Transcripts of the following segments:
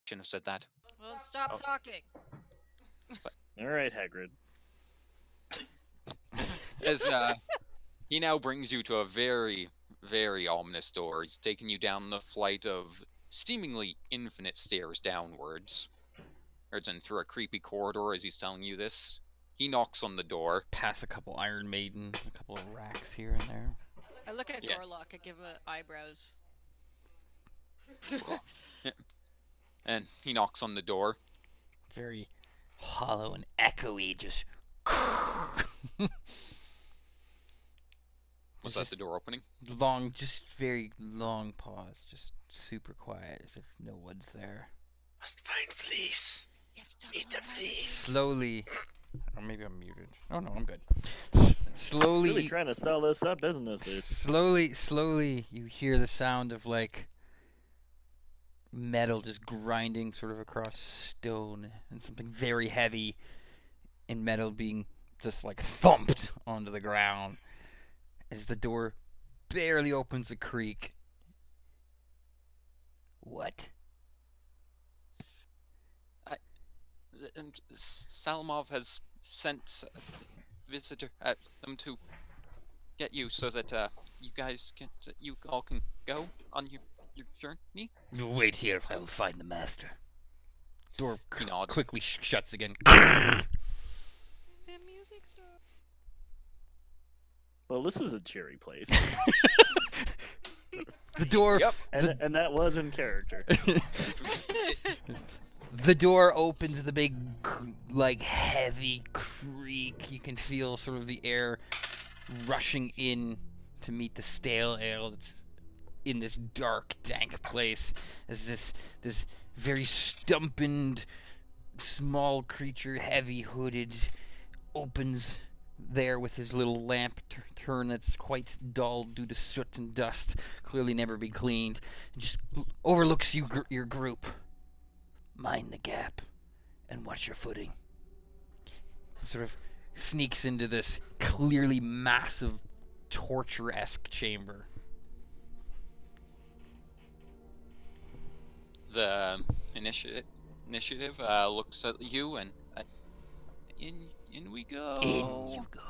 Shouldn't have said that. Well, stop Oh, talking. All right, Hagrid. as he now brings you to a very, very ominous door. He's taking you down the flight of seemingly infinite stairs downwards. Or then through a creepy corridor as he's telling you this. He knocks on the door. Pass a couple Iron Maidens, a couple of racks here and there. I look at Yeah. Gorlock. I give eyebrows. And he knocks on the door. Very hollow and echoey, just. Was that the door opening? Long, just very long pause, just super quiet, as if no one's there. Must find police. You have to talk Meet the louder. police. Slowly, or maybe I'm muted. Oh no, I'm good. Slowly, Really trying to sell this up, isn't this, dude? slowly, you hear the sound of like metal just grinding sort of across stone, and something very heavy in metal being just like thumped onto the ground as the door barely opens a creak. What? And Salamov has sent a visitor them to get you so that you all can go on your journey. You wait here. I will find the master. Door He nods. quickly shuts again. The music stop. Well, this is a cheery place. The door. Yep. And that was in character. The door opens with a big, like, heavy creak. You can feel sort of the air rushing in to meet the stale ale that's in this dark, dank place. As this very stumpened, small creature, heavy hooded, opens there with his little lamp turn that's quite dull due to soot and dust, clearly never be cleaned, and just overlooks your group. Mind the gap and watch your footing. Sort of sneaks into this clearly massive torture-esque chamber. The initiative looks at you and in we go. In you go.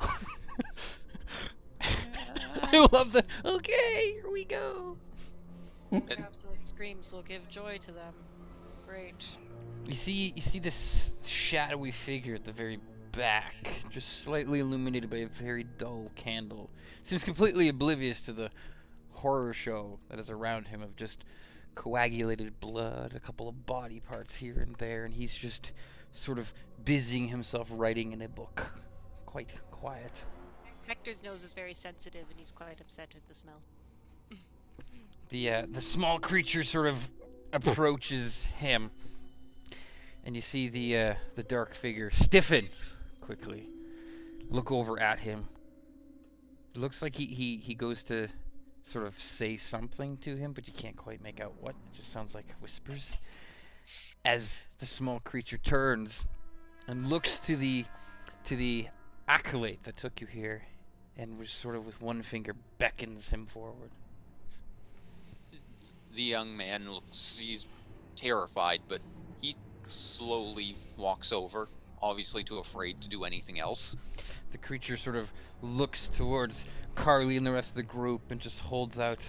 I love the okay, here we go. Perhaps those screams will give joy to them. Great. You see this shadowy figure at the very back, just slightly illuminated by a very dull candle. Seems completely oblivious to the horror show that is around him of just coagulated blood, a couple of body parts here and there, and he's just sort of busying himself writing in a book. Quite quiet. Hector's nose is very sensitive, and he's quite upset with the smell. The small creature sort of approaches him, and you see the dark figure stiffen quickly, look over at him. It looks like he goes to sort of say something to him, but you can't quite make out what. It just sounds like whispers. As the small creature turns and looks to the acolyte that took you here, and was sort of with one finger beckons him forward. The young man looks, he's terrified, but he slowly walks over, obviously too afraid to do anything else. The creature sort of looks towards Carly and the rest of the group and just holds out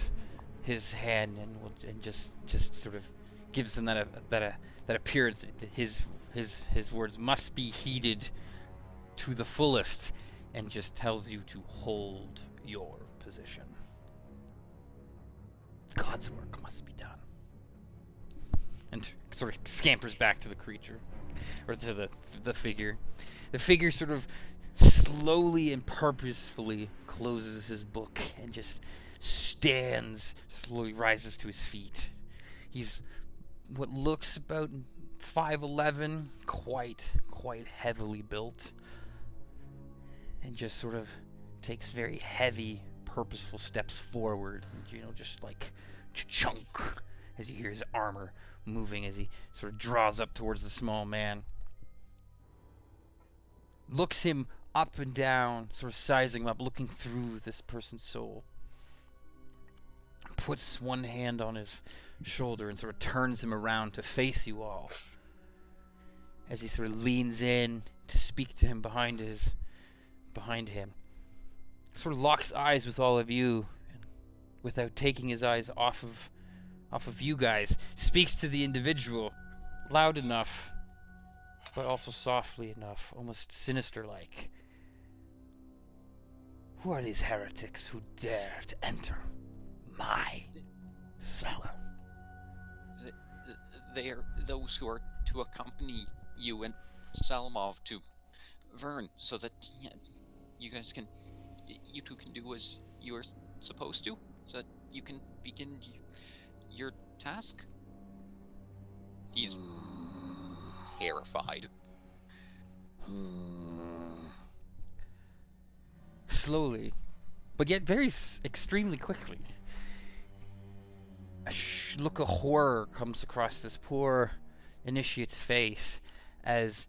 his hand and just sort of gives them that appearance. His words must be heeded to the fullest, and just tells you to hold your position. God's work must be done. And sort of scampers back to the creature, or to the figure. The figure sort of slowly and purposefully closes his book and just stands, slowly rises to his feet. He's what looks about 5'11", quite heavily built, and just sort of takes very heavy, purposeful steps forward, and, just like chunk, as you hear his armor moving as he sort of draws up towards the small man. Looks him up and down, sort of sizing him up, looking through this person's soul. Puts one hand on his shoulder and sort of turns him around to face you all. As he sort of leans in to speak to him behind him. Sort of locks eyes with all of you, and without taking his eyes off of you guys, speaks to the individual, loud enough, but also softly enough, almost sinister-like. Who are these heretics who dare to enter my cellar? They are those who are to accompany you and Salamov to Vern, so that you guys can, you two can do as you are supposed to, so that you can begin your task. He's terrified. Slowly, but yet very extremely quickly, a look of horror comes across this poor initiate's face as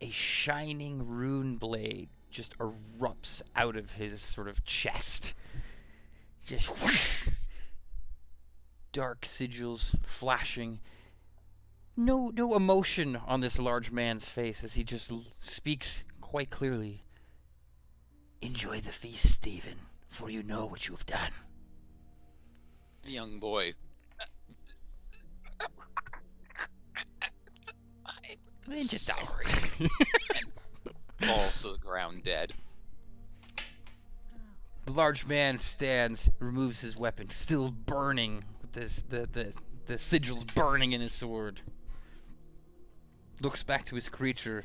a shining rune blade just erupts out of his sort of chest. Just whoosh, dark sigils flashing. No emotion on this large man's face as he just speaks quite clearly. Enjoy the feast, Stephen, for you know what you have done. The young boy. It just dies. Sorry. And falls to the ground dead. The large man stands, removes his weapon, still burning with this, the sigils burning in his sword. Looks back to his creature,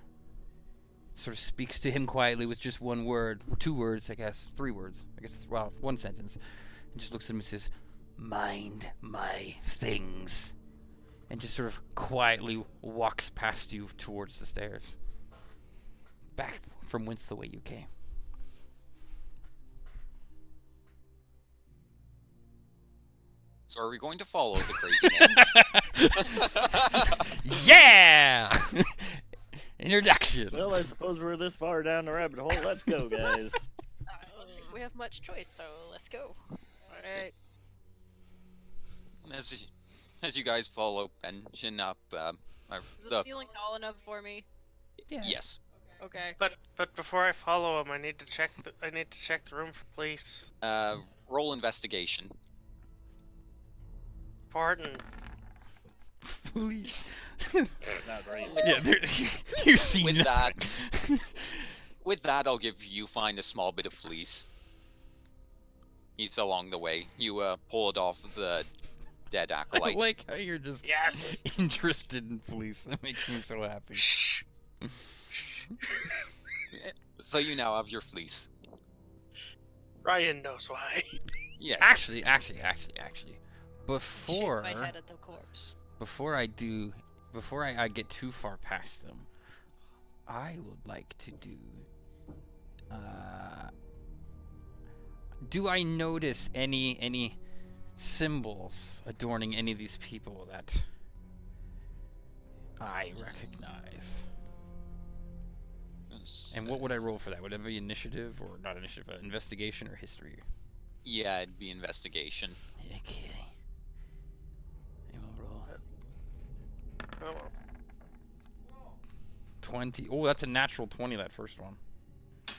sort of speaks to him quietly with just one word, or 2 words, I guess, 3 words. I guess it's, well, 1 sentence. And just looks at him and says, "Mind my things." And just sort of quietly walks past you towards the stairs. Back from whence the way you came. So are we going to follow the crazy man? Yeah! Introduction. Well, I suppose we're this far down the rabbit hole. Let's go, guys. I don't think we have much choice, so let's go. Alright. As you guys follow Benjamin up, Is the ceiling tall enough for me? yes. Okay. But before I follow him, I need to check the room for police. Roll investigation. Pardon. Please. Not right. Yeah, you see With nothing. With that, I'll give you find a small bit of fleece. It's along the way. You pull it off the dead I acolyte. like how you're just Yes. interested in police. That makes me so happy. Shh. So you now have your fleece. Ryan knows why. Yeah. Actually. Shake my head at the corpse. Before I get too far past them, I would like to do. Do I notice any symbols adorning any of these people that I recognize? And what would I roll for that? Would it be initiative or not initiative? Investigation or history? Yeah, it'd be investigation. Okay. I will roll. Oh, well. 20. Oh, that's a natural 20. That first one.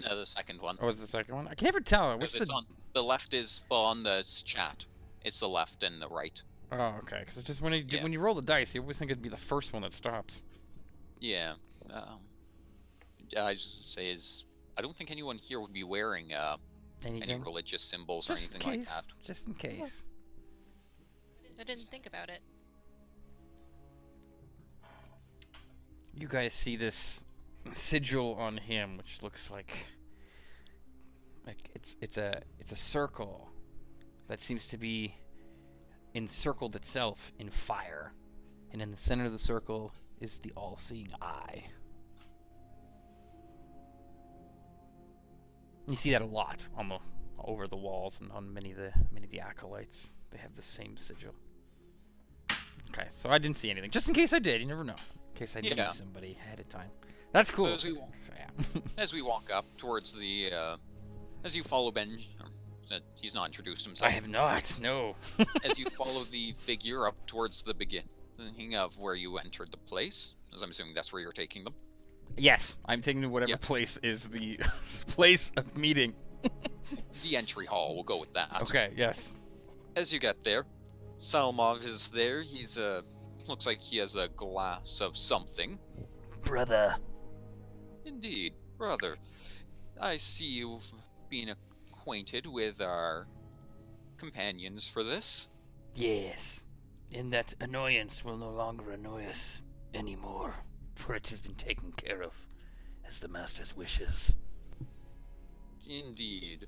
No, the second one. Oh, is the second one? I can never tell. Because Which it's on the left is on the chat. It's the left and the right. Oh, okay. Because just when Yeah. when you roll the dice, you always think it'd be the first one that stops. Yeah. I just say is I don't think anyone here would be wearing any Anything? religious symbols Just or in anything like case. that. Just in case. I didn't think about it. You guys see this sigil on him, which looks like it's a circle that seems to be encircled itself in fire, and in the center of the circle is the all-seeing eye. You see that a lot on the over the walls and on many of the acolytes. They have the same sigil. Okay, so I didn't see anything. Just in case I did, you never know. In case I knew Yeah. somebody ahead of time. That's cool. So So, yeah. as we walk up towards the as you follow Ben, He's not introduced himself. I have not. No. As you follow the figure up towards the beginning of where you entered the place, as I'm assuming that's where you're taking them. Yes, I'm taking to whatever Yep. place is the place of meeting. The entry hall, we'll go with that. Okay. Yes. As you get there, Salmov is there. He's looks like he has a glass of something. Brother. Indeed, brother. I see you've been acquainted with our companions for this. Yes. And that annoyance will no longer annoy us anymore, for it has been taken care of, as the Master's wishes. Indeed.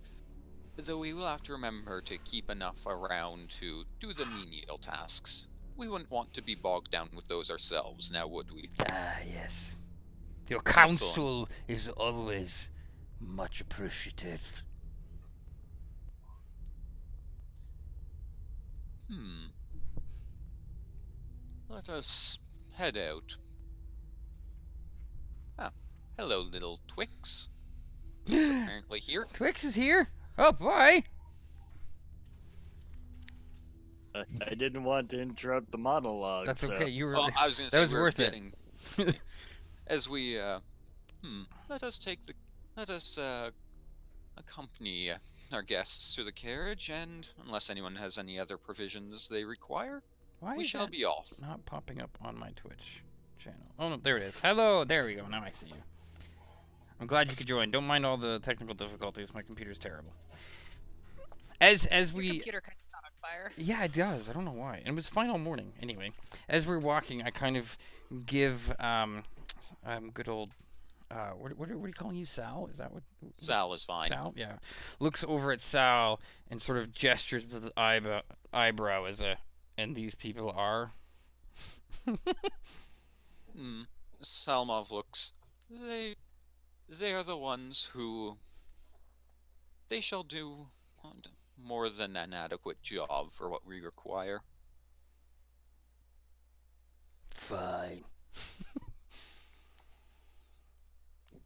Though we will have to remember to keep enough around to do the menial tasks. We wouldn't want to be bogged down with those ourselves, now would we? Ah, yes. Your counsel is always much appreciative. Let us head out. Ah, hello, little Twix. Apparently here. Twix is here? Oh, boy! I didn't want to interrupt the monologue. That's so. okay, you were... Well, I was gonna say that was we're worth getting... As we, let us accompany our guests to the carriage, and unless anyone has any other provisions they require, Why we is shall that be off. not popping up on my Twitch channel? Oh, no, there it is. Hello, there we go, now I see you. I'm glad you could join. Don't mind all the technical difficulties, my computer's terrible. As Your we... computer kind of caught on fire. Yeah, it does. I don't know why. And it was fine all morning. Anyway, as we're walking, I kind of give good old what are we calling you, Sal? Is that what? Sal is fine. Sal, yeah. Looks over at Sal and sort of gestures with his eyebrow as a, and these people are. Salmov looks. They are the ones who. They shall do more than an adequate job for what we require. Fine.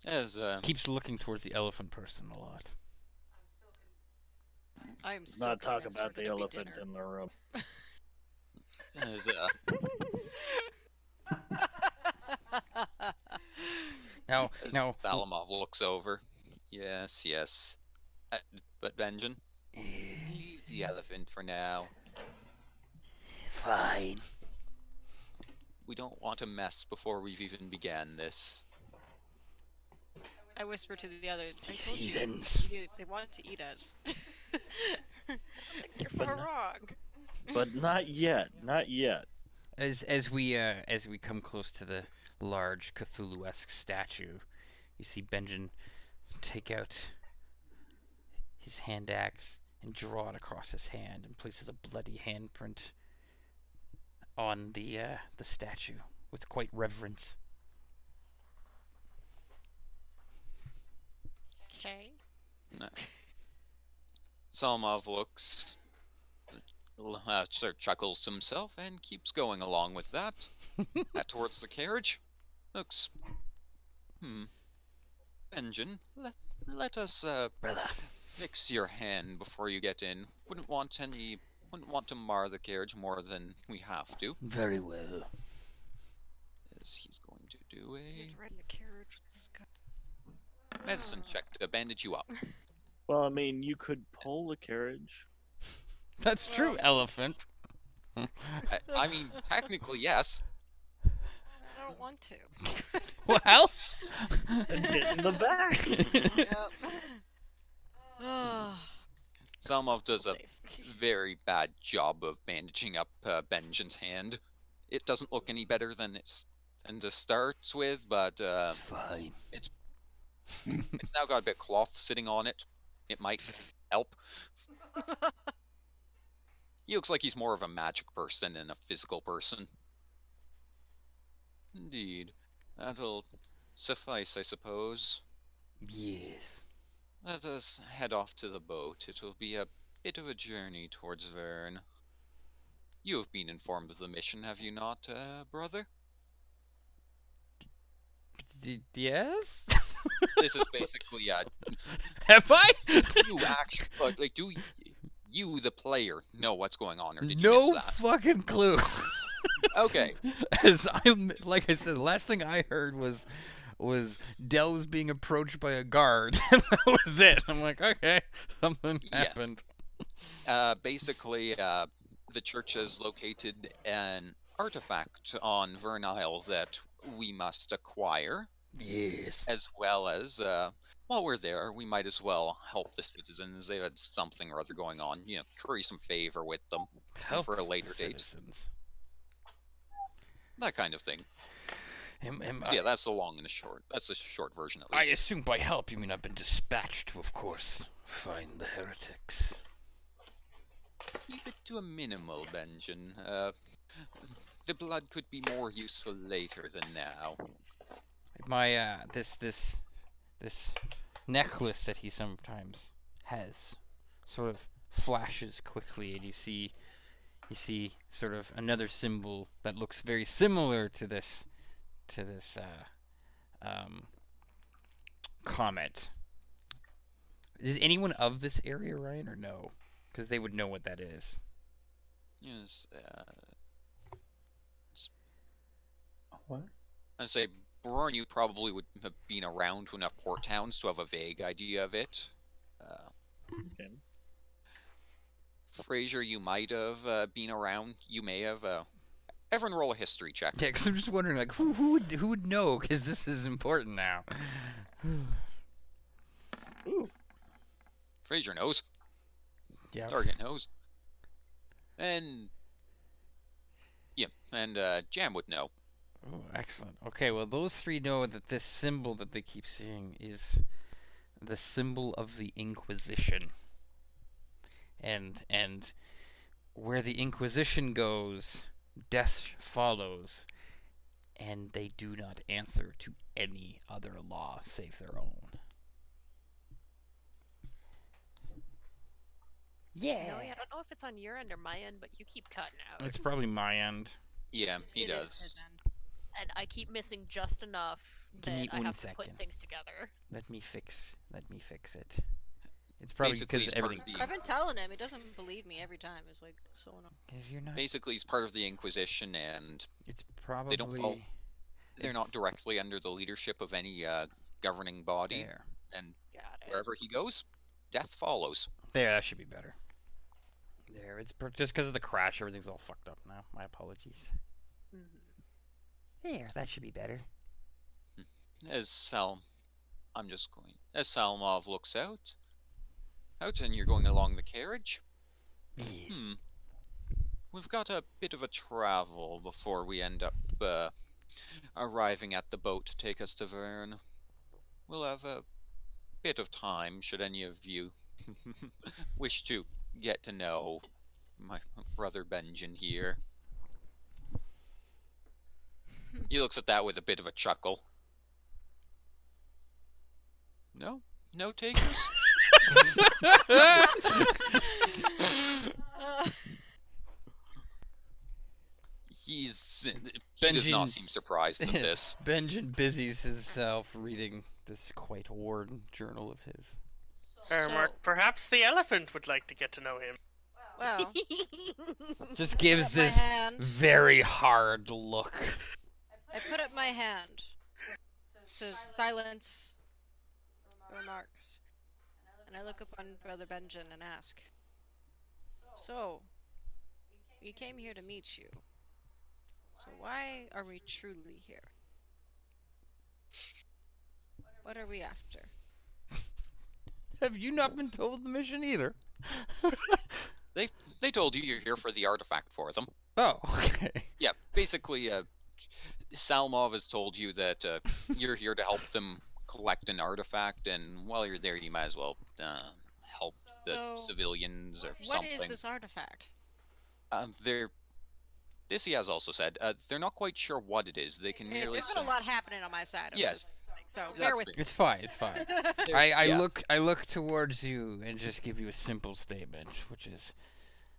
As Keeps looking towards the elephant person a lot. I'm Let's still not talk convinced about we're the gonna be elephant dinner. in the room. Now, Salmov looks over. Yes. But Benjamin, leave the elephant for now. fine. We don't want to mess before we've even began this. I whisper to the others. I These told you, heathens. they wanted to eat us. I think you're far wrong. But not yet. Not yet. As we come close to the large Cthulhu-esque statue, you see Benjamin take out his hand axe and draw it across his hand and places a bloody handprint on the statue with quite reverence. Okay. No. Salmov looks, sort of chuckles to himself and keeps going along with that. Towards the carriage. Looks, Benjamin, let us Brother. fix your hand before you get in. Wouldn't want to mar the carriage more than we have to. Very well. As he's going to do Need a to ride in a carriage with this guy. medicine check to bandage you up. Well, I mean, you could pull the carriage. That's true, elephant. I mean, technically, yes. I don't want to. Well. And get in the back. Yep. Ah, Salmov does a safe. very bad job of bandaging up Benjamin's hand. It doesn't look any better than it starts with, but It's fine. it's now got a bit of cloth sitting on it. It might help. He looks like he's more of a magic person than a physical person. Indeed. That'll suffice, I suppose. Yes. Let us head off to the boat. It will be a bit of a journey towards Verne. You have been informed of the mission, have you not, brother? Yes? This is basically Have I? you actually like do you the player know what's going on, or did you No miss that? fucking clue. Okay. As like I said, the last thing I heard was Dell was being approached by a guard, and that was it. I'm like, okay, something Yeah. happened. Basically, the church has located an artifact on Vern Isle that we must acquire, Yes. as well as, while we're there, we might as well help the citizens. They had something or other going on, curry some favor with them Help for a the later date. citizens. That kind of thing. So, yeah, that's the long and the short. That's the short version, at I least. assume by help you mean I've been dispatched to, of course, find the heretics. Keep it to a minimal, Benjamin. The blood could be more useful later than now. My this necklace that he sometimes has sort of flashes quickly, and you see sort of another symbol that looks very similar to this comet. Is anyone of this area, Ryan, or no? Because they would know what that is. Yes, What? I'd say, Braun, you probably would have been around to enough port towns to have a vague idea of it. Okay. Fraser, you might have been around. You may have. Everyone roll a history check. Yeah, because I'm just wondering, like, who would know? Because this is important now. Ooh. Fraser knows. Yeah. Target knows. And yeah, and Jam would know. Oh, excellent. Okay, well, those three know that this symbol that they keep seeing is the symbol of the Inquisition. And where the Inquisition goes, death follows, and they do not answer to any other law save their own. Yeah. No, I don't know if it's on your end or my end, but you keep cutting out. It's probably my end. Yeah, he It is does. his end. And I keep missing just enough Give that me I 1 have to put second. things together. Let me fix it. It's probably Basically, because he's part everything. of the- I've been telling him. He doesn't believe me every time. It's like, so annoying. Because you're not. Basically, he's part of the Inquisition, and It's probably. don't fall- they're not it's directly under the leadership of any governing body. there. And Got it. wherever he goes, death follows. There, that should be better. There, it's just because of the crash, everything's all fucked up now. My apologies. Mhm. There, that should be better. As Salmov looks out, and you're going along the carriage. Yes. We've got a bit of a travel before we end up arriving at the boat to take us to Verne. We'll have a bit of time should any of you wish to get to know my brother Benjamin here. He looks at that with a bit of a chuckle. No takers? He does not Benjin- seem surprised at this. Benjamin busies himself reading this quite worn journal of his. Mark, perhaps the elephant would like to get to know him. Well, Just I gives put up my this hand. very hard look. I put up my hand to silence remarks, and I look upon Brother Benjamin and ask, "So, we came here to meet you. So why are we truly here? What are we after?" Have you not been told the mission either? They told you you're here for the artifact for them. Oh, okay. Yeah, basically, Salmov has told you that you're here to help them collect an artifact, and while you're there, you might as well help the So, civilians or What something. is this artifact? This he has also said, they're not quite sure what it is. They can merely There's been a lot happening on my side of Yes. this thing, so That's bear with fair. me. It's fine. It's fine. Yeah. I look towards you and just give you a simple statement, which is,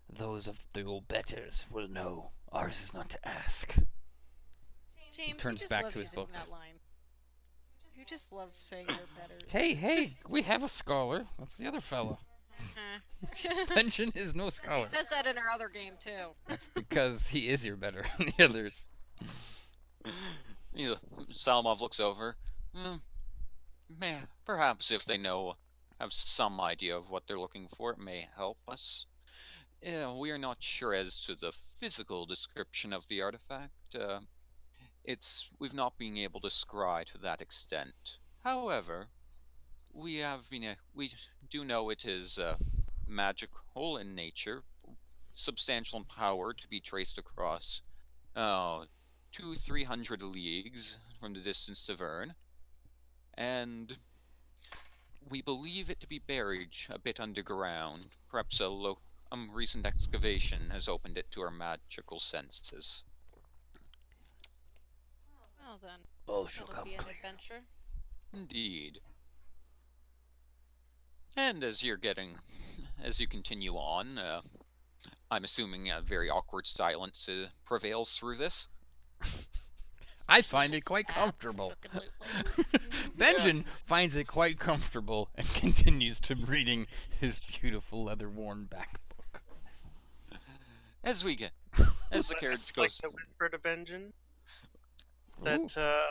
those of the old betters will know. Ours is not to ask. James, turns you just back love to his using book. that line. You just love saying you're better. Hey, we have a scholar. That's the other fella. He Benjen is no scholar. says that in our other game too. That's because he is your better than the others. Salamov looks over. Perhaps if they have some idea of what they're looking for, it may help us. We are not sure as to the physical description of the artifact. We've not been able to scry to that extent. However, we do know it is magical in nature, substantial in power to be traced across 200-300 leagues from the distance to Vern, and we believe it to be buried a bit underground. Perhaps a recent excavation has opened it to our magical senses. Well then, Oh, she'll that'll come be an clear. adventure. Indeed. And as you continue on, I'm assuming a very awkward silence prevails through this. I find it quite comfortable. Benjen finds it quite comfortable and continues to reading his beautiful leather-worn back book. As the carriage I'd goes, like to whisper to Benjen Ooh. that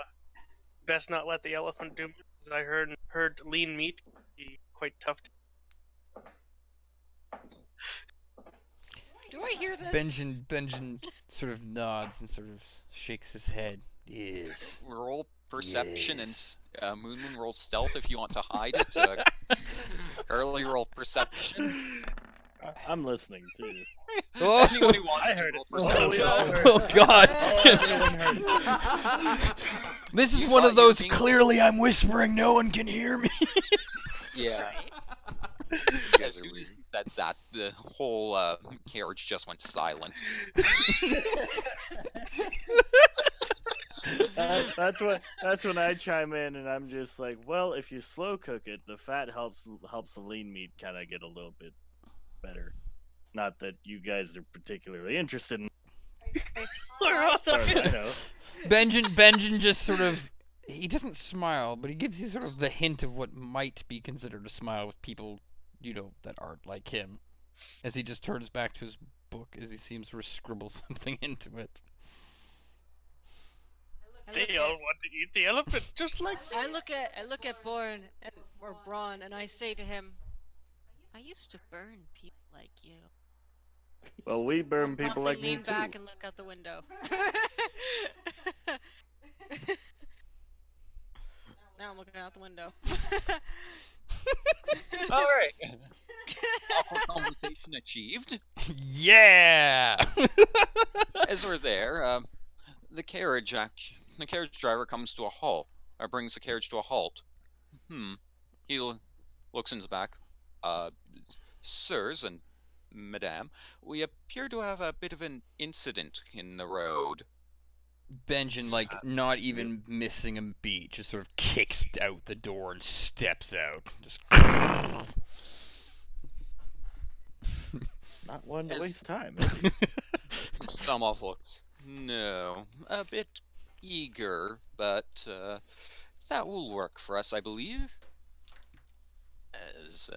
best not let the elephant do it, because I heard lean meat can be quite tough. Do I hear this? Benjen sort of nods and sort of shakes his head. Yes. roll perception Yes. and Moon roll stealth if you want to hide it. Early roll perception. I'm listening too. Oh, Anyone who wants I to heard roll it. Oh, we perception. all heard oh God. Everyone heard This is You one thought of you were those being- clearly I'm whispering, no one can hear me. Yeah. As soon as you said that, the whole carriage just went silent. That's when I chime in and I'm just like, well, if you slow cook it, the fat helps the lean meat kind of get a little bit better. Not that you guys are particularly interested in. As far as I know. Benjen just sort of, he doesn't smile, but he gives you sort of the hint of what might be considered a smile with people, that aren't like him. As he just turns back to his book, as he seems to scribble something into it. They all want to eat the elephant just like me. I look at or Braun, and I say to him, "I used to burn people like you." Well, we burn people like me lean too. back and look out the window. Now I'm looking out the window. All right. Awful conversation achieved. Yeah! As we're there, the carriage driver comes to a halt, or brings the carriage to a halt. He looks into the back. Sirs and madame, we appear to have a bit of an incident in the road. Benjen, not even missing a beat, just sort of kicks out the door and steps out. Just. Not one to As- waste time. Is he? Salamov looks. No, a bit eager, but that will work for us, I believe. As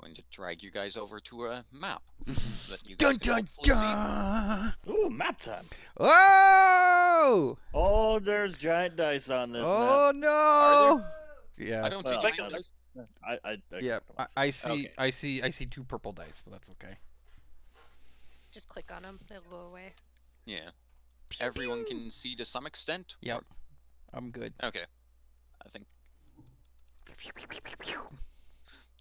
going to drag you guys over to a map that you guys Dun can dun hopefully see. dun! Ooh, map time. Oh! Oh, there's giant dice on this Oh map. no! Yeah. I don't Well, take like dice. I Yeah, got one. I see. Okay. I see 2 purple dice, but that's okay. Just click on them; they'll go away. Yeah. Everyone can see to some extent. Yep. I'm good. Okay. I think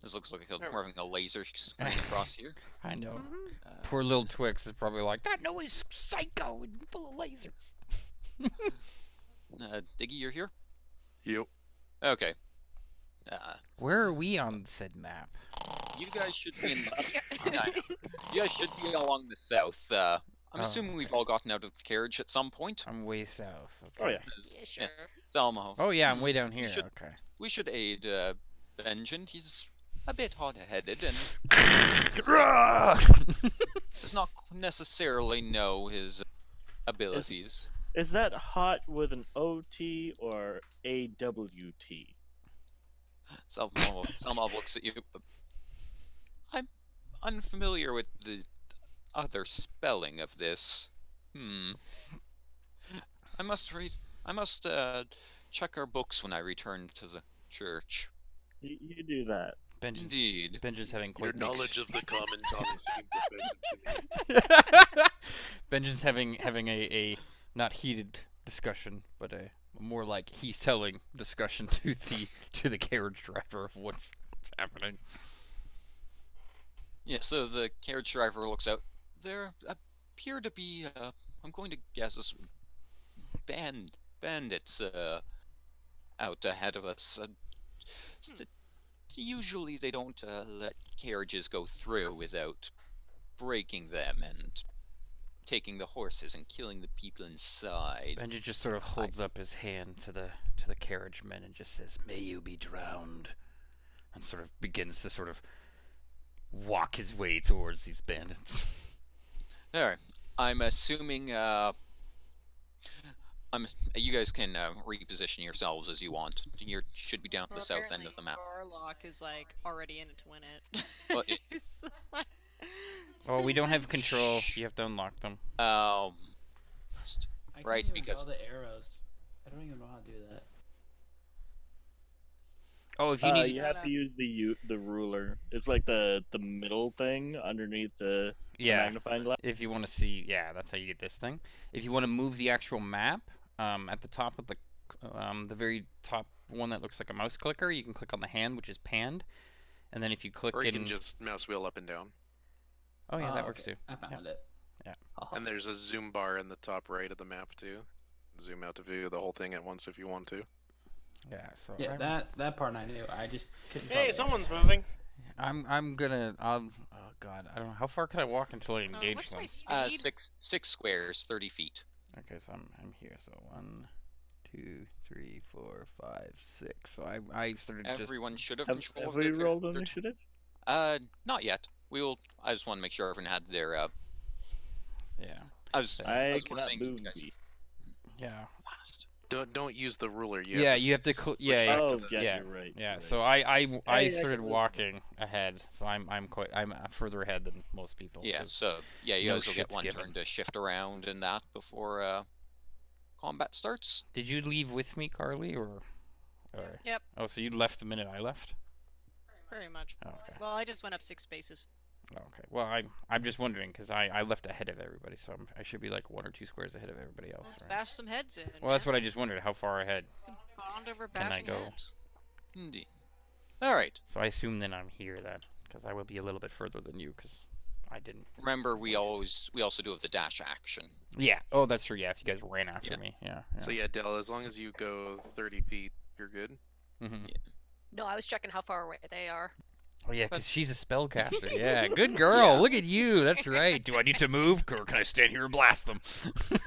this looks like we're having a laser screen across here. I know. Uh, Poor little Twix is probably like, that noise is psycho and full of lasers. Diggy, you're here? Yep. Okay. Where are we on said map? You guys should be in you guys should be along the south. I'm Oh, assuming we've all gotten out of the carriage at some point. I'm way south. Okay. Oh yeah. Yeah, sure. Salmo. Oh yeah, I'm way down here. should- Okay. We should aid Benjen. He's a bit hot-headed and does not necessarily know his abilities. Is that hot with an OT or AWT? Selma looks at you. I'm unfamiliar with the other spelling of this. I must read. I must check our books when I return to the church. You do that. Indeed. Benja's having Your quite knowledge of the common tongue seemed offensive to me. Benja's having a not heated discussion, but a more like he's telling discussion to the carriage driver of what's happening. Yeah, so the carriage driver looks out. There appear to be, I'm going to guess, bandits out ahead of us. Usually they don't let carriages go through without breaking them and taking the horses and killing the people inside. Benja just sort of holds up his hand to the carriageman and just says, "May you be drowned," and sort of begins to sort of walk his way towards these bandits. Alright, I'm assuming, you guys can reposition yourselves as you want. You should be down at the south end of the map. Warlock is like already in it to win it. Well, It's like- Oh, we don't have control. You have to unlock them. I can't Right, even because- draw the arrows. I don't even know how to do that. Oh, if you need, You have to use the ruler. It's like the middle thing underneath the yeah. magnifying glass. If you want to see, yeah, that's how you get this thing. If you want to move the actual map, at the top of the very top one that looks like a mouse clicker, you can click on the hand, which is panned, and then if you click Or you in, can just mouse wheel up and down. oh yeah, that Oh, works okay. too. I found it. Yeah. Haha. And there's a zoom bar in the top right of the map too. Zoom out to view the whole thing at once if you want to. Yeah, so Yeah, that part I knew. I just couldn't. Hey, follow. someone's moving. I'm gonna oh god, I don't know how far can I walk until I engage what's them. my speed? Six squares, 30 feet. Okay, so I'm here. So 1, 2, 3, 4, 5, 6. So I started just. Everyone should have Have control of we their rolled their- initiative? Not yet. I just want to make sure everyone had their, Yeah. I was I was cannot saying move you guys me. Yeah. last. Don't use the ruler. Yeah, you have to switch yeah, back yeah. Oh, to the- yeah, yeah, you're right. Yeah, you're so right. I I started can move. walking ahead, so I'm further ahead than most people. Yeah, 'cause- so yeah, you no guys will get shit's one given. turn to shift around and that before combat starts. Did you leave with me, Carly, or? Yep. Oh, so you left the minute I left? Pretty much. Oh, okay. Well, I just went up 6 spaces. Oh, okay. Well, I'm just wondering because I left ahead of everybody, so I should be like 1 or 2 squares ahead of everybody else. Let's Right? bash some heads in. Well, that's what I just wondered. How far ahead? Bond over Can I bashing go? heads. Indeed. All right. So I assume then I'm here then, because I will be a little bit further than you, because I didn't. Remember, we Waste. also do have the dash action. Yeah. Oh, that's true. Yeah. If you guys ran after Yeah. me, yeah. So yeah, Dell, as long as you go 30 feet, you're good. Mm-hmm. No, I was checking how far away they are. Oh yeah, because she's a spellcaster. Yeah, good girl. Yeah. Look at you. That's right. Do I need to move, or can I stand here and blast them?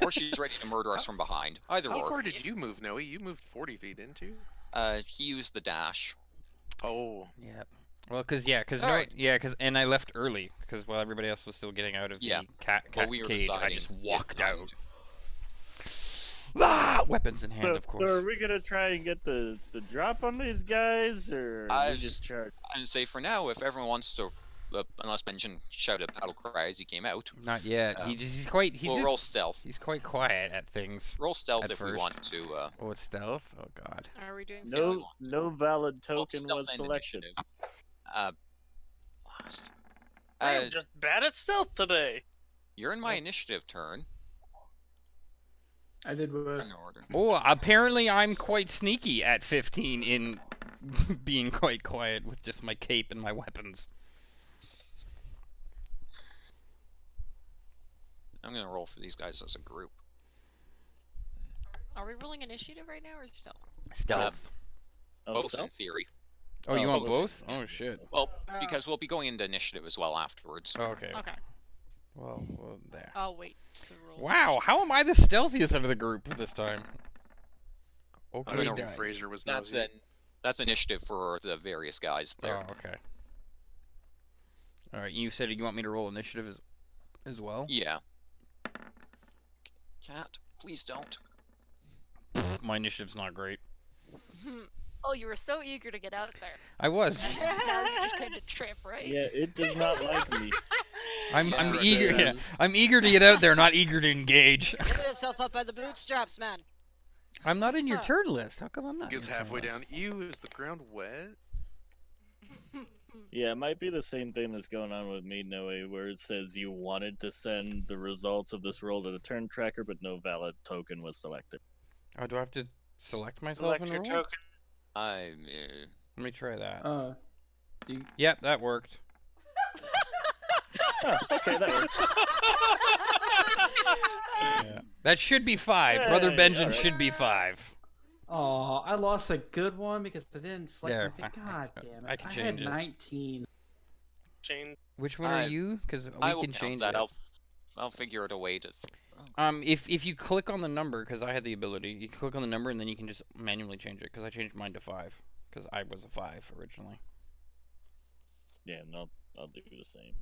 Or she's ready to murder us from behind. Either How or. far did you move, Noe? You moved 40 feet, didn't you? He used the dash. Oh. Yeah. Well, Alright. and I left early because while everybody else was still getting out of Yeah. the cat While we were cage, I deciding just to get walked out. behind. Ah, weapons in hand, So, of so course. are we gonna try and get the drop on these guys, or I we just charge? I'd say for now, if everyone wants to, unless Benjamin shouted battle cry as he came out, Not yet. Um, He's we'll roll stealth. He's quite quiet at things. Roll stealth at if we first. want to. Oh, it's stealth. Oh God. Are we doing No valid roll token stealth was and selected. initiative. Last. I'm just bad at stealth today. You're in my initiative turn. I did worse. In order. Oh, apparently I'm quite sneaky at 15 in being quite quiet with just my cape and my weapons. I'm gonna roll for these guys as a group. Are we rolling initiative right now or stealth? Stealth. Oh, Both in stealth? theory. Oh, you want both. both? Oh shit. Well, because we'll be going into initiative as well afterwards. Oh, okay. Okay. Well, there. I'll wait to roll. Wow, how am I the stealthiest out of the group this time? I Okay, don't know guys. if Fraser was That's nosy. that's initiative for the various guys there. Oh, okay. All right, you said you want me to roll initiative as well? Yeah. Cat. Please don't. My initiative's not great. Oh, you were so eager to get out there. I was. Now you just kind of trip, right? Yeah, it does not like me. I'm Yeah, eager. it Yeah, does. I'm eager to get out there, not eager to engage. Pull yourself up by the bootstraps, man. I'm not in your turn list. How come I'm not? Gets in your turn halfway down. list? Ew, is the ground wet? Yeah, it might be the same thing that's going on with me, Noe, where it says you wanted to send the results of this roll to the turn tracker, but no valid token was selected. Oh, do I have to select myself Select in your roll? token. I'm. Let me try that. Do you, Yep, that worked. Oh, okay, that works. Yeah. That should be 5. Brother Hey, Benjamin alright. should be 5. oh, I lost a good one because I didn't select There, my thing. God damn it. I can had change it. 19. Change. Which one are you? Because I we will can count change that. it. I'll figure out a way to. If you click on the number, because I had the ability, you click on the number and then you can just manually change it. Because I changed mine to 5. Because I was a 5 originally. Yeah, no, I'll do the same.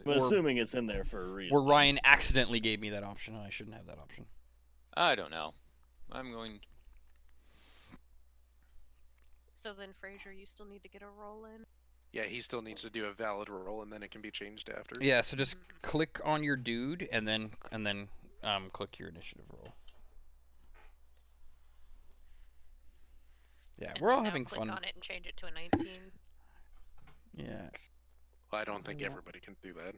But Or- assuming it's in there for a reason. Or Ryan accidentally gave me that option, and I shouldn't have that option. I don't know. I'm going. So then, Fraser, you still need to get a roll in. Yeah, he still needs to do a valid roll, and then it can be changed after. Yeah, so just click on your dude and then click your initiative roll. Yeah, And we're then all now having click fun. on it and change it to a 19. Yeah. Well, I don't think Yeah. everybody can do that.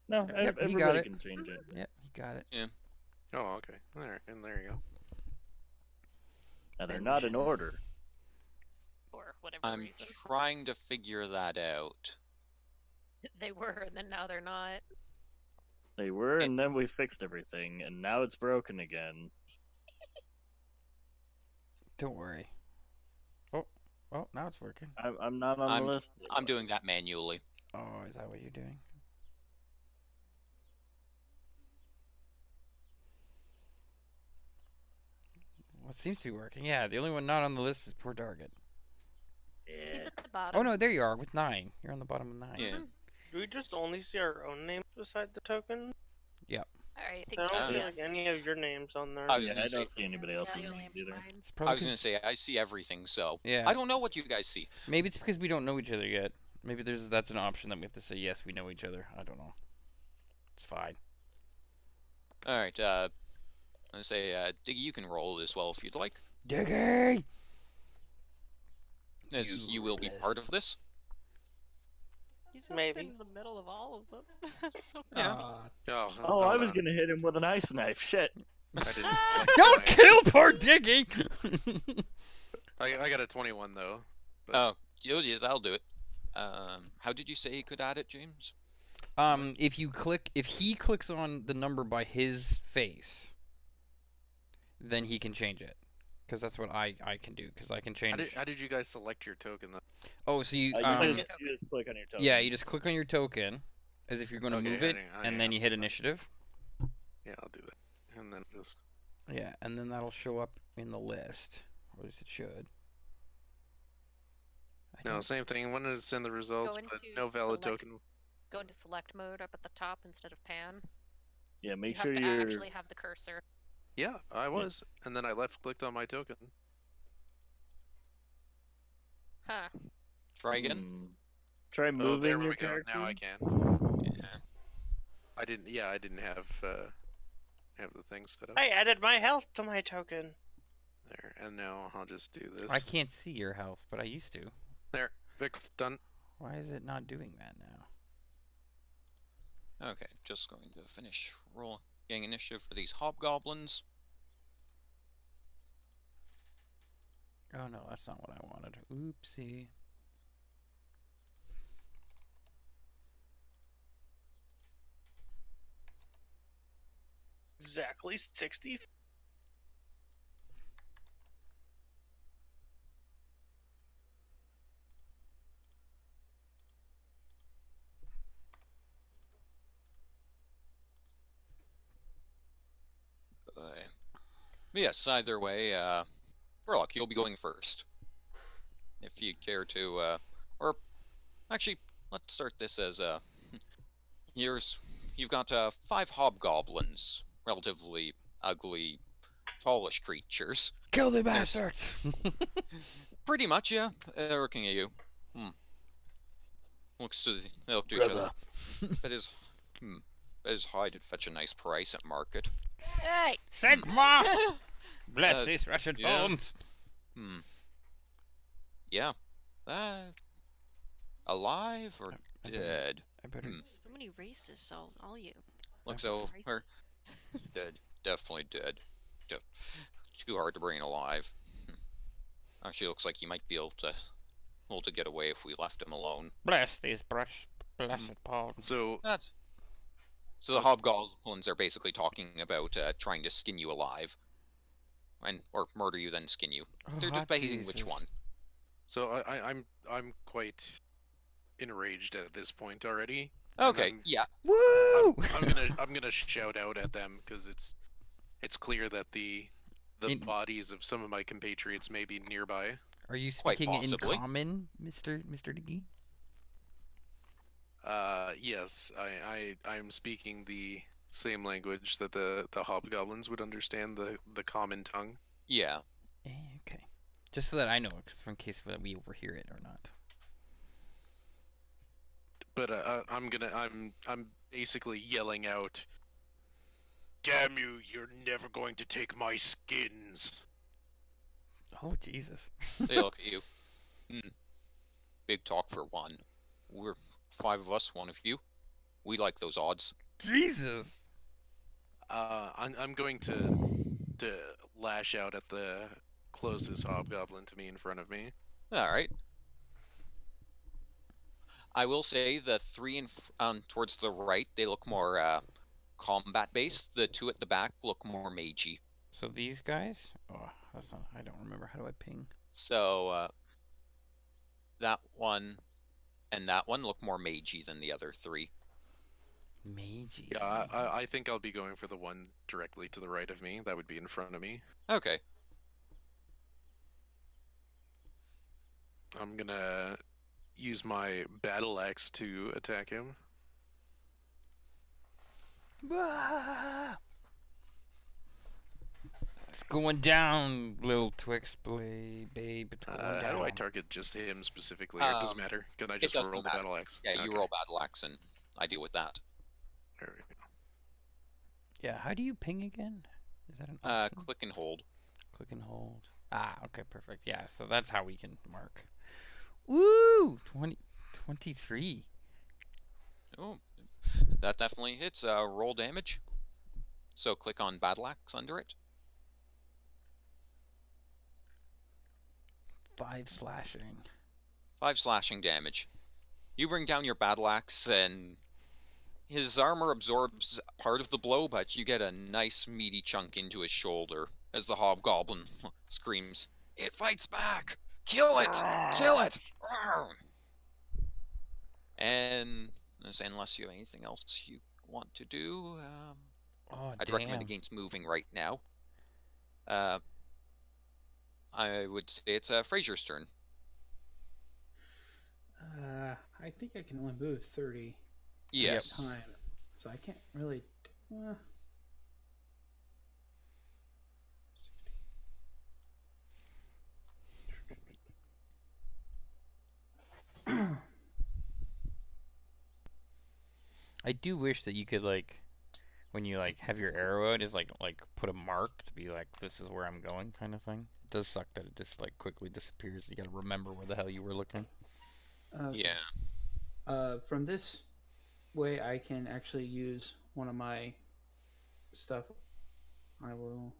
No, Yep, he got everybody it. can change it. Yep, you got it. Oh, okay. There you go. Now, they're not in order. For whatever I'm reason. trying to figure that out. They were, and then now they're not. They were, and then we fixed everything, and now it's broken again. Don't worry. Oh, now it's working. I'm not on the list. I'm doing that manually. Oh, is that what you're doing? Well, it seems to be working. Yeah, the only one not on the list is poor Target. He's Yeah. at the bottom. Oh no, there you are with 9. You're on the bottom of 9. Yeah. Do we just only see our own names beside the token? I think I so. don't see yeah. like Yes. any of your names on there. I was Yeah, gonna I don't say- see anybody Yeah, else's you only names have either. mine. It's I probably was gonna 'cause- say I see everything, so Yeah. I don't know what you guys see. Maybe it's because we don't know each other yet. Maybe that's an option that we have to say yes, we know each other. I don't know. It's fine. All right. I'm gonna say, Diggy, you can roll as well if you'd like, Diggy! as You you will be part blessed. of this. He's Maybe. been in the middle of all of them. So Yeah. Oh, I was gonna hit him with an ice knife. Shit. I didn't select Don't mine. kill poor Diggy! I got a 21 though. Oh, yes, I'll do it. How did you say he could add it, James? if he clicks on the number by his face, then he can change it. Because that's what I can do. Because I can change. How did you guys select your token though? Oh, so you You just click on your token. yeah, you just click on your token, as if you're going to Okay, move I it, didn't- and then you hit initiative. Yeah, I'll do that. And then just Yeah, and then that'll show up in the list, or at least it should. I no, don't- same thing. Wanted to send the results, but into no valid select- token. Go into select mode up at the top instead of pan. Yeah, make you sure have to you're. actually have the cursor. Yeah, I was, and then I left clicked on my token. Huh. Try again. Try Oh, moving there your we go. character. Now I can. Yeah. I didn't. Yeah, I didn't have the thing set up I added my health to my token. there, and now I'll just do this. I can't see your health, but I used to. There, Vic's done. Why is it not doing that now? Okay, just going to finish getting initiative for these hobgoblins. Oh no, that's not what I wanted. Oopsie. Exactly 60. But yes, either way, Burlock, you'll be going first. If you care to, or actually, let's start this as here's you've got 5 hobgoblins, relatively ugly, tallish creatures. Kill the Yes. bastards! Pretty much, yeah. Looking at you. They look to each other. Brother. That is, that is how I did fetch a nice price at market. Hey! Sigma! Bless Uh, these wretched yeah. bones! Yeah. Alive or I better- dead? I better. So many racists, all you. Looks over. Racist. Dead. Definitely dead. Too hard to bring alive. Actually, looks like he might be able to get away if we left him alone. Bless these blessed bones. So So the hobgoblins are basically talking about trying to skin you alive, or murder you then skin you. They're Oh, debating which Jesus. one. So I'm quite enraged at this point already. And Okay, I'm- yeah. Woo! I'm gonna shout out at them because it's clear that the bodies of some of my compatriots may be nearby. Are you Quite speaking in possibly. common, Mr. Diggy? Yes, I'm speaking the same language that the hobgoblins would understand, the common tongue. Yeah. Okay. Just so that I know, in case we overhear it or not. But I'm basically yelling out, "Damn you! You're never going to take my skins!" Oh, Jesus. They look at you. Big talk for one. We're 5 of us, 1 of you. We like those odds. Jesus! I'm going to lash out at the closest hobgoblin to me in front of me. Alright. I will say the 3 towards the right, they look more combat-based. The 2 at the back look more magey. So these guys? Oh, that's not. I don't remember. How do I ping? So, that one and that one look more magey than the other 3. Meiji. Yeah, I think I'll be going for the one directly to the right of me. That would be in front of me. Okay. I'm gonna use my battle axe to attack him. Ah! It's going down, little Twix babe. It's going How down. do I target just him specifically? Or it doesn't matter. Can I just doesn't roll the matter. battle axe? Yeah, you Okay. roll battle axe and I deal with that. There we go. Yeah, how do you ping again? Is that an option? Click and hold. Click and hold. Ah, okay, perfect. Yeah, so that's how we can mark. Woo! 23. Oh, that definitely hits. Roll damage. So click on battle axe under it. 5 slashing. 5 slashing damage. You bring down your battle axe and his armor absorbs part of the blow, but you get a nice meaty chunk into his shoulder as the hobgoblin screams, "It fights back! Kill it! Kill it!" And unless you have anything else you want to do, Oh, I'd damn. recommend against moving right now. I would say it's Fraser's turn. I think I can only move 30 Yes. at a time, so I can't really. I do wish that you could, like, when you, like, have your arrow out, is like put a mark to be like, this is where I'm going, kind of thing. It does suck that it just, like, quickly disappears. You gotta remember where the hell you were looking. Yeah. From this way, I can actually use one of my stuff. I will.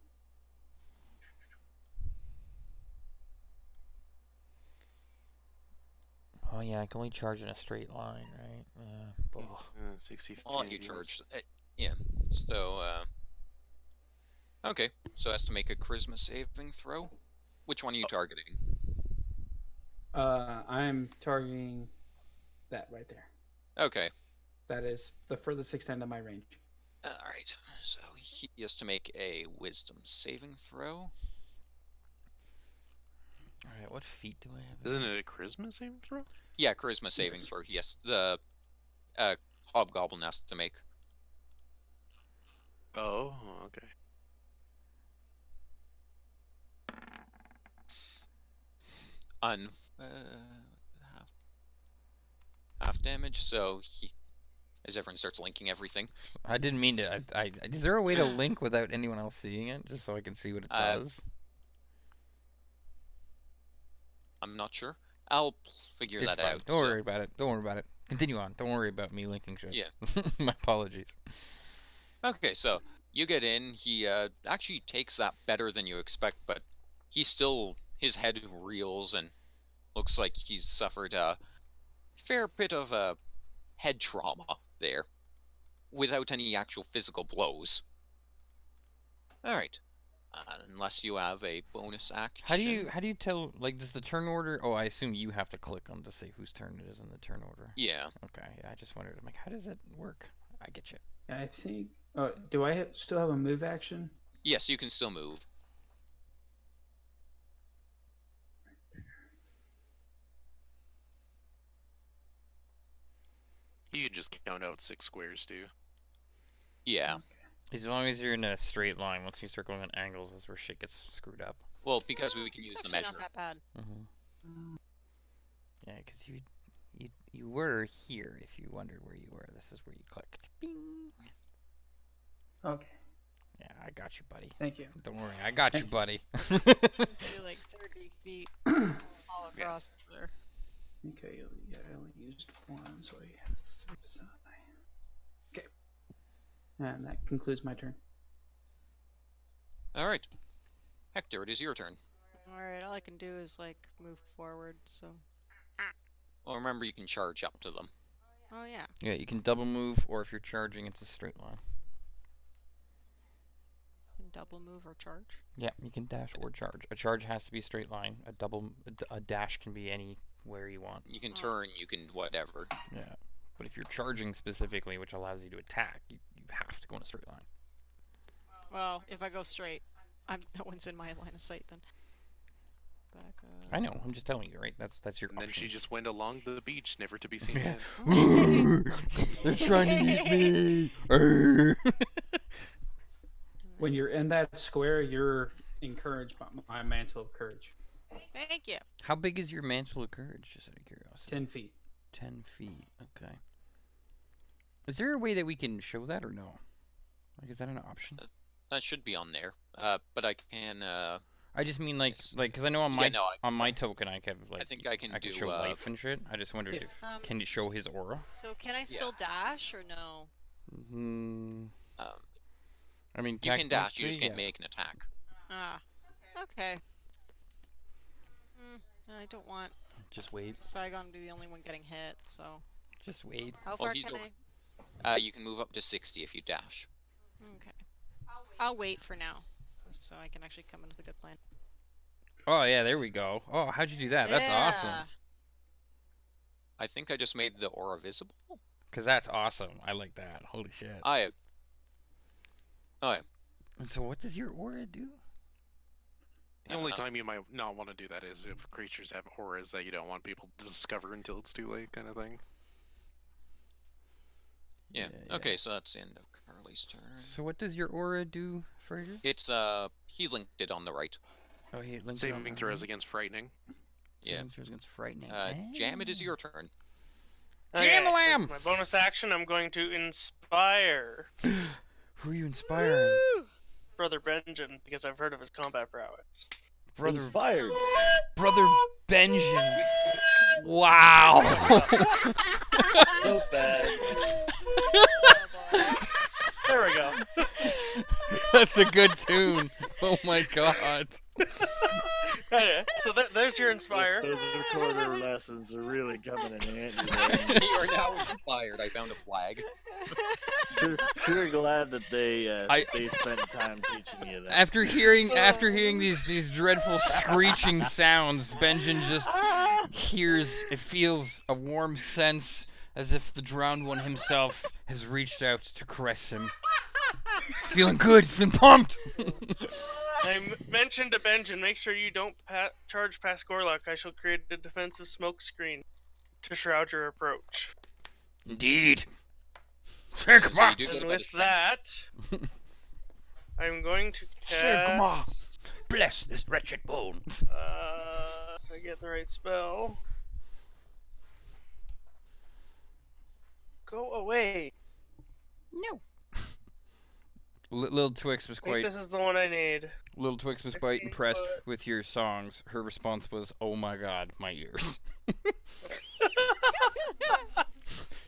Oh, yeah, I can only charge in a straight line, right? Oh. 60 I'll let you feet. charge. Yeah. So, okay. So it has to make a charisma saving throw. Which one are you targeting? I'm targeting that right there. Okay. That is the furthest extent of my range. Alright. So he has to make a wisdom saving throw. Alright, what feat do I have? Isn't it a charisma saving throw? Yeah, charisma saving Yes. throw. Yes. The hobgoblin has to make. Oh, okay. On half, half damage. So as everyone starts linking everything, I didn't mean to. Is there a way to link without anyone else seeing it, just so I can see what it does? I'm not sure. I'll figure It's that fine. out. Don't worry about it. Don't worry about it. Continue on. Don't worry about me linking shit. Yeah. My apologies. Okay, so you get in. He actually takes that better than you expect, but his head reels and looks like he's suffered a fair bit of head trauma there, without any actual physical blows. All right, unless you have a bonus action. How do you tell? Like, does the turn order? Oh, I assume you have to click on to say whose turn it is in the turn order. Yeah. Okay. Yeah, I just wondered. I'm like, how does it work? I get you. I think. Do I still have a move action? Yes, you can still move. You can just count out 6 squares, too. Yeah. As long as you're in a straight line. Once you start going on angles, that's where shit gets screwed up. Well, because we can use It's the actually measure. not that bad. Yeah, because you were here. If you wondered where you were, this is where you click. Bing. Okay. Yeah, I got you, buddy. Thank you. Don't worry, I got you, buddy. Seems to be like 30 feet all across there. Okay, yeah, I only used 1, so I have 3%. Okay. And that concludes my turn. All right, Hector, it is your turn. Alright, all I can do is like move forward, so. Well, remember you can charge up to them. Oh yeah. Yeah, you can double move, or if you're charging, it's a straight line. Can double move or charge. Yeah, you can dash or charge. A charge has to be straight line. A dash can be anywhere you want. You can turn, you can whatever. Yeah, but if you're charging specifically, which allows you to attack, you have to go in a straight line. Well, if I go straight, no one's in my line of sight then. Back up. I know. I'm just telling you, right? That's your. And then she options. just went along the beach, never to be seen Yeah. again. They're trying to eat me. When you're in that square, you're encouraged by my mantle of courage. Thank you. How big is your mantle of courage? Just out of curiosity. 10 feet. 10 feet. Okay. Is there a way that we can show that or no? Like, is that an option? That should be on there. But I can. I just mean like, Yes. because I know on Yeah, my no, on my token I can like I think I can do. show life and shit. I just wondered Yeah. if can you show his aura? So can I still dash or no? Mm, I mean, You can dash. You just technically, can't make an attack. Ah. Okay. I don't want Just wait. Saigon to be the only one getting hit, so. Just wait. How Well, far he's can over. You can move up to 60 if you dash. Okay. I'll wait for now, so I can actually come in with a good plan. Oh yeah, there we go. Oh, how'd you do that? That's awesome. Yeah. I think I just made the aura visible. Cause that's awesome. I like that. Holy shit. Oh yeah. And so, what does your aura do? The only time you might not want to do that is if creatures have auras that you don't want people to discover until it's too late, kind of thing. Yeah. Yeah, Okay, so that's the end of Carly's turn. So, what does your aura do, Fraser? It's he linked it on the right. Oh, he linked it on Saving the throws right. against frightening. Yeah. Saving throws against frightening. Jam, it is your turn. Jam-a-lam! My bonus action, I'm going to inspire Who are you inspiring? Brother Benjamin because I've heard of his combat prowess. Brother, Inspired. brother Benjamin. Wow. So bad. There we go. That's a good tune. Oh my god. Okay, so there's your inspire. Those recorder lessons are really coming in handy. Man. You are now inspired. I found a flag. Sure glad that they I- they spent time teaching you that. After hearing these dreadful screeching sounds, Benjamin just feels a warm sense as if the drowned one himself has reached out to caress him. He's feeling good. He's been pumped. I mentioned to Benjamin, make sure you don't charge past Gorlock. I shall create a defensive smoke screen to shroud your approach. Indeed. Take So you do And go with to that, I'm going to Sigma! cast. Bless this wretched bones. I get the right spell. Go away. No. Little Twix was I think quite this is the one I need. Little Twix was quite 15 impressed foot. with your songs. Her response was, "Oh my God, my ears."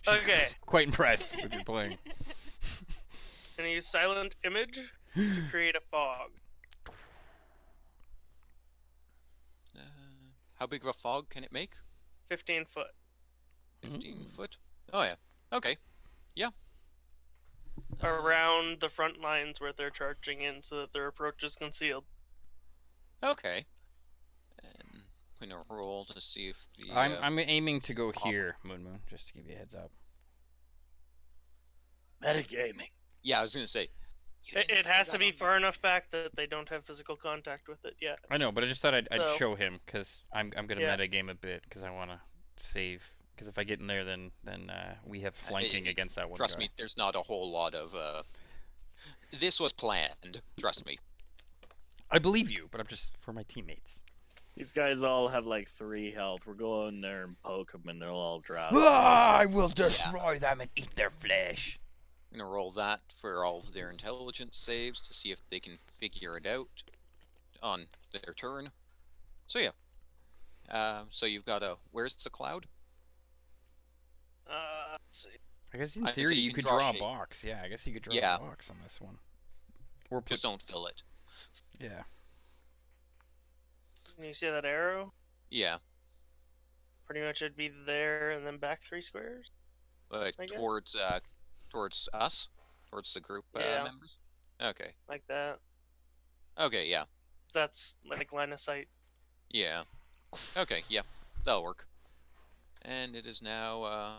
She's Okay. quite impressed with your playing. And I use Silent Image to create a fog. How big of a fog can it make? 15 foot. 15 foot? Oh, yeah. Okay. Yeah. Around the front lines where they're charging in so that their approach is concealed. Okay. And I'm going to roll to see if the... I'm aiming to go here, Moon, just to give you a heads up. Metagaming. Yeah, I was going to say... It has to be far enough back that they don't have physical contact with it yet. I know, but I just thought I'd So- show him because I'm gonna Yeah. metagame a bit because I want to save. Because if I get in there, then we have flanking against that one Trust guy. me, there's not a whole lot of... This was planned. Trust me. I believe you, but I'm just for my teammates. These guys all have like 3 health. We're going there and poke them, and they'll all drop. I will destroy them and eat their flesh. I'm going to roll that for all of their intelligence saves to see if they can figure it out on their turn. So yeah. So you've got a... Where's the cloud? Let's see. I guess in I can theory say you you can could draw draw a shape. box. Yeah, I guess you could draw Yeah. a box on this one. Or put, Just don't fill it. yeah. Can you see that arrow? Yeah. Pretty much it'd be there and then back 3 squares. But I guess. towards us? Towards the group Yeah. members? Okay. Like that. Okay, yeah. That's like line of sight. Yeah. Okay, yeah. That'll work. And it is now,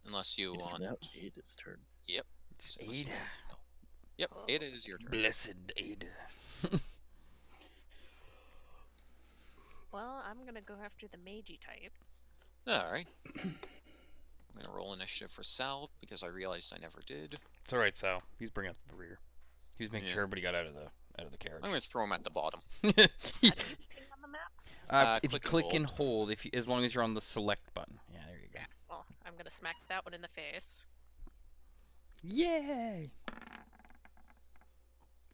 unless you It's want... now Ada's turn. Yep. It's So Ada. Yep, Ada, it is your turn. Blessed Ada. Well, I'm gonna go after the magey type. Alright. I'm gonna roll initiative for Sal, because I realized I never did. It's alright, Sal. He's bringing up the rear. He was making Yeah. sure everybody got out of the carriage. I'm gonna throw him at the bottom. How do you ping on the map? If you click and hold, if you, as long as you're on the select button. Yeah, there you go. Well, I'm gonna smack that one in the face. Yay!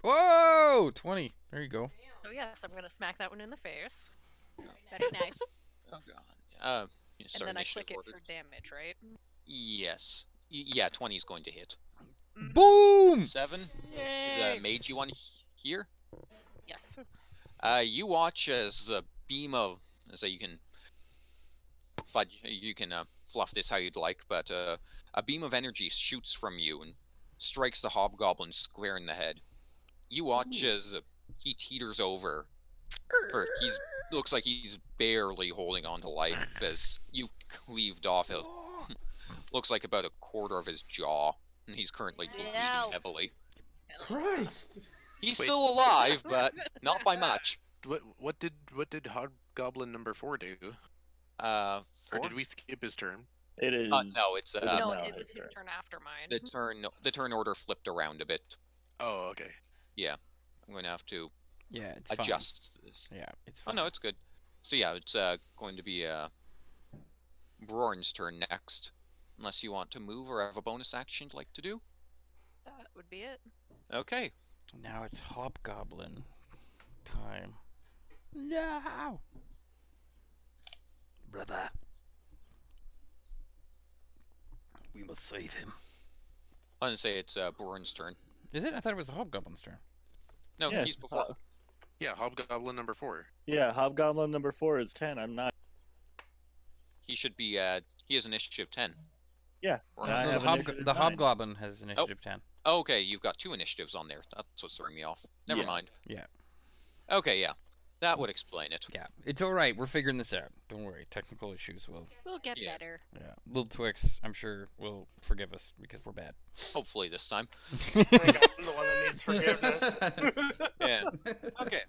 Whoa! 20. There you go. So yes, I'm gonna smack that one in the face. Very nice. Oh god. And Start then I initiative click it order. for damage, right? Yes. Yeah, 20 is going to hit. Boom! 7. Yay! The mage you want here? Yes. You watch as a beam of... So you can... fluff this how you'd like, but a beam of energy shoots from you and strikes the hobgoblin square in the head. You watch as he teeters over. Or looks like he's barely holding on to life as you cleaved off a... looks like about a quarter of his jaw, and he's currently bleeding Ow. heavily. Christ! He's Wait. still alive, but not by much. What did Hobgoblin number 4 do? Or Or did we skip his turn? It is. no, it's it is no, now it was his his turn. turn after mine. the turn order flipped around a bit. Oh, okay. I'm going to have to Yeah, it's adjust this. fine. Yeah, it's Oh fine. no, it's good. So yeah, it's going to be Brorn's turn next, unless you want to move or have a bonus action you'd like to do. That would be it. Okay. Now it's Hobgoblin time. No! Brother. We must save him. I'm going to say it's Brorn's turn. Is it? I thought it was the Hobgoblin's turn. No, Yeah, he's before. Yeah, Hobgoblin number 4. Yeah, Hobgoblin number 4 is 10. I'm not. He should be. He has initiative 10. Yeah. Or and I not. have initiative the 9. Hobgoblin has initiative 10. Oh, okay, you've got 2 initiatives on there. That's what's throwing me off. Never Yeah. mind. Yeah. Okay, yeah. That would explain it. Yeah, it's alright. We're figuring this out. Don't worry. Technical issues will. We'll get Yeah. better. Yeah. Little Twix, I'm sure, will forgive us because we're bad. Hopefully this time. I think I'm the one that needs forgiveness. Yeah. Okay.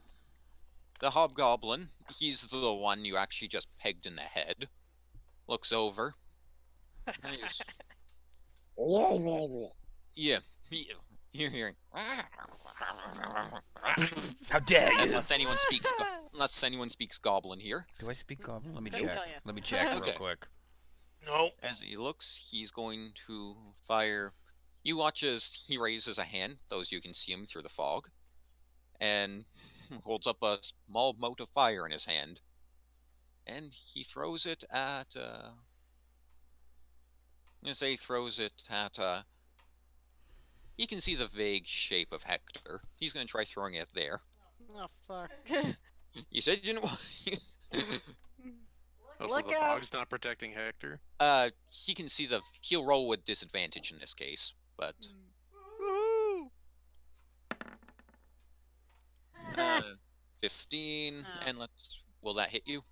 The hobgoblin, he's the one you actually just pegged in the head. Looks over. And he's- yeah, You're hearing. How dare you! Unless anyone speaks Goblin here. Do I speak Goblin? Let me Couldn't check. tell ya. Let me check real Okay. quick. No. As he looks, he's going to fire. You watch as he raises a hand. Those you can see him through the fog, and holds up a small mote of fire in his hand, and he throws it at. I'm gonna say he throws it at. You can see the vague shape of Hector. He's gonna try throwing it there. Oh fuck. You said you didn't want. Oh, so Look the out. fog's not protecting Hector? He can see the. He'll roll with disadvantage in this case, but. Woohoo! 15, Oh. and will that hit you?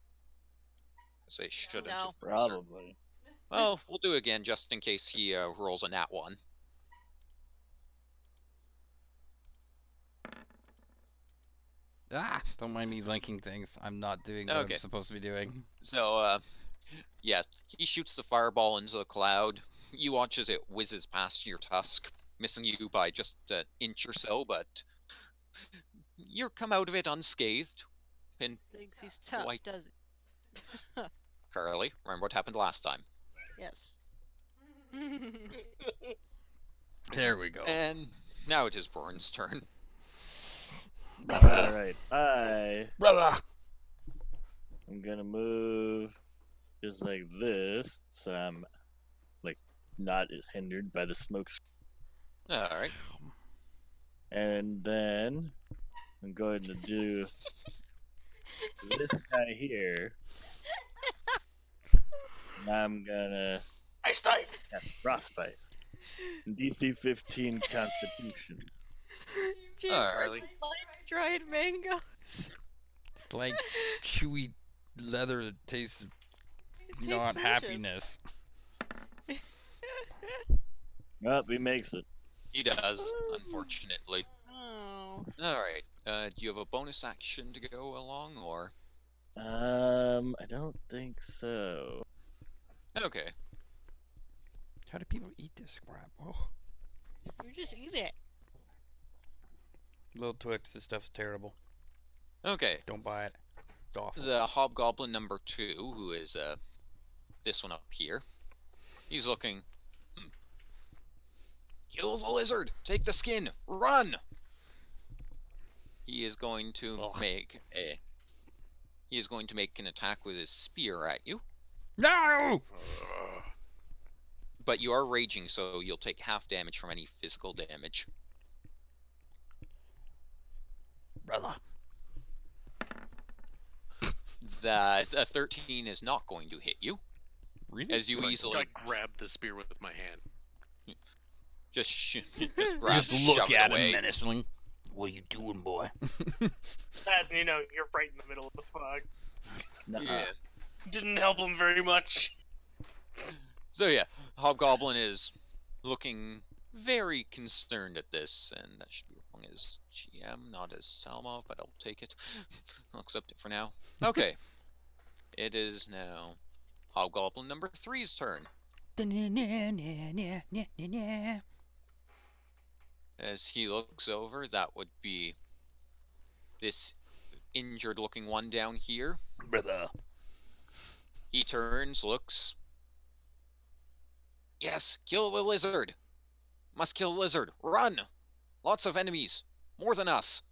So it shouldn't. No. of course, or- Probably. Well, we'll do it again just in case he rolls a nat 1. Ah! Don't mind me linking things. I'm not doing what Okay. I'm supposed to be doing. So, yeah, he shoots the fireball into the cloud. You watch as it whizzes past your tusk, missing you by just an inch or so, but you come out of it unscathed. And Thinks he's tough, White. does he? Carly, remember what happened last time. Yes. There we go. And now it is Born's turn. Alright. Brother! I'm gonna move just like this, so I'm like not hindered by the smoke. Alright. And then I'm going to do this guy here. And I'm gonna Ice type. cast Frostbite. DC 15 Constitution. Jeez, Alright. like dried mangoes. It's like chewy leather that tastes of It tastes not delicious. happiness. Well, he makes it. He does, unfortunately. Oh. Alright. Do you have a bonus action to go along, or? I don't think so. Okay. How do people eat this crap? Oh. You just eat it. Little Twix, this stuff's terrible. Okay. Don't buy it. It's awful. The Hobgoblin number 2, who is this one up here. He's looking. Kill the lizard! Take the skin! Run! He is going to Ugh. make a. He is going to make an attack with his spear at you. No! But you are raging, so you'll take half damage from any physical damage. Brother. That a 13 is not going to hit you, Really? as you So easily I grab the spear with my hand. just grab, Just look shove it at away. him menacingly. What are you doing, boy? That, you know, you're right in the middle of the fog. Nuh-uh. Yeah. Didn't help him very much. So yeah, Hobgoblin is looking very concerned at this, and that should be wrong as GM, not as Salma, but I'll take it. I'll accept it for now. Okay. It is now Hobgoblin number 3's turn. As he looks over, that would be this injured looking one down here. Brother. He turns, looks. Yes, kill the lizard. Must kill the lizard. Run! Lots of enemies. More than us.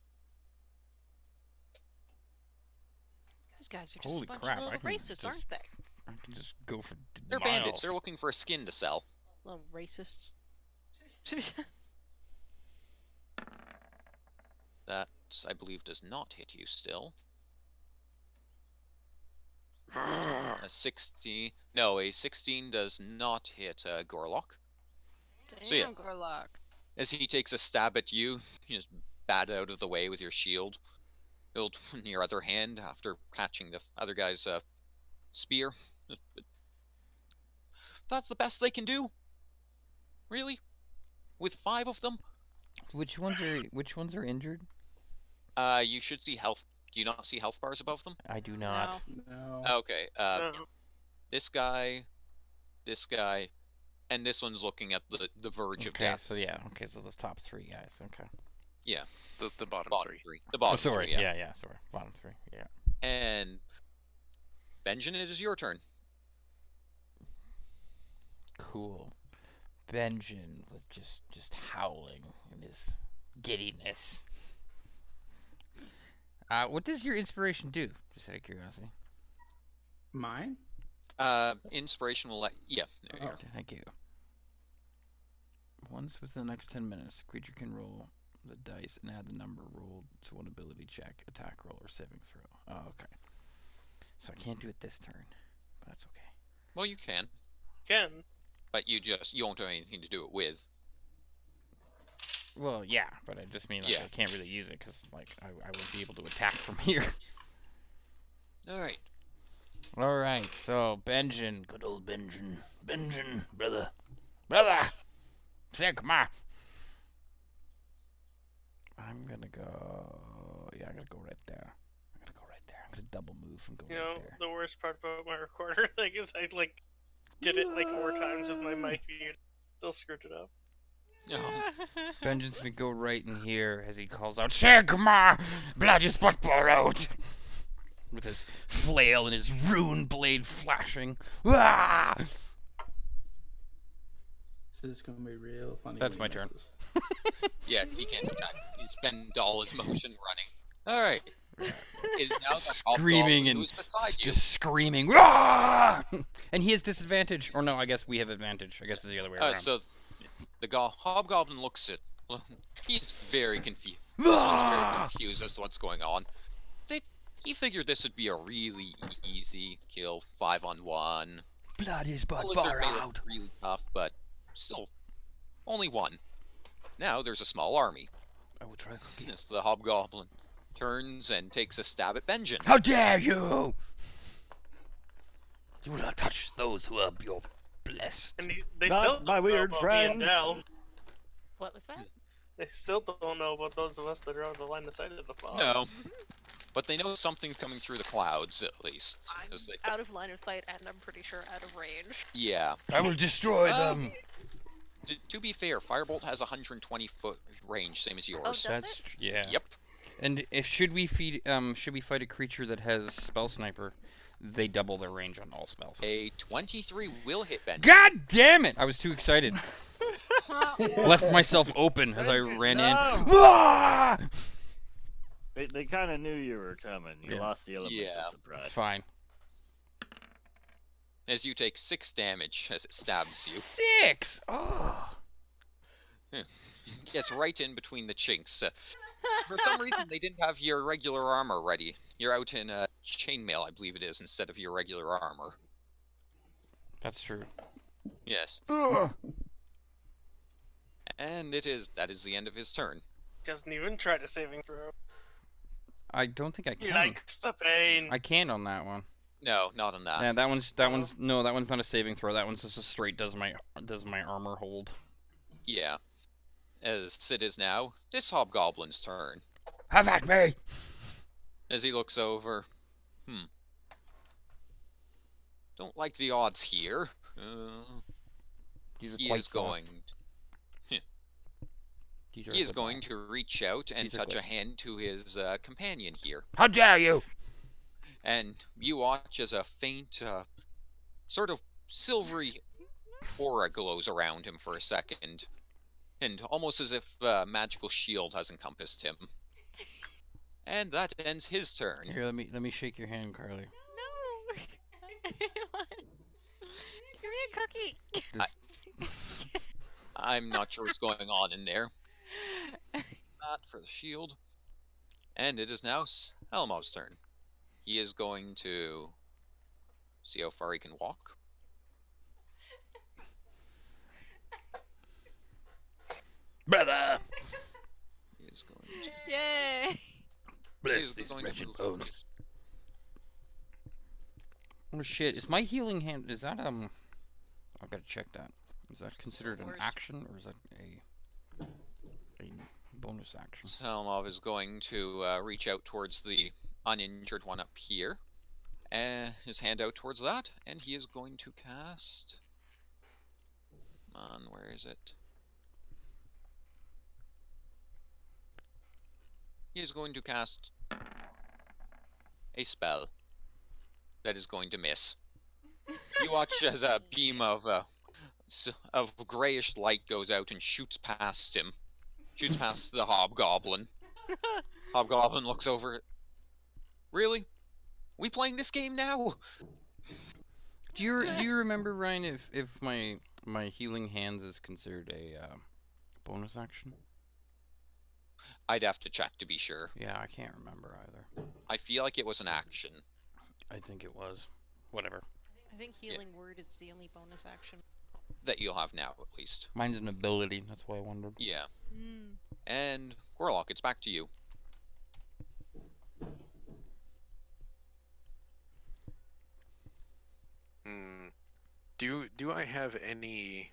These guys are just Holy a bunch crap, of I little can racists, just- aren't they? I can just go for They're miles. bandits. They're looking for a skin to sell. Little racists. That, I believe, does not hit you still. A 60. No, a 16 does not hit Gorlock. Damn, So yeah. Gorlock. As he takes a stab at you, you just bat out of the way with your shield. Hold in your other hand after catching the other guy's spear. That's the best they can do? Really? With 5 of them? Which ones are injured? You should see health. Do you not see health bars above them? I do not. No. Okay. No. This guy, and this one's looking at the verge of Okay, death. so yeah, okay, so those top 3 guys. Okay. Yeah, The bottom, bottom three. three. The bottom sorry. three. Yeah. Yeah, sorry. Bottom 3. Yeah. And Benjamin, it is your turn. Cool. Benjamin with just howling in his giddiness. What does your inspiration do? Just out of curiosity. Mine? Inspiration will let. Yeah. There you go. Okay, thank you. Once within the next 10 minutes, the creature can roll the dice and add the number rolled to one ability check, attack roll, or saving throw. Oh, okay. So I can't do it this turn, but that's okay. Well, you can, Again, but you won't have anything to do it with. Well, yeah, but I just mean like Yeah. I can't really use it because like I won't be able to attack from here. All right. All right, so Benjamin, good old Benjamin, brother, say come on. I'm gonna go. Yeah, I'm gonna go right there. I'm gonna double move and go you right know, there. the worst part about my recorder thing is I did it like 4 times with my mic mute. Still screwed it up. No. Benjamin's gonna go right in here as he calls out, Sigma! Bloody spot pour out! With his flail and his rune blade flashing. Ah! This is gonna be real funny. That's when he my turn. misses. Yeah, he can't attack. He's spent all his motion running. All right. It is now the Screaming hobgoblin and who's beside you. just screaming. Ah! And he has disadvantage. Or no, I guess we have advantage. I guess it's the other way around. So the hobgoblin looks at. He's very confused. Ah! Very confused as to what's going on. He figured this would be a really easy kill, 5-on-1. Bloody spot Lizard pour may look out. really tough, but still, only one. Now there's a small army. I will try cookie. Yes, the hobgoblin turns and takes a stab at Benjamin. How dare you! You will not touch those who are your blessed. And they Not still my don't weird know about friend. me and Dell. What was that? They still don't know about those of us that are out of the line of sight of the fog. No. But they know something's coming through the clouds, at least. I'm 'cause they- out of line of sight and I'm pretty sure out of range. Yeah. I will destroy them. To be fair, Firebolt has 120-foot range, same as yours. does it? That's yeah. Yep. And if should we fight a creature that has spell sniper, they double their range on all spells. A 23 will hit Benjamin. God damn it! I was too excited. Left myself open as I ran in. No. Ah! They kind of knew you were coming. You Yeah. lost the element Yeah. of surprise. It's fine. As you take 6 damage as it stabs you. 6. Oh. Gets right in between the chinks. For some reason, they didn't have your regular armor ready. You're out in chainmail, I believe it is, instead of your regular armor. That's true. Yes. Ugh. And that is the end of his turn. Doesn't even try to saving throw. I don't think I He can. likes the pain. I can't on that one. No, not on that. Yeah, that one's no, that one's not a saving throw. That one's just a straight does my armor hold. Yeah. As it is now, this hobgoblin's turn. Have at me. As he looks over. Don't like the odds here. These are He quite is going. These are He is good going ones. to reach out and These are touch good. a hand to his companion here. How dare you! And you watch as a faint, sort of silvery aura glows around him for a second. And almost as if a magical shield has encompassed him. And that ends his turn. Here, let me shake your hand, Carly. No! Give me a cookie! I'm not sure what's going on in there. Not for the shield. And it is now Elmo's turn. He is going to see how far he can walk. Brother! He is going to... Yay! Bless He's these going to wretched move bones. Oh shit, is my healing hand, is that, I've got to check that. Is that considered an course. action, or is that a bonus action? Selmov is going to reach out towards the uninjured one up here. And his hand out towards that. And he is going to cast... on, where is it? He is going to cast a spell that is going to miss. You watch as a beam of grayish light goes out and shoots past him. Shoots past the hobgoblin. Hobgoblin looks over. Really? We playing this game now? Do you remember, Ryan, if my healing hands is considered a bonus action? I'd have to check to be sure. Yeah, I can't remember either. I feel like it was an action. I think it was. Whatever. I think healing word is the only bonus action. That you'll have now, at least. Mine's an ability. That's why I wondered. Yeah. And Warlock, it's back to you. Do I have any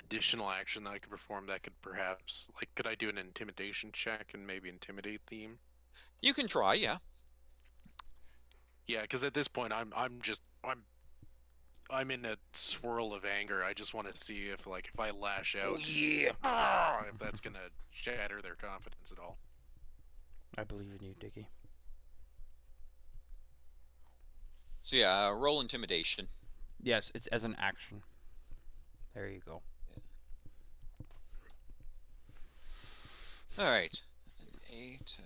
additional action that I could perform that could perhaps, like, could I do an intimidation check and maybe intimidate them? You can try, yeah. Yeah, because at this point I'm in a swirl of anger. I just want to see if I lash out, if that's gonna shatter their confidence at all. I believe in you, Dickie. So yeah, roll intimidation. Yes, it's as an action. There you go. Alright. 8.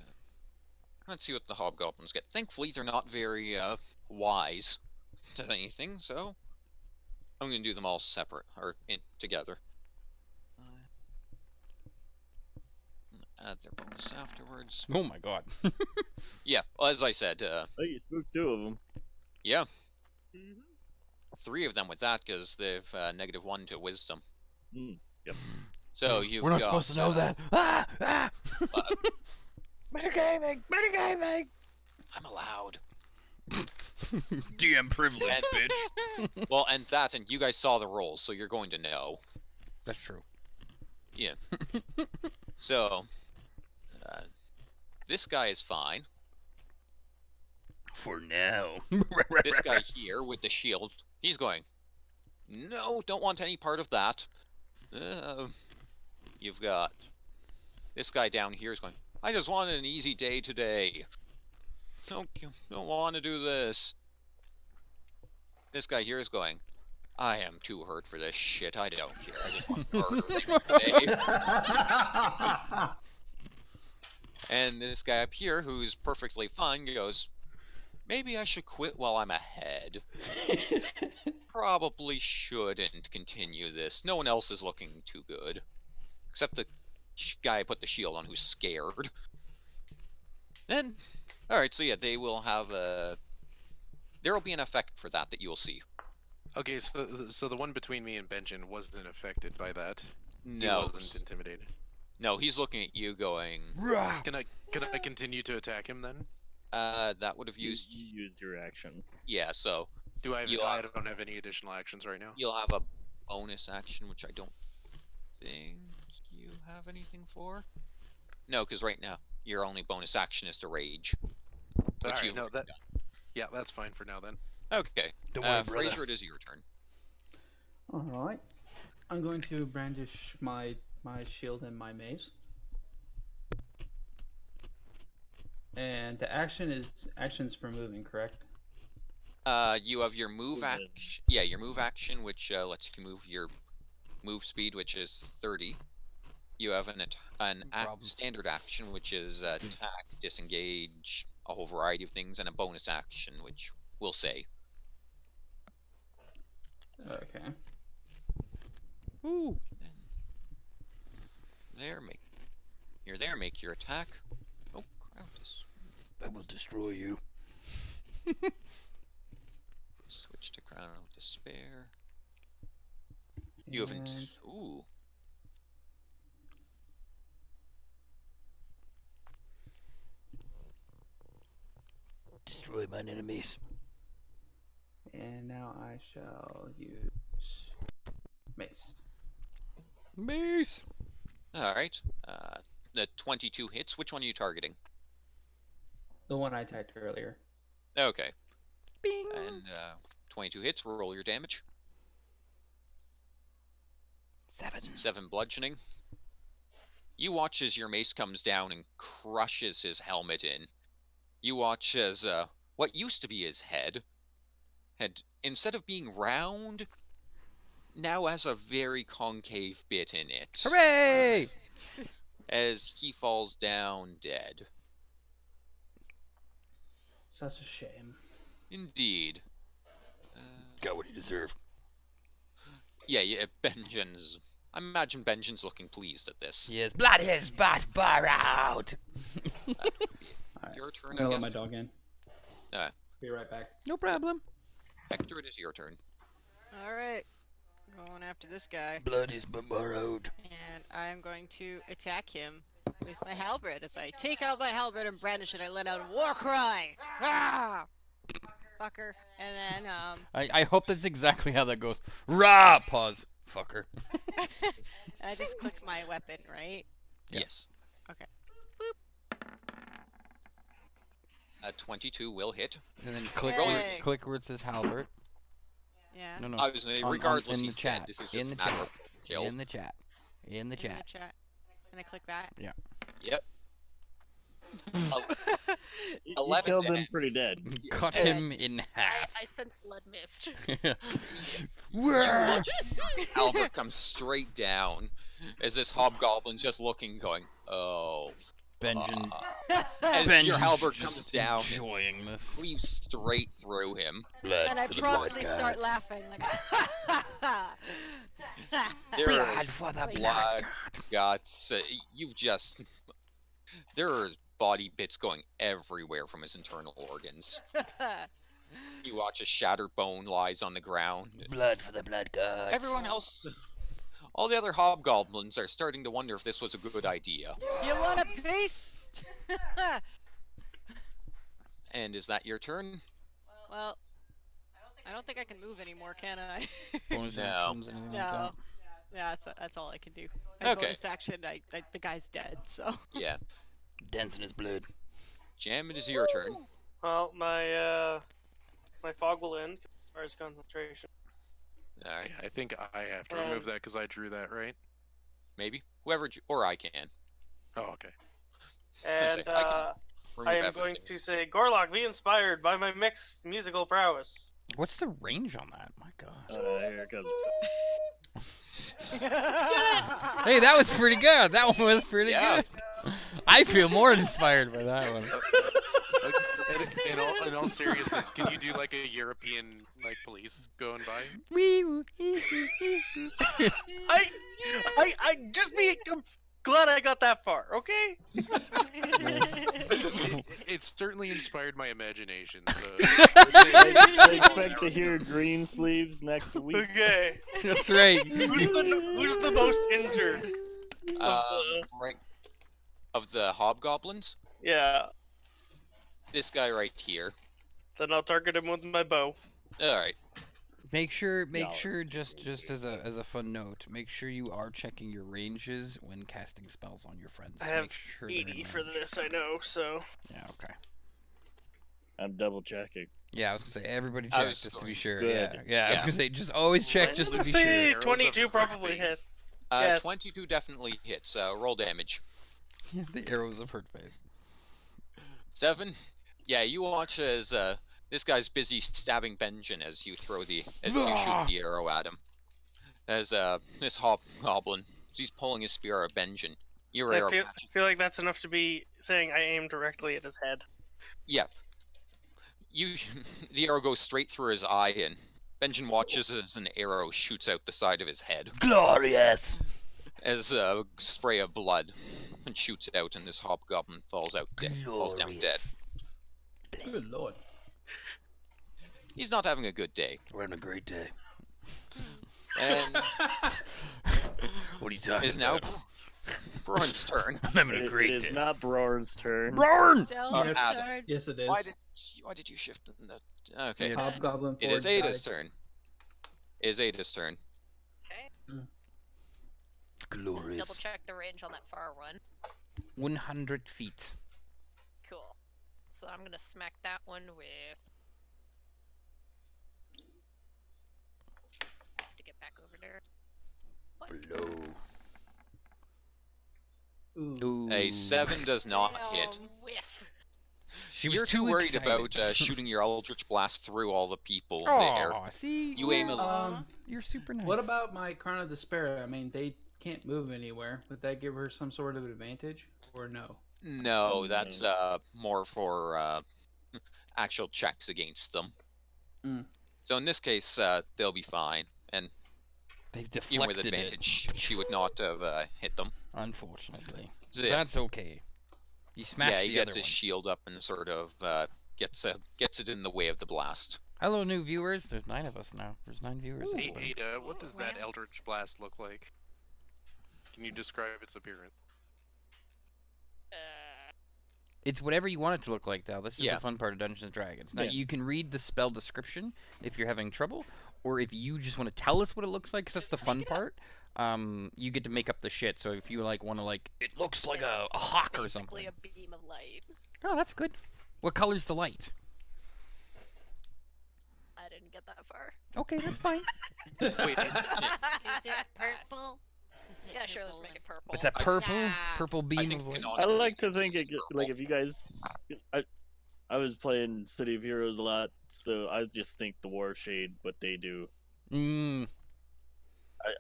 Let's see what the hobgoblins get. Thankfully, they're not very wise to anything, so I'm going to do them all separate, or together. Add their bonus afterwards. Oh my god. Yeah, well, as I said, Oh, you spooked 2 of them. yeah. 3 of them with that, because they've -1 to wisdom. Yep. So you've We're not got, supposed to know that. Ah! Ah! Metagaming! Metagaming! I'm allowed. DM privilege, bitch. Well, and that, and you guys saw the rolls, so you're going to know. That's true. Yeah. So, this guy is fine. For now. This guy here with the shield, he's going, no, don't want any part of that. You've got this guy down here is going, I just wanted an easy day today. Don't want to do this. This guy here is going, I am too hurt for this shit. I don't care. I just want to murder them today. And this guy up here, who's perfectly fine, goes, maybe I should quit while I'm ahead. Probably shouldn't continue this. No one else is looking too good. Except the guy I put the shield on who's scared. Then, alright, so yeah, they will have a... There will be an effect for that you will see. Okay, so the one between me and Benjamin wasn't affected by that. No. He wasn't intimidated. No, he's looking at you going... Can I continue to attack him then? That would have used... You used your action. Yeah, so... Do I don't have any additional actions right now. You'll have a bonus action, which I don't think you have anything for. No, because right now, your only bonus action is to rage. Which Alright, you've no, already yeah, that's fine for now then. done. Okay. Don't worry, brother. Fraser, it is your turn. Alright. I'm going to brandish my shield and my mace. And the actions for moving, correct? You have your move Move action. in. Yeah, your move action, which lets you move your move speed, which is 30. You have an problem. standard action, which is attack, disengage, a whole variety of things, and a bonus action, which we'll say. Okay. Ooh. Make your attack. Oh, crap. I will destroy you. Switch to Crown of Despair. You haven't. And Ooh. Destroy mine enemies. And now I shall use mace. Mace. Alright. The 22 hits. Which one are you targeting? The one I attacked earlier. Okay. Bing. And 22 hits. Roll your damage. 7 bludgeoning. You watch as your mace comes down and crushes his helmet in. You watch as what used to be his head had, instead of being round, now has a very concave bit in it. Hooray! As he falls down dead. Such a shame. Indeed. Got what he deserved. Yeah, Benjen's... I imagine Benjen's looking pleased at this. Yes, blood is but borrowed. Alright, Your I'm turn, gonna I let guess? my dog in. Be right back. No problem. Hector, it is your turn. Alright. Going after this guy. Blood is but borrowed. And I'm going to attack him with my halberd. As I take out my halberd and brandish it, I let out a war cry. Ah! Fucker. And then, I hope that's exactly how that goes. Rah! Pause. Fucker. I just click my weapon, right? Yeah. Yes. Okay. 22 will hit. And then click Yay. click where it says halberd. Yeah. No, no. I was regardless in the he's chat. dead, this is just In the a matter chat. of kill. In the chat. In the In the chat. chat. And I click that. Yep. You 11 killed to him hit. pretty dead. Cut Yes. him in half. I sense blood mist. Whirr! Albert comes straight down as this hobgoblin just looking, going, oh. Benjen. As Benjen's your halberd just comes down, enjoying this. cleaves straight through him. Blood And I for the promptly blood start gods. laughing, like, There Blood for the blood, blood. guts. You just. There are body bits going everywhere from his internal organs. You watch a shattered bone lies on the ground. Blood for the blood gods. Everyone else, all the other hobgoblins are starting to wonder if this was a good idea. You want a piece? And is that your turn? Well, I don't think I can move anymore, can I? Bonus No. actions, anything like No. that? Yeah, that's all I can do. My Okay. bonus action, the guy's dead, so. Yeah. Dents in his blood. Jam, it is your turn. Well, my fog will end as far as concentration. Alright, I think I have to remove that because I drew that, right? maybe. Whoever, or I can. Oh, okay. And I can remove I am everything. going to say, Gorlock, be inspired by my mixed musical prowess. What's the range on that? My god. Here it comes. Hey, that was pretty good. That one was pretty Yeah. good. I feel more inspired by that one. In all seriousness, can you do like a European like police going by? I just be glad I got that far, okay? It's certainly inspired my imagination. So I expect to hear green sleeves next week. Okay. That's right. Who's the most injured? Right. Of the hobgoblins, Yeah. this guy right here. Then I'll target him with my bow. Alright. Make sure, No. just as a fun note, make sure you are checking your ranges when casting spells on your friends. I to have make sure they're in 80 for range. this, I know, so. Yeah, okay. I'm double checking. Yeah, I was gonna say everybody I check was just to going- be sure. Good. Yeah, I was Yeah. gonna say just always check just to Let's be see. sure. Arrows of 22 hurt probably face. hit. 22 definitely hits. Roll damage. The arrows of hurt face. 7. Yeah, you watch as this guy's busy stabbing Benjen as you throw you shoot the arrow at him. As this hobgoblin, he's pulling his spear at Benjen. Your arrow I catches. feel like that's enough to be saying I aim directly at his head. Yeah. The arrow goes straight through his eye, and Benjen watches as an arrow shoots out the side of his head. Glorious. As a spray of blood and shoots out, and this hobgoblin falls down dead. Good lord. He's not having a good day. We're having a great day. And What are you talking is now about? Brorn's turn. I'm having a It great is day. not Brorn's turn. Brorn! Delta's Adam. turn. Yes, it is. Why did you shift in the? Okay. Yeah. Hobgoblin It is Ford Ada's died. turn. It is Ada's turn. Okay. Glorious. Double check the range on that far one. 100 feet. Cool. So I'm gonna smack that one with. Have to get back over there. Blow. Ooh. Ooh. A 7 does not hit. Damn. Whiff. She was You're too worried excited. about shooting your Eldritch Blast through all the people there. Aw, see? You aim a Um, You're super nice. What about my Crown of Despair? I mean, they can't move anywhere. Would that give her some sort of advantage, or no? No, that's more for actual checks against them. Mm. So in this case, they'll be fine, and They've even with deflected advantage, it. she would not have hit them. Unfortunately. So, yeah, That's okay. You smashed yeah, he the gets other his one. shield up and sort of gets it in the way of the blast. Hello, new viewers. There's 9 of us now. There's 9 viewers. Hey, everybody. Ada, what does that Wow. Eldritch Blast look like? Can you describe its appearance? It's whatever you want it to look like, Dal. This is Yeah. the fun part of Dungeons & Dragons. Now, Yeah. you can read the spell description if you're having trouble, or if you just want to tell us what it looks like, because that's the fun part. You get to make up the shit. So if you want to it looks like a hawk or Basically something. a beam of light. Oh, that's good. What color's the light? I didn't get that far. Okay, that's fine. Wait, Is it purple? Yeah, sure. Let's make it purple. It's a purple, Nah. purple I beam think of light. canonically I like to it's think like purple. if you guys, I was playing City of Heroes a lot, so I just think the War Shade, what they do. Mm.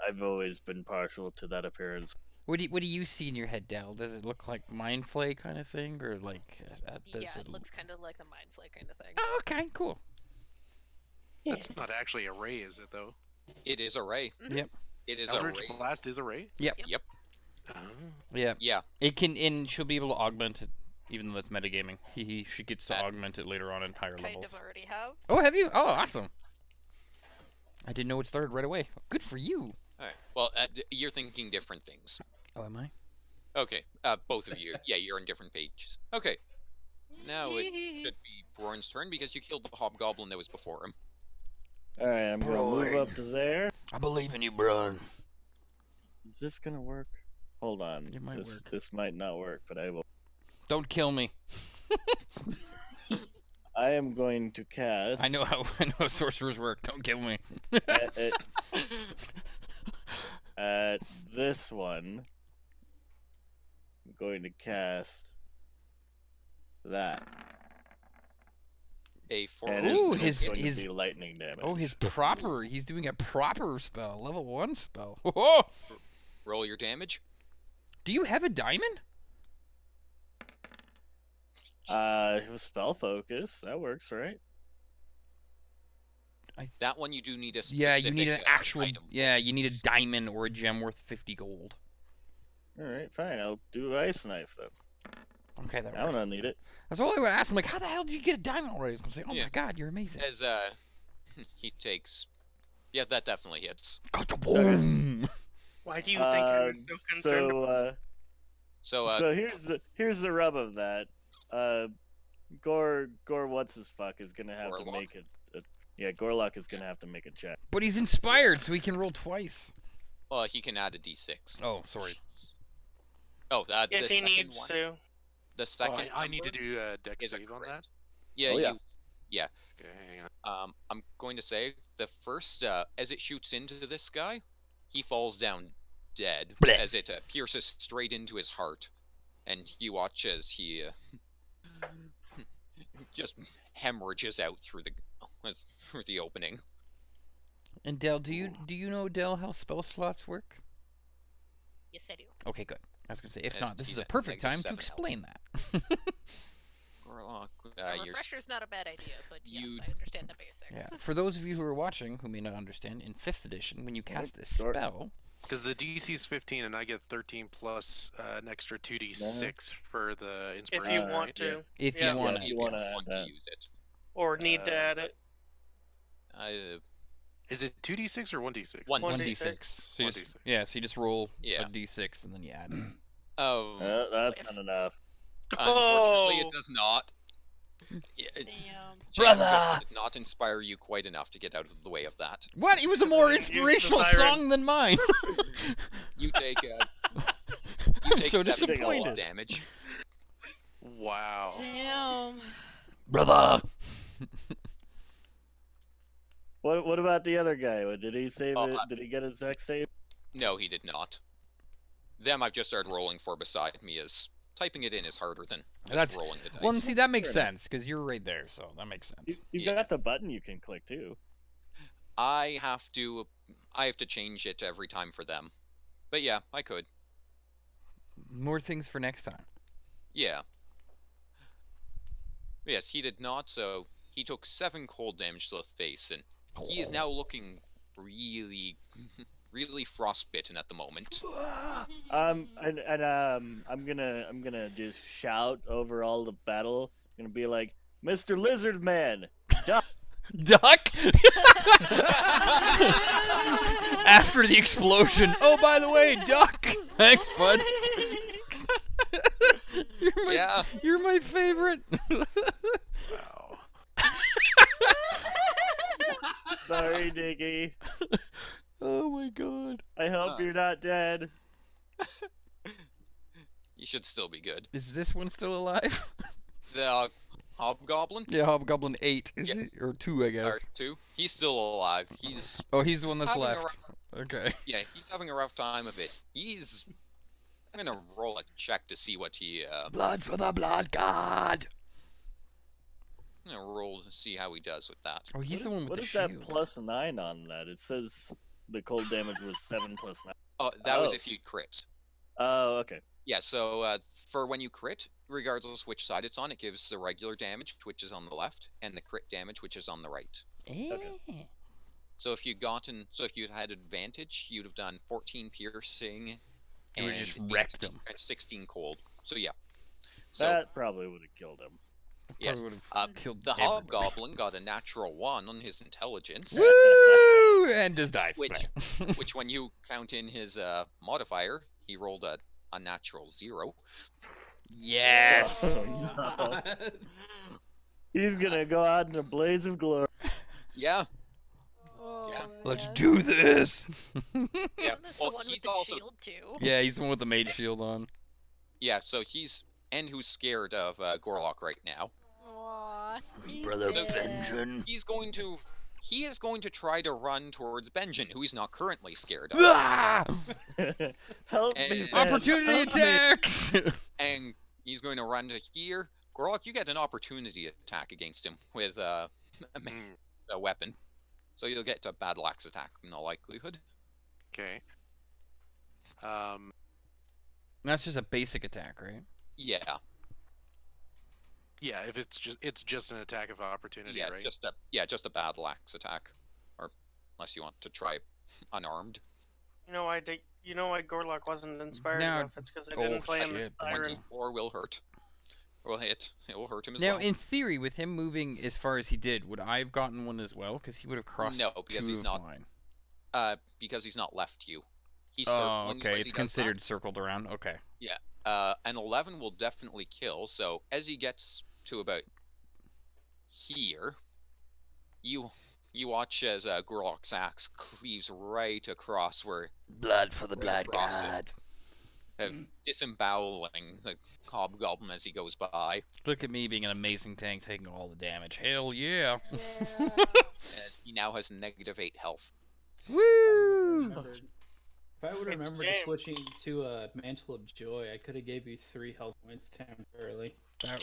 I've always been partial to that appearance. What do you see in your head, Dal? Does it look like Mind Flay kind of thing, or like? Does Yeah, it looks kind of like the mind flake kind of thing. Oh, okay, cool. that's not actually a ray, is it though? It is a ray. Yep. It is a Eldritch ray. Blast is a ray? Yep. Oh. Yeah. Yeah. It can, and she'll be able to augment it, even though that's metagaming. She gets to augment it later on in higher Kind levels. of already have. Oh, have you? Oh, awesome. I didn't know it started right away. Good for you. All right. Well, you're thinking different things. Oh, am I? Okay. Both of you. Yeah, you're on different pages. Okay. Now it should be Brorn's turn because you killed the hobgoblin that was before him. All right, I'm gonna move up to there. I believe in you, Bron. Is this gonna work? Hold on. It might work. This might not work, but I will. Don't kill me. I am going to cast. I know how sorcerers work. Don't kill me. At this one, I'm going to cast that. A And Ooh, it's his- going his- to be lightning damage. Oh, he's doing a proper spell, level 1 spell. Oh, Roll your damage. do you have a diamond? It was spell focus. That works, right? That one you do need a specific Yeah, you need an actual. item. Yeah, you need a diamond or a gem worth 50 gold. All right, fine. I'll do ice knife then. Okay, that I works. don't need it. That's all I would ask. I'm like, how the hell did you get a diamond already? I was gonna say, oh Yeah. my god, you're amazing. As he takes. Yeah, that definitely hits. Boom. Why do you think I was so concerned? So here's the rub of that. Gore what's his fuck is gonna have to Gorlock? make it. Yeah, Gorlock is gonna have to make a check. But he's inspired, so he can roll twice. well, he can add a d6. Oh, sorry. Oh, the If he second needs one. to. The Oh, second. I need to number do a deck is a save on crit. that? Yeah, Oh, yeah. Okay, hang on. I'm going to say the first, as it shoots into this guy, he falls down dead Blech. as it pierces straight into his heart, and you watch as he just hemorrhages out through the opening. And Del, do you know, Del, how spell slots work? Yes, I do. Okay, good. I was gonna say, if Yes, not, this he's is a at perfect time to -7 explain that. Gorlock, A you're refresher's not a bad idea, but yes, You- I understand the basics. Yeah. For those of you who are watching who may not understand, in 5th edition, when you cast a sure. spell, Because the DC's 15 and I get 13 plus an extra 2d6 for the If inspiration. you Uh, want yeah. to. if Yeah. you want if it. you wanna add that. use it. Or need to add it. Is it 2d6 or 1d6? 1d6. So you just, yeah, so you just roll Yeah. a d6 and then you add it. Oh, That's not enough. unfortunately, Oh. it does not. Yeah, Damn. Brother! just did not inspire you quite enough to get out of the way of that. What? It was a more Use the inspirational siren. song than mine. You take I'm take so 7 points disappointed. of damage. Wow. Damn. Brother! What about the other guy? Did he save Oh, it? Did he get his deck save? No, he did not. Them I've just started rolling for beside me, as typing it in is harder than just That's rolling the dice. well, and see that makes Fair enough. sense because you're right there, so that makes sense. You Yeah. got the button you can click too. I have to change it every time for them. But yeah, I could. More things for next time. Yeah. Yes, he did not, so he took 7 cold damage to the face, and he is now looking really, really frostbitten at the moment. I'm gonna just shout over all the battle. I'm gonna be like, Mr. Lizard Man, duck. Duck. After the explosion. Oh, by the way, duck. Thanks, bud. Yeah. You're my favorite. Wow. Sorry, Diggy. Oh my god. I hope you're not dead. You should still be good. Is this one still alive? The Hobgoblin? Yeah, Hobgoblin 8, is Yeah. it? Or 2, I guess. Or 2? He's still alive. He's Oh, he's the one that's having a left. Okay. Yeah, he's having a rough time of it. I'm gonna roll a check to see what he Blood for the blood god. I'm gonna roll to see how he does with that. Oh, he's the one with What the is shield. that +9 on that? It says the cold damage was 7 + 9. Oh, that was Oh. if you crit. Oh, okay. Yeah, so for when you crit, regardless which side it's on, it gives the regular damage, which is on the left, and the crit damage, which is on the right. Eh. So if you had advantage, you'd have done 14 piercing, You would've and just wrecked 18 him. and 16 cold. So yeah. So That probably would have killed him. yes, Probably would've killed the everybody. Hobgoblin got a natural 1 on his intelligence. Woo! And just dies. Which when you count in his modifier, he rolled a natural 0. Yes. Oh, no. He's gonna go out in a blaze of glory. Yeah, Oh, Yeah. Let's man. do this. yeah. Isn't this Well, the one with he's the also shield too? Yeah, he's the one with the mage shield on. yeah. So who's scared of Gorlock right now. Aw, he's Brother dead. Benjamin. He is going to try to run towards Benjamin, who he's not currently scared of. Ah! Help me, And- Ben, Opportunity help me. attacks. And he's going to run to here. Gorlock, you get an opportunity attack against him with a weapon. So you'll get a battle axe attack in all likelihood. Okay. That's just a basic attack, right? Yeah. Yeah, if it's just an attack of opportunity, Yeah, right? just a battle axe attack. Or unless you want to try unarmed. You know why Gorlock wasn't inspired Now- enough? It's because I didn't play him as shit, Siren. 24 will hurt. Will hit. It will hurt him as Now, well. in theory, with him moving as far as he did, would I have gotten one as well? Because he would have crossed No, because two he's of not- mine. Because he's not left you. He's Oh, circling you okay. as It's he does considered circled around. Okay. that. An 11 will definitely kill. So as he gets to about here, you watch as Gorlock's axe cleaves right across where Blood for the blood god. Disemboweling the Hobgoblin as he goes by. Look at me being an amazing tank, taking all the damage. Hell yeah. As he now has -8 health. Woo! If I would have remembered James. switching to Mantle of Joy, I could have gave you 3 health points temporarily.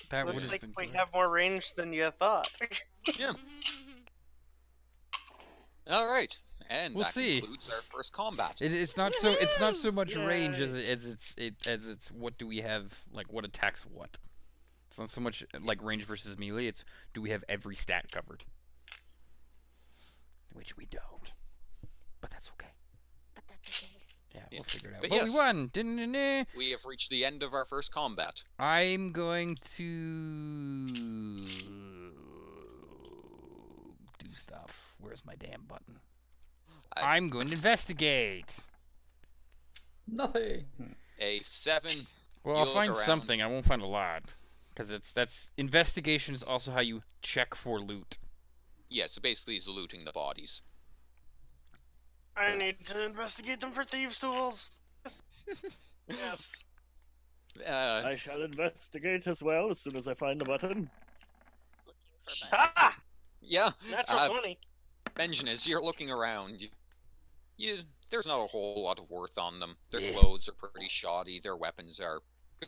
That would Looks have like been we good. have more range than you thought. Yeah. All right, and We'll that see. concludes our first combat. It's not so much range Yay. as it's what do we have, like what attacks what. It's not so much like range versus melee. It's do we have every stat covered, which we don't. But that's okay. But that's okay. Yeah, Yeah. we'll figure it out. But But we yes. won. Didn't We have reached the end of our first combat. I'm going to do stuff. Where's my damn button? I'm going to investigate. Nothing. A 7. Well, You I'll look find around. something. I won't find a lot, because that's investigation is also how you check for loot. Yeah, so basically he's looting the bodies. I need to investigate them for thieves' tools. Yes. I shall investigate as well as soon as I find the button. Looking for buttons. Ha! Yeah, Natural 20. Benjamin, as you're looking around, there's not a whole lot of worth on them. Their Yeah. clothes are pretty shoddy. Their weapons are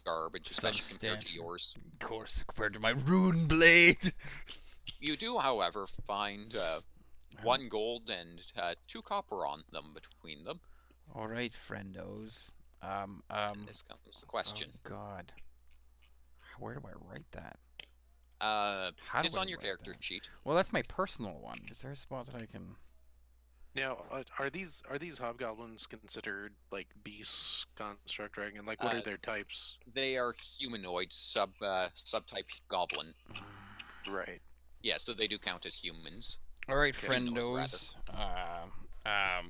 garbage, especially compared to Substantial. yours. Of course, compared to my rune blade. You do, however, find 1 gold and 2 copper on them between them. All right, friendos. This comes the question. Oh God. Where do I write that? How How do it's I on your write character that? sheet. Well, that's my personal one. Is there a spot that I can? Now, are these hobgoblins considered like beast, construct, dragon? Like, what are their types? They are humanoid subtype goblin. Right. Yeah, so they do count as humans. All right, Humanoid, friendos.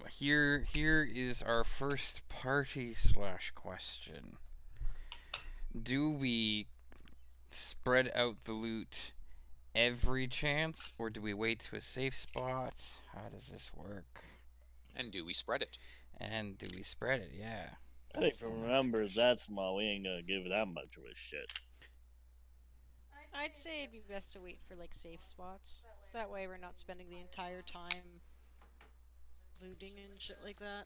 Here is our first party / question. Do we spread out the loot every chance, or do we wait to a safe spot? How does this work? And do we spread it? And do we spread it? Yeah. I think That's from the next numbers question. that small, we ain't gonna give that much of a shit. I'd say it'd be best to wait for like safe spots. That way we're not spending the entire time looting and shit like that.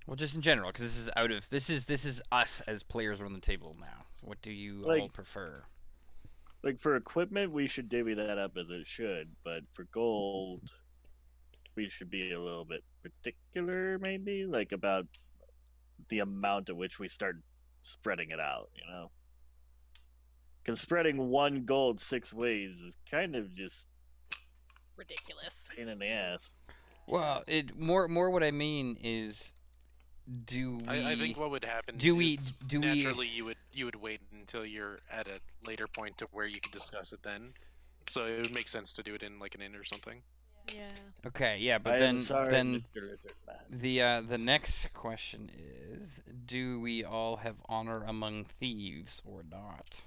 Well, just in general, because this is us as players around the table now. What do you all Like- prefer? Like for equipment, we should divvy that up as it should, but for gold, we should be a little bit particular, maybe, like about the amount at which we start spreading it out. You know, because spreading 1 gold 6 ways is kind of just Ridiculous. pain in the ass. Well, it more what I mean is, do we? I think what would happen do we- is do we- naturally you would wait until you're at a later point to where you can discuss it then. So it would make sense to do it in like an inn or something. Yeah. Okay, yeah, but I am then sorry, then Mr. Lizardman. the next question is, do we all have honor among thieves or not?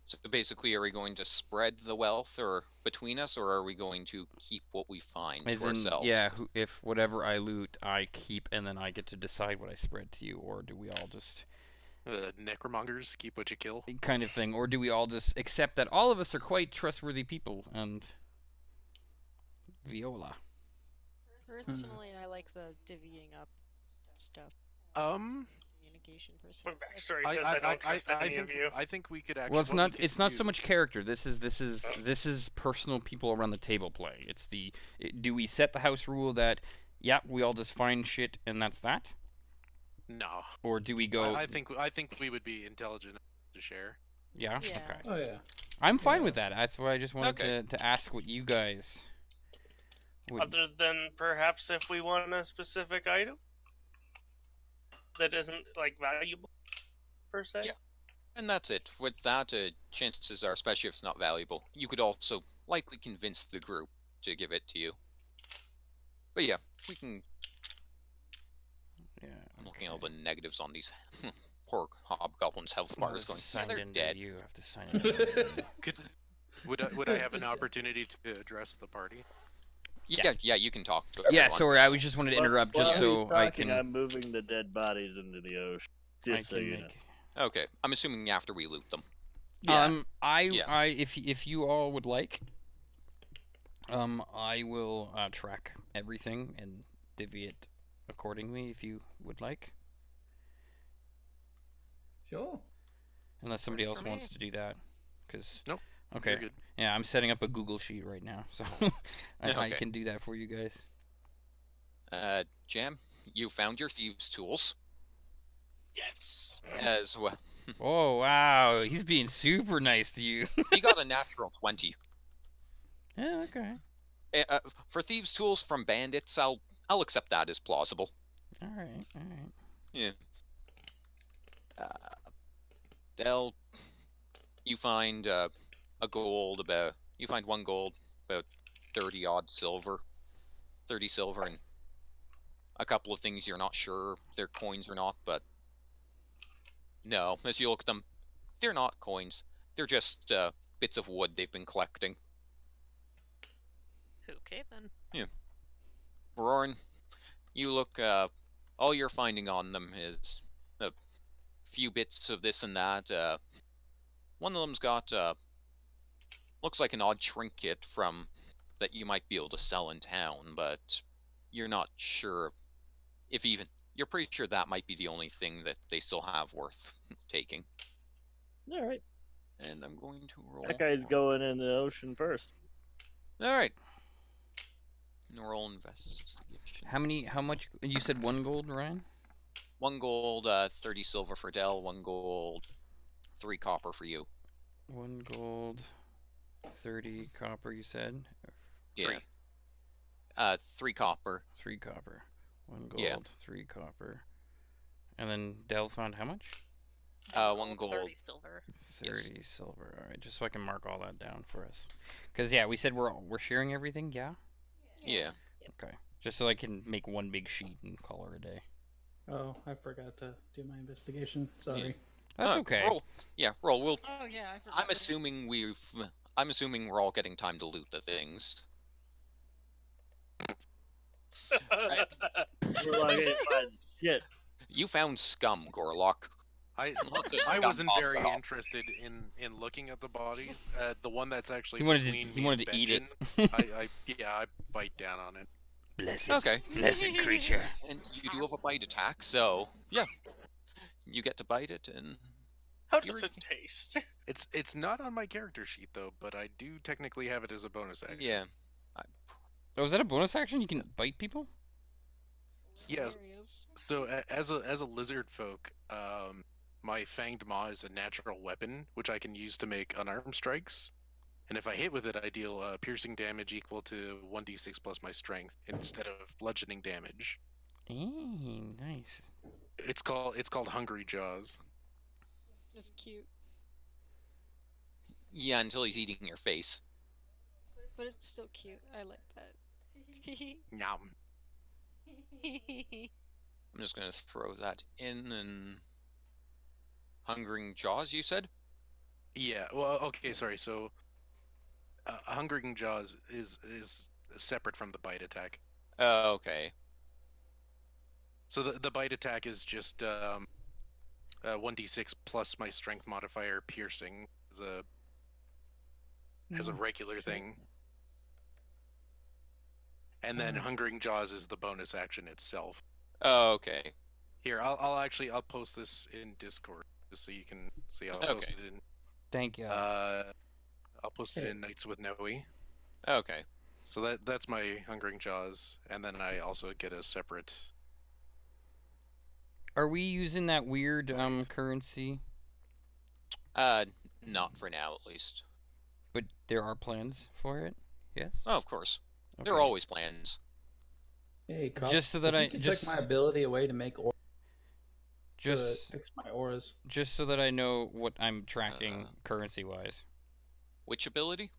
So basically, are we going to spread the wealth or between us, or are we going to keep what we find As to in, ourselves? yeah, if whatever I loot, I keep, and then I get to decide what I spread to you, or do we all just Necromongers keep what you kill. kind of thing, or do we all just accept that all of us are quite trustworthy people and Viola? Personally, I like the divvying up stuff. Communication My person. backstory says I don't trust any of you. I think we could actually. Well, it's what we not could it's not so do- much character. This is personal people around the table play. It's do we set the house rule that yeah, we all just find shit and that's that, No. or do we go? I think we would be intelligent enough to share. Yeah. Yeah. Okay. Oh yeah. I'm fine Yeah. with that. That's why I just wanted Okay. to ask what you guys would. Other than perhaps if we want a specific item that isn't like valuable per se. Yeah. And that's it. With that, chances are, especially if it's not valuable, you could also likely convince the group to give it to you. But yeah, we can. Yeah. I'm looking at all the negatives on these poor hobgoblins' health Well, bars. this Going, is yeah, signed they're into dead. you. Have to sign it. Would I have an opportunity to address the party? Yeah, yeah, you can talk to Yeah. everyone. Sorry, I was just wanted to interrupt While just he's so I talking, can. I'm moving the dead bodies into the ocean. I Just so can you know. make. Okay, I'm assuming after we loot them. Yeah. I if you all would like, I will track everything and divvy it accordingly if you would like. Sure. Unless somebody Works else for wants me. to do that, because Nope. Okay. You're good. Yeah, I'm setting up a Google sheet right now, so I Okay. can do that for you guys. Jam, you found your thieves' tools Yes. as well. Oh wow, he's being super nice to you. You got a natural 20. Yeah, okay. For thieves' tools from bandits, I'll accept that as plausible. All right, all right. Yeah. Del, you find a gold about. You find 1 gold, about 30 odd silver, 30 silver, and a couple of things you're not sure if they're coins or not. But no, as you look at them, they're not coins. They're just bits of wood they've been collecting. Okay then. Roran, you look. All you're finding on them is a few bits of this and that. One of them's got looks like an odd trinket from that you might be able to sell in town, but you're not sure if even. You're pretty sure that might be the only thing that they still have worth taking. All right. And I'm going to roll. That guy's going in the ocean first. All right. Roll investigation. How much? You said 1 gold, Ryan? 1 gold, 30 silver for Dell. 1 gold, 3 copper for you. 1 gold, 30 copper. You said. Yeah. 3 copper. 3 copper. 1 gold, Yeah. 3 copper. And then Dell found how much? 1 gold. 30 silver. 30 silver. All right, just so I can mark all that down for us. Because yeah, we said we're sharing everything. Yeah. Yeah. Okay. Just so I can make one big sheet and call her a day. Oh, I forgot to do my investigation. Sorry. That's okay. Roll. Yeah, roll. We'll. Oh yeah, I forgot. I'm assuming we're all getting time to loot the things. We're like, hey, fine. Shit. You found scum, Gorlock. I Lots of I scum wasn't popped very up. interested in looking at the bodies. The one that's actually He wanted to- between he me wanted and to eat it. Benjen, I bite down on it. Blessed. Okay. Blessed creature. And you do have a bite attack, so yeah, you get to bite it, and How does it taste? It's not on my character sheet though, but I do technically have it as a bonus action. yeah. Oh, is that a bonus action? You can bite people? Yes. Hilarious. So as a lizard folk, my fanged maw is a natural weapon, which I can use to make unarmed strikes. And if I hit with it, I deal piercing damage equal to 1d6 plus my strength instead of bludgeoning damage. Nice. It's called Hungry Jaws. Just cute. Yeah, until he's eating your face. But it's still cute. I like that. Yum. I'm just gonna throw that in and hungering jaws. You said? Yeah. Well, okay. Sorry. So, Hungering Jaws is separate from the bite attack. Oh, okay. So the bite attack is just 1d6 plus my strength modifier piercing as a regular thing. And then Hungering Jaws is the bonus action itself. Oh, okay. Here, I'll post this in Discord just so you can see. I'll post it in. Thank you. I'll post it in Nights with Noe. Okay. So that's my Hungering Jaws, and then I also get a separate. Are we using that weird currency? Not for now, at least. But there are plans for it. Yes. Oh, of course. Okay. There are always plans. Hey, Cross, Just so that if I- you could just- take my ability away to make aura to Just fix my auras. just so that I know what I'm tracking currency wise. Which ability?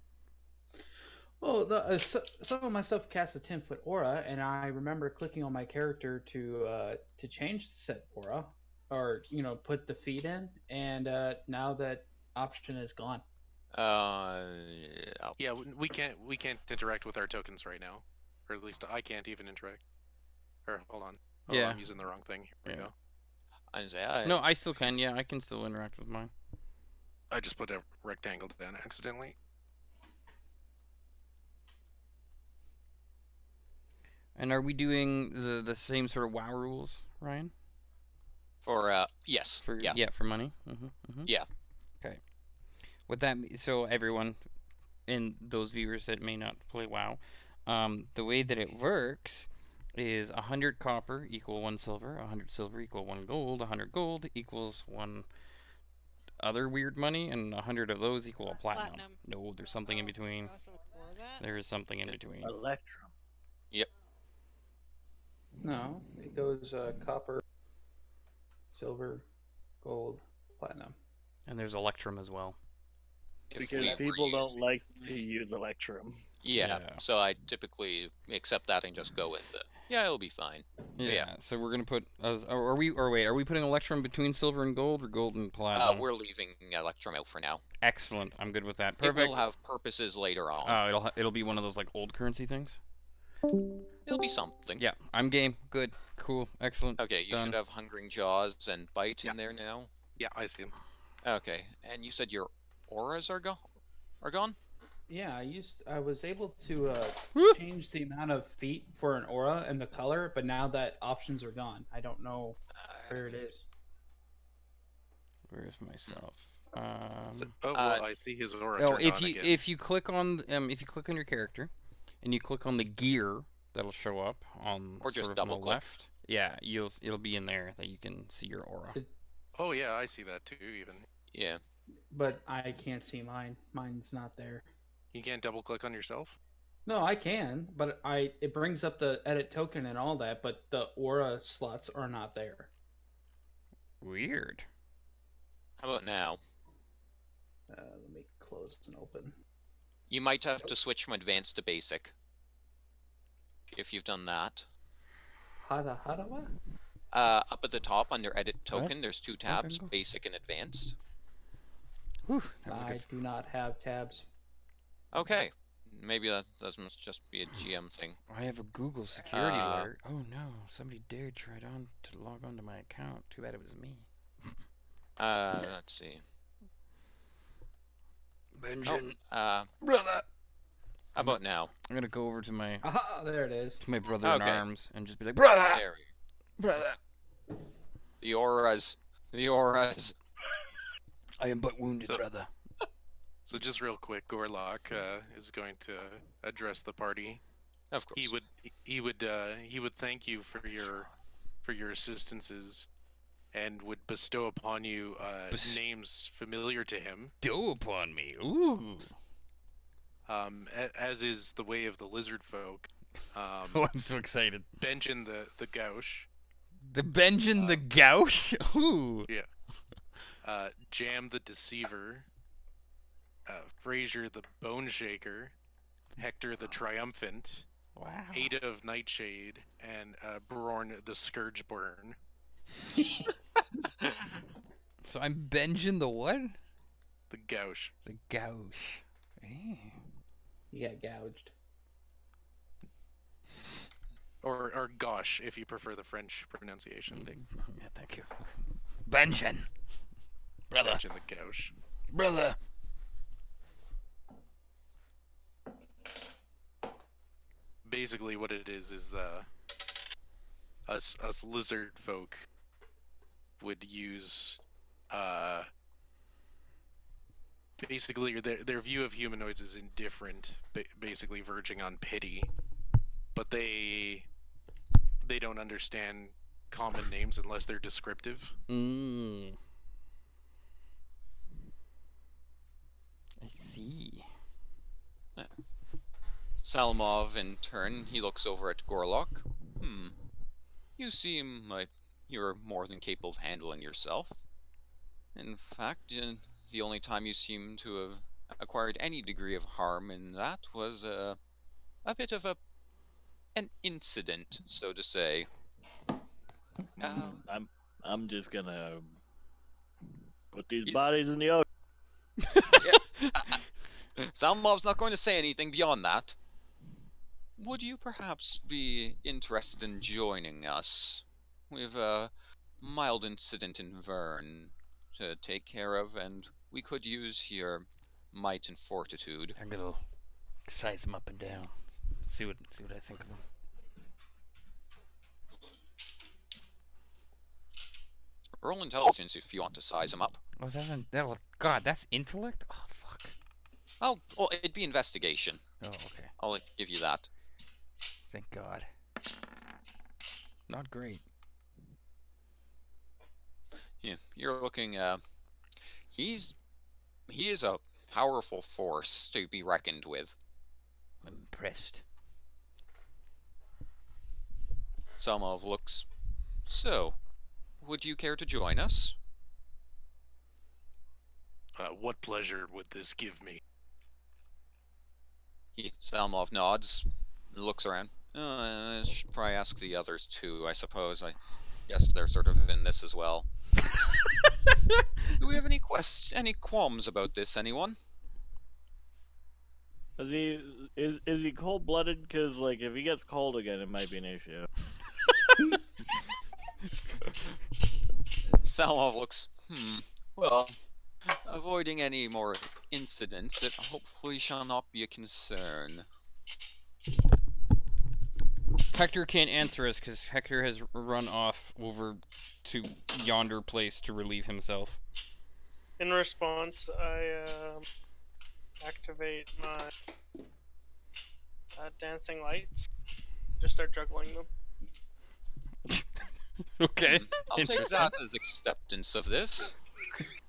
Well, some of my stuff casts a 10-foot aura, and I remember clicking on my character to change the set aura, or put the feed in, and now that option is gone. Yeah, we can't interact with our tokens right now, or at least I can't even interact. Or hold on. Oh, Yeah. I'm using the wrong thing. Here we go. I say No, I still can. Yeah, I can still interact with mine. I just put a rectangle down accidentally. And are we doing the same sort of WoW rules, Ryan? For yes. For Yeah. for money. Yeah. Okay. With that, so everyone, and those viewers that may not play WoW, the way that it works is 100 copper equal 1 silver, 100 silver equal 1 gold, 100 gold equals 1 other weird money, and 100 of those equal a platinum. Platinum. No, there's something in between. Awesome for that. There is something in between. Electrum. No, it goes copper, silver, gold, platinum. And there's Electrum as well. If Because we people were don't like to use Electrum. Yeah, Yeah. so I typically accept that and just go with it. Yeah, it'll be fine. Yeah. So we're gonna put. Are we putting Electrum between silver and gold, or gold and platinum? We're leaving Electrum out for now. Excellent. I'm good with that. It Perfect. will have purposes later on. It'll be one of those like old currency things. It'll be something. Yeah, I'm game. Good. Cool. Excellent. Okay, you Done. should have Hungering Jaws and Bite Yeah. in there now. Yeah, I see him. Okay, and you said your auras are gone? Yeah, I was able to Woo! change the amount of feet for an aura and the color, but now that options are gone. I don't know where it is. Where's myself? Oh well, I see his aura Oh, turned on again. if you click on your character, and you click on the gear, that'll show up on Or just sort of on the double-click. left. Yeah, it'll be in there that you can see your aura. Oh yeah, I see that too. Even Yeah. But I can't see mine. Mine's not there. you can't double click on yourself. No, I can, but it brings up the edit token and all that, but the aura slots are not there. Weird. How about now? Let me close and open. You might have to switch from advanced to basic. If you've done that. Hadawa? Up at the top under edit token, What? there's 2 tabs, go. basic and advanced. Whew, that was I good. do not have tabs. Okay. Maybe that must just be a GM thing. I have a Google security Uh, alert. Oh no, somebody dared try to log on to my account. Too bad it was me. Let's see. Benjamin, How brother. about now? I'm gonna go over to my Aha, there it is. brother in Okay. arms and just be like, brother, There brother. The auras. I am but wounded, So- brother. So just real quick, Gorlock is going to address the party. Of course. He would thank you for your assistances, and would bestow upon you names familiar to him. Do upon me. Ooh. As is the way of the lizard folk. Oh, I'm so excited. Benjen the Gauche, The Benjamin the Gauche. Ooh. Jam the Deceiver, Frazier the Bone Shaker, Hector the Triumphant, Wow. Ada of Nightshade, and Brorn the Scourge Burn. So I'm Benjamin the what? The Gauche. The Gauche. Eh. You got gouged. Or Gauche, if you prefer the French pronunciation. Yeah, thank you. Benjamin. Brother. Benjen the Gauche. Brother. Basically, what it is us lizard folk would use basically their view of humanoids is indifferent, basically verging on pity, but they don't understand common names unless they're descriptive. I see. Salamov, in turn, he looks over at Gorlock. You seem like you're more than capable of handling yourself. In fact, the only time you seem to have acquired any degree of harm in that was a bit of an incident, so to say. I'm just gonna put these bodies in the ocean. Salamov's not going to say anything beyond that. Would you perhaps be interested in joining us? We've a mild incident in Vern to take care of, and we could use your might and fortitude. I'm gonna size him up and down. See what I think of him. Roll intelligence if you want to size him up. Was God, that's intellect? Oh fuck. Oh, well, it'd be investigation. Oh, okay. I'll give you that. Thank God. Not great. Yeah, you're looking. He is a powerful force to be reckoned with. I'm impressed. Salamov looks. So, would you care to join us? What pleasure would this give me? Salamov nods, looks around. I should probably ask the others too, I suppose. I guess they're sort of in this as well. Do we have any qualms about this, anyone? Is he cold blooded? Because like if he gets cold again, it might be an issue. Salamov looks. Well, Avoiding any more incidents, it hopefully shall not be a concern. Hector can't answer us because Hector has run off over to yonder place to relieve himself. In response, I activate my dancing lights. Just start juggling them. Okay. I'll take that as acceptance of this.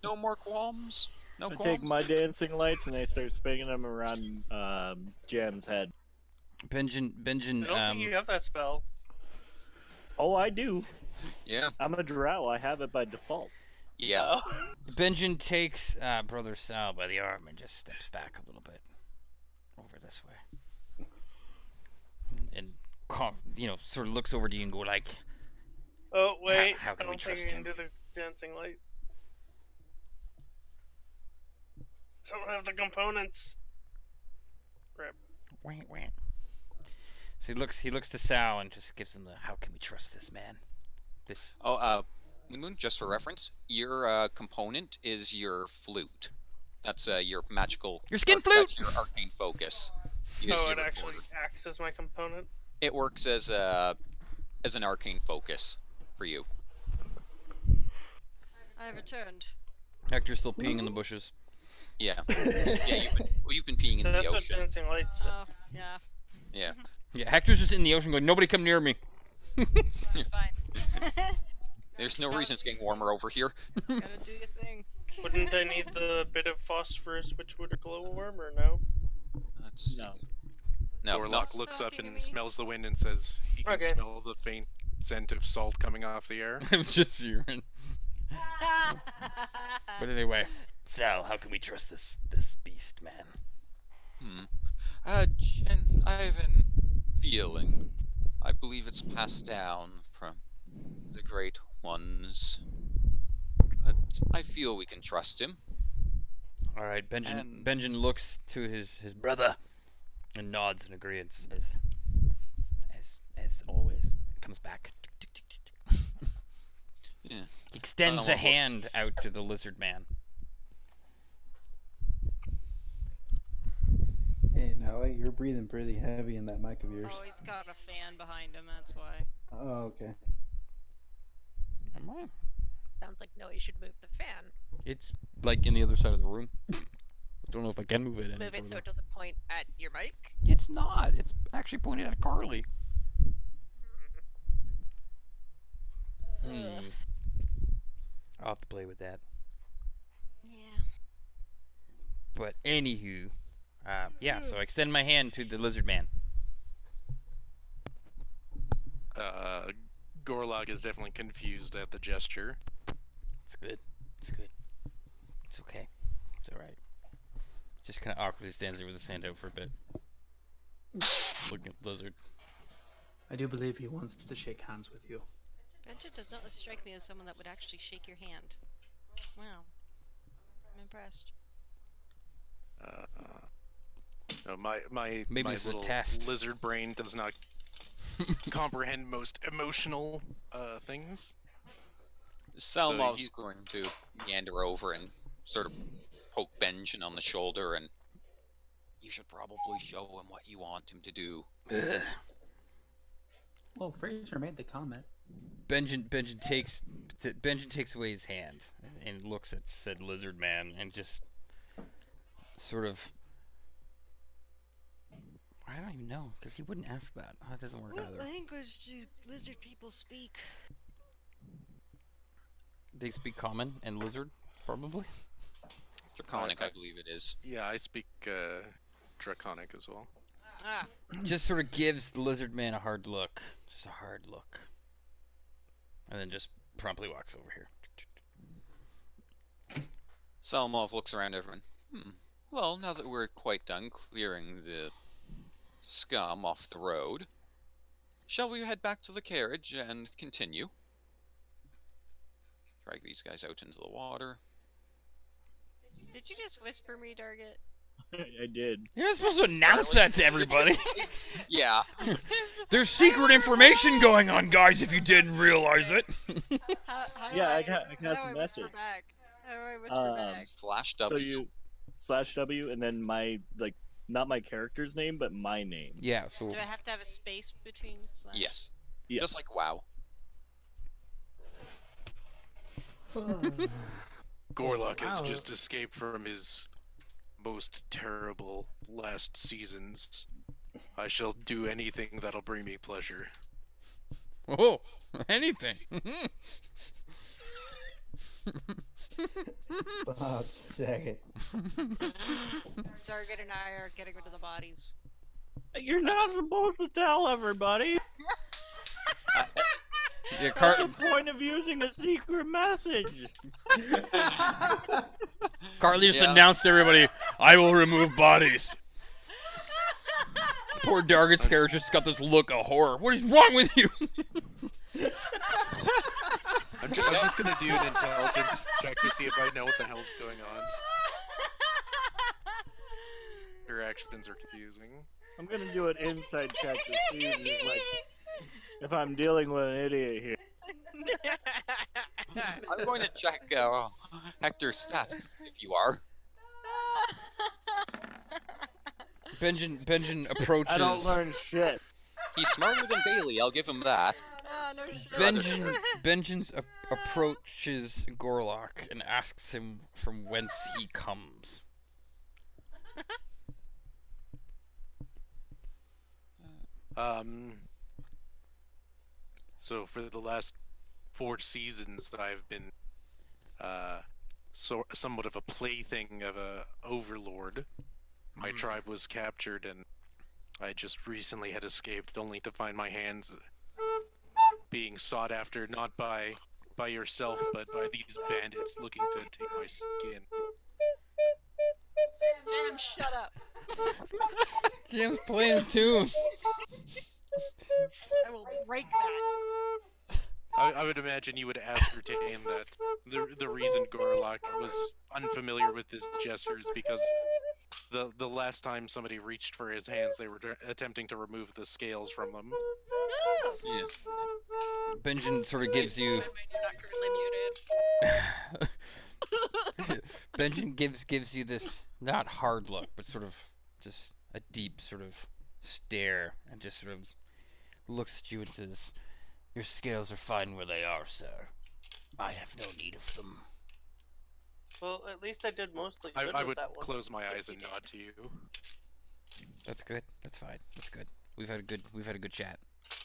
No more qualms? No I qualms? take my dancing lights and I start spinning them around Jam's head. Benjin, I don't think you have that spell. Oh, I do. Yeah. I'm a drow. I have it by default. Yeah. Oh. Benjin takes Brother Sal by the arm and just steps back a little bit over this way, and sort of looks over to you and go like, Oh wait, How can I we don't trust think I can him? do the dancing light. Don't have the components. Rip. wah, wah. So he looks to Sal and just gives him the, how can we trust this man? This. Oh, Moon, just for reference, your component is your flute. That's your magical. Your skin flute! That's your arcane focus. Oh, it actually acts as my component. It works as an arcane focus for you. I have returned. Hector's still peeing in the bushes. Yeah. You've been peeing in So the that's what ocean. dancing lights. Oh, yeah. Yeah. Yeah, Hector's just in the ocean going, nobody come near me. That's fine. There's no reason it's getting warmer over here. Gotta do your thing. Wouldn't I need the bit of phosphorus which would glow worm or no? That's No. no. Warlock looks up and smells the wind and says he can Okay. smell the faint scent of salt coming off the air. I'm just urine. But anyway, Sal, how can we trust this beast, man? Jen, I have a feeling. I believe it's passed down from the great ones. But I feel we can trust him. All right, Benjin. And- Benjin looks to his brother and nods in agreement as always. Comes back. Yeah. He extends a Looks- hand out to the lizard man. Hey, now you're breathing pretty heavy in that mic of yours. Oh, he's got a fan behind him, that's why. Oh, okay. Am I? Sounds like no, you should move the fan. It's like in the other side of the room. I don't know if I can move it. Any Move it so further. it doesn't point at your mic. It's not. It's actually pointed at Carly. I'll have to play with that. Yeah. But anywho, yeah. So I extend my hand to the lizard man. Gorlog is definitely confused at the gesture. It's good. It's good. It's okay. It's all right. Just kind of awkwardly stands there with his hand out for a bit. Looking at the lizard. I do believe he wants to shake hands with you. Benja does not strike me as someone that would actually shake your hand. Wow. I'm impressed. No, my Maybe my this is a little test. lizard brain does not comprehend most emotional things. Salmov's you- going to meander over and sort of poke Benjamin on the shoulder, and you should probably show him what you want him to do. Well, Fraser made the comment. Benjamin takes away his hand and looks at said lizard man and just sort of. I don't even know because he wouldn't ask that. That doesn't work either. language do lizard people speak? They speak common and lizard, probably. Draconic, I believe it is. Yeah, I speak Draconic as well. Ah, Just sort of gives the lizard man a hard look. Just a hard look. And then just promptly walks over here. Salmov looks around everyone. Well, now that we're quite done clearing the scum off the road, shall we head back to the carriage and continue? Drag these guys out into the water. did you just whisper me, Darget? I did. You're not supposed to announce that to everybody. Yeah. There's secret information going on, guys, if you didn't realize it. How do Yeah, I I got how do some I whisper message. back? Alright, whisper back. Slash So W. you /W and then my not my character's name, but my name. Yeah, so Do I have to have a space between slash? Yes. Yeah. Just like WoW. Gorlock has Wow. just escaped from his most terrible last seasons. I shall do anything that'll bring me pleasure. oh, anything. Bob Saget. Target and I are getting rid of the bodies. You're not supposed to tell everybody. Yeah, What's the point of using a secret message? Carly just Yeah. announced to everybody, I will remove bodies. Poor Darget's character just got this look of horror. What is wrong with you? I'm just gonna do an intelligence check to see if I know what the hell's going on. Your actions are confusing. I'm gonna do an insight check to see if I'm dealing with an idiot here. I'm going to check Hector's stats if you are. Benjen approaches. I don't learn shit. He's smarter than Bailey, I'll give him that. Ah, no shit. Benjen approaches Gorlock and asks him from whence he comes. So for the last 4 seasons, I've been somewhat of a plaything of a overlord. My tribe was captured, and I just recently had escaped, only to find my hands being sought after not by yourself, but by these bandits looking to take my skin. Jam, shut up. Jim's playing a tune. I will break that. I would imagine you would ascertain that the reason Gorlock was unfamiliar with his gestures because the last time somebody reached for his hands, they were attempting to remove the scales from them. Yeah. Benjen sort of gives you. Not currently muted. Benjen gives you this not hard look, but sort of just a deep sort of stare, and just sort of looks at you and says, "Your scales are fine where they are, sir. I have no need of them." Well, at least I did mostly good I with would that one. close my eyes Yes, you and did. nod to you. That's good. That's fine. That's good. We've had a good chat.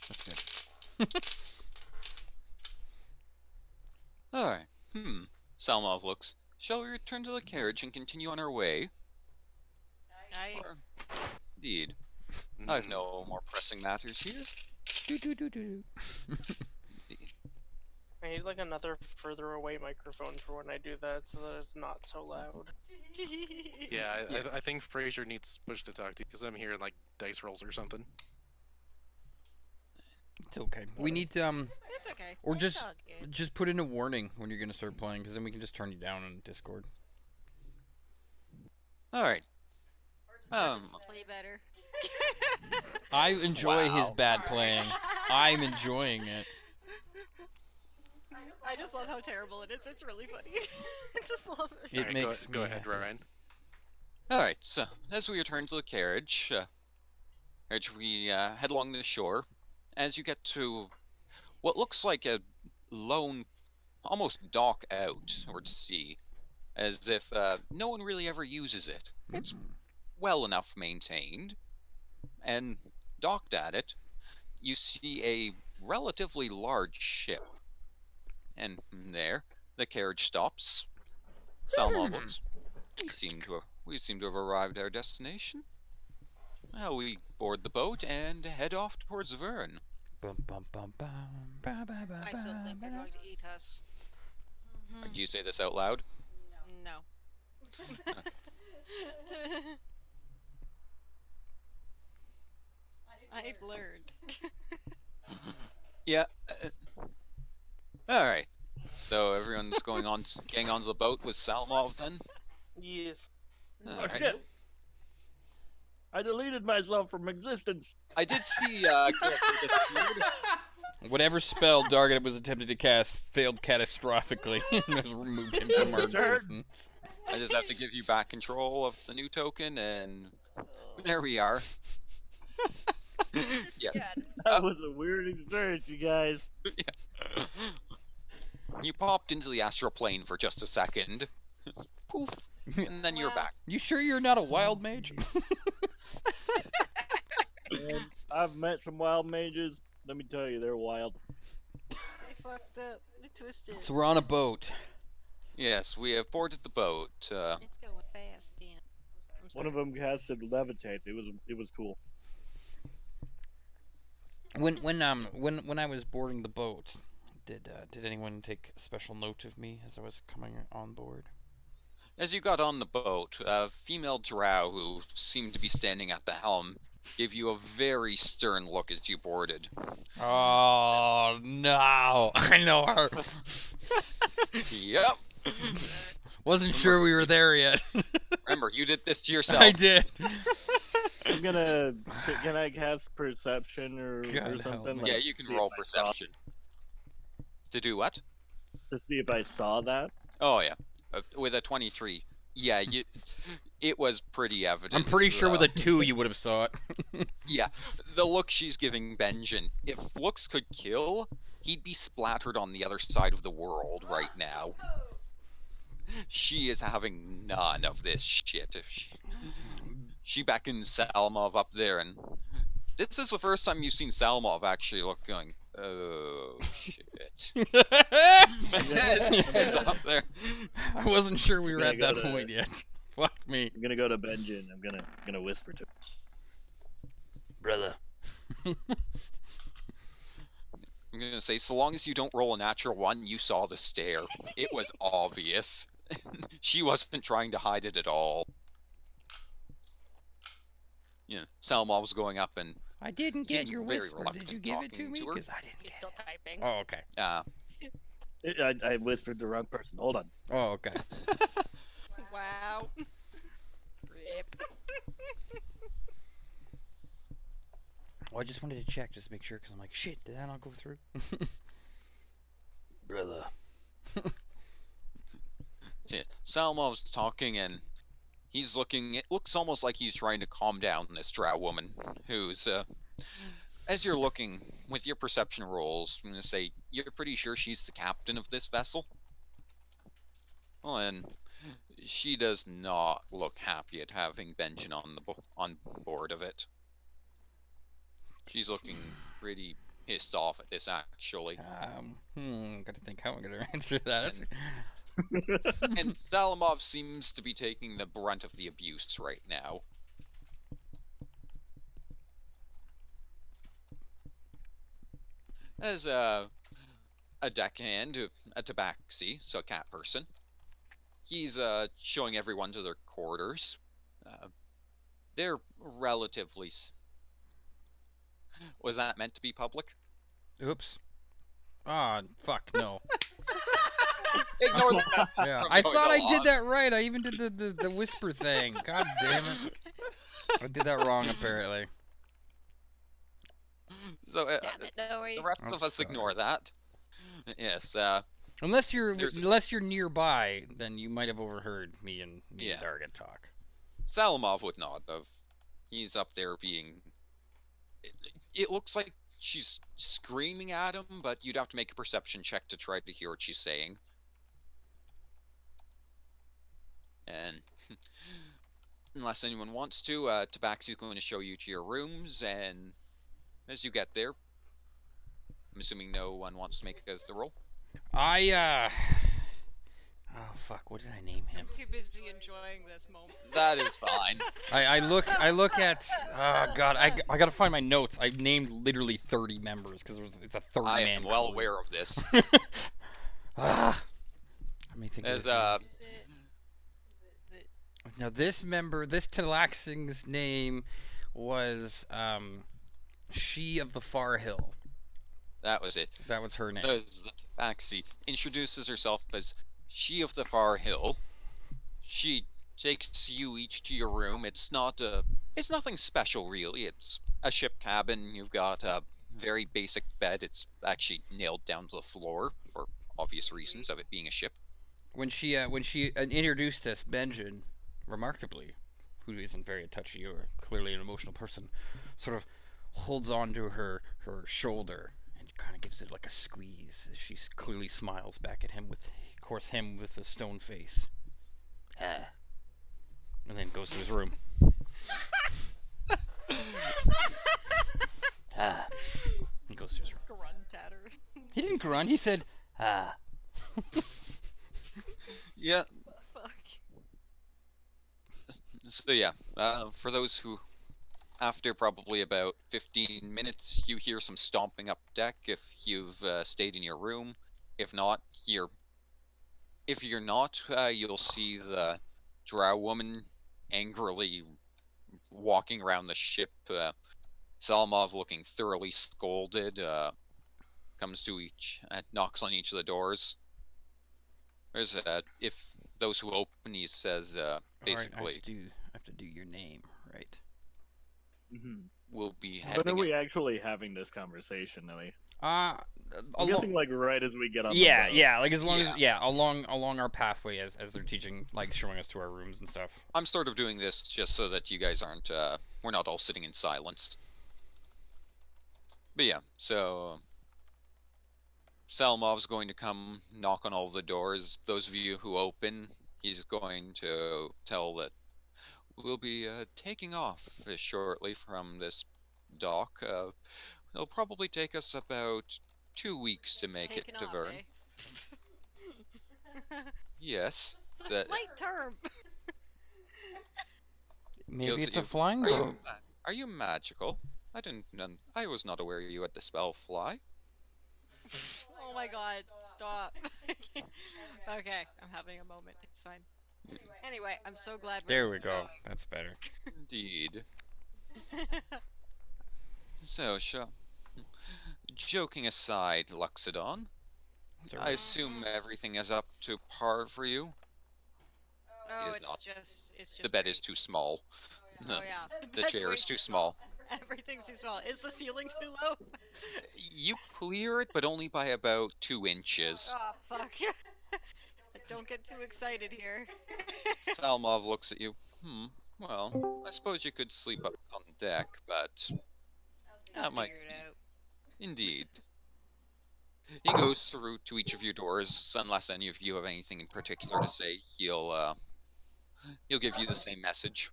That's good. Alright. Salmov looks. Shall we return to the carriage and continue on our way? Or... Indeed. I've no more pressing matters here. Do. I need like another further away microphone for when I do that, so that it's not so loud. Yeah, I think Fraser needs push to talk to you because I'm hearing like dice rolls or something. It's okay. We need to It's okay. or It's just all good. just put in a warning when you're gonna start playing, because then we can just turn you down on Discord. Alright. Just play better. I enjoy his Wow. bad playing. I'm enjoying it. I just love how terrible it is. It's really funny. I just love it. It Alright, makes go me ahead, happy. Ryan. Alright, so as we return to the carriage, we head along the shore. As you get to what looks like a lone, almost dock out towards sea, as if no one really ever uses it. It's well enough maintained, and docked at it, you see a relatively large ship. And from there, the carriage stops. Salmov looks. We seem to have arrived at our destination. Well, we board the boat and head off towards Vern. Bum, bum, bum, bum, ba, ba, ba, I still think they're ba, going to eat us. Do you say this out loud? No. I've learned. Yeah. All right. So everyone's getting onto the boat with Salmov then. Yes. Oh Alright. shit! I deleted myself from existence. I did see character disappeared. Whatever spell Dargot was attempting to cast failed catastrophically and has removed him from our existence. I just have to give you back control of the new token, and there we are. Yes. That was a weird experience, you guys. Yeah. You popped into the astral plane for just a second. Poof. And then you're back. You sure you're not a wild mage? And I've met some wild mages. Let me tell you, they're wild. They fucked up. They twisted. So we're on a boat. Yes, we have boarded the boat. It's going fast, Dan. One of them casted levitate. It was cool. When I was boarding the boat, did anyone take special note of me as I was coming on board? As you got on the boat, a female drow who seemed to be standing at the helm gave you a very stern look as you boarded. Oh no! I know her. Yep. Wasn't sure we were there yet. Remember, you did this to yourself. I did. I'm gonna. Can I cast perception or God something? help Yeah, Like, you can see roll if I saw- perception. To do what? To see if I saw that. Oh yeah, with a 23. Yeah, it was pretty evident. I'm pretty sure with a 2 you would have saw it. Yeah, the look she's giving Benjen. If looks could kill, he'd be splattered on the other side of the world right now. She is having none of this shit. If she beckons Salmov up there, and this is the first time you've seen Salmov actually look going, oh shit. It's up there. I wasn't sure we were Yeah, at that go to- point yet. Fuck me. I'm gonna go to Benjen. I'm gonna whisper to him. Brother. I'm gonna say, so long as you don't roll a natural 1, you saw the stare. It was obvious. She wasn't trying to hide it at all. You know, Salma was going up and I didn't get seemed your very whisper. Did reluctant you give it to talking me? to her. Because I didn't He's get still typing. it. Oh, okay. I whispered the wrong person. Hold on. Oh, okay. Wow. Rip. Well, I just wanted to check just to make sure, because I'm like, shit, did that not go through? Brother. Salma was talking and he's looking, it looks almost like he's trying to calm down this drow woman who's, as you're looking with your perception rolls, I'm going to say, you're pretty sure she's the captain of this vessel? Well, and she does not look happy at having Benjen on board of it. She's looking pretty pissed off at this, actually. Gotta think how I'm gonna answer that. And Salamov seems to be taking the brunt of the abuse right now. As a deckhand, a tabaxi, so a cat person, he's showing everyone to their quarters. They're relatively... Was that meant to be public? Oops. Ah, fuck, no. Ignore that. Yeah, I thought I did that right. I even did the whisper thing. God damn it. I did that wrong, apparently. So Damn it, no the rest I'm of us sorry. ignore that. Yes, Unless you're There's- nearby, then you might have overheard me and Yeah. Dargot talk. Salamov would not have. He's up there being... It looks like she's screaming at him, but you'd have to make a perception check to try to hear what she's saying. And unless anyone wants to, Tabaxi's going to show you to your rooms, and as you get there, I'm assuming no one wants to make the roll. Oh fuck, what did I name him? I'm too busy enjoying this moment. That is fine. I look at oh god, I gotta find my notes. I named literally 30 members because it's a 30 I man am well crew. aware of this. Let me think. Of As his name. Is it Now this Talaxing's name was She of the Far Hill. that was it. That was her name. So Tabaxi introduces herself as She of the Far Hill. She takes you each to your room. It's nothing special really. It's a ship cabin. You've got a very basic bed. It's actually nailed down to the floor for obvious reasons of it being a ship. When she introduced us, Benjamin, remarkably, who isn't very touchy or clearly an emotional person, sort of holds on to her shoulder and kind of gives it like a squeeze as she clearly smiles back at him with, of course, him with a stone face. Ah. And then goes to his room. Ah. He goes to his room. Grunt at her. He didn't grunt. He said, ah. Yeah. Fuck. So yeah, for those who, after probably about 15 minutes, you hear some stomping up deck if you've stayed in your room. If not, you'll see the drow woman angrily walking around the ship. Salmov looking thoroughly scolded. Comes to knocks on each of the doors. There's if those who open, he says basically, All right, I have to do your name, right? we'll be When are heading. we actually having this conversation, Ellie? I'm I'm guessing like right as we get on. Yeah, the boat. yeah, like as long as along our pathway as they're teaching, like showing us to our rooms and stuff. I'm sort of doing this just so that you guys aren't we're not all sitting in silence. But yeah, so Salmov's going to come knock on all the doors. Those of you who open, he's going to tell that we'll be taking off shortly from this dock. It'll probably take us about 2 weeks to make Taken it to off, Vern. eh? Yes. It's a that- flight term. Maybe it's a you- flying Are boat. you, are you magical? I was not aware you had the spell fly. Oh my god, stop. Okay, I'm having a moment. It's fine. Anyway, I'm so glad we're There we go. That's better. Indeed. So, joking aside, Luxodon, It's I assume everything is up to par for you. Oh, is it's not. just The bed great. is too small. Oh yeah. The That's chair way is too small. Everything's too small. Is the ceiling too low? You clear it, but only by about 2 inches. Oh fuck. Don't get too excited here. Salmov looks at you. Well, I suppose you could sleep up on deck, but I'll that might figure it out. indeed. He goes through to each of your doors, unless any of you have anything in particular to say. He'll give you the same message,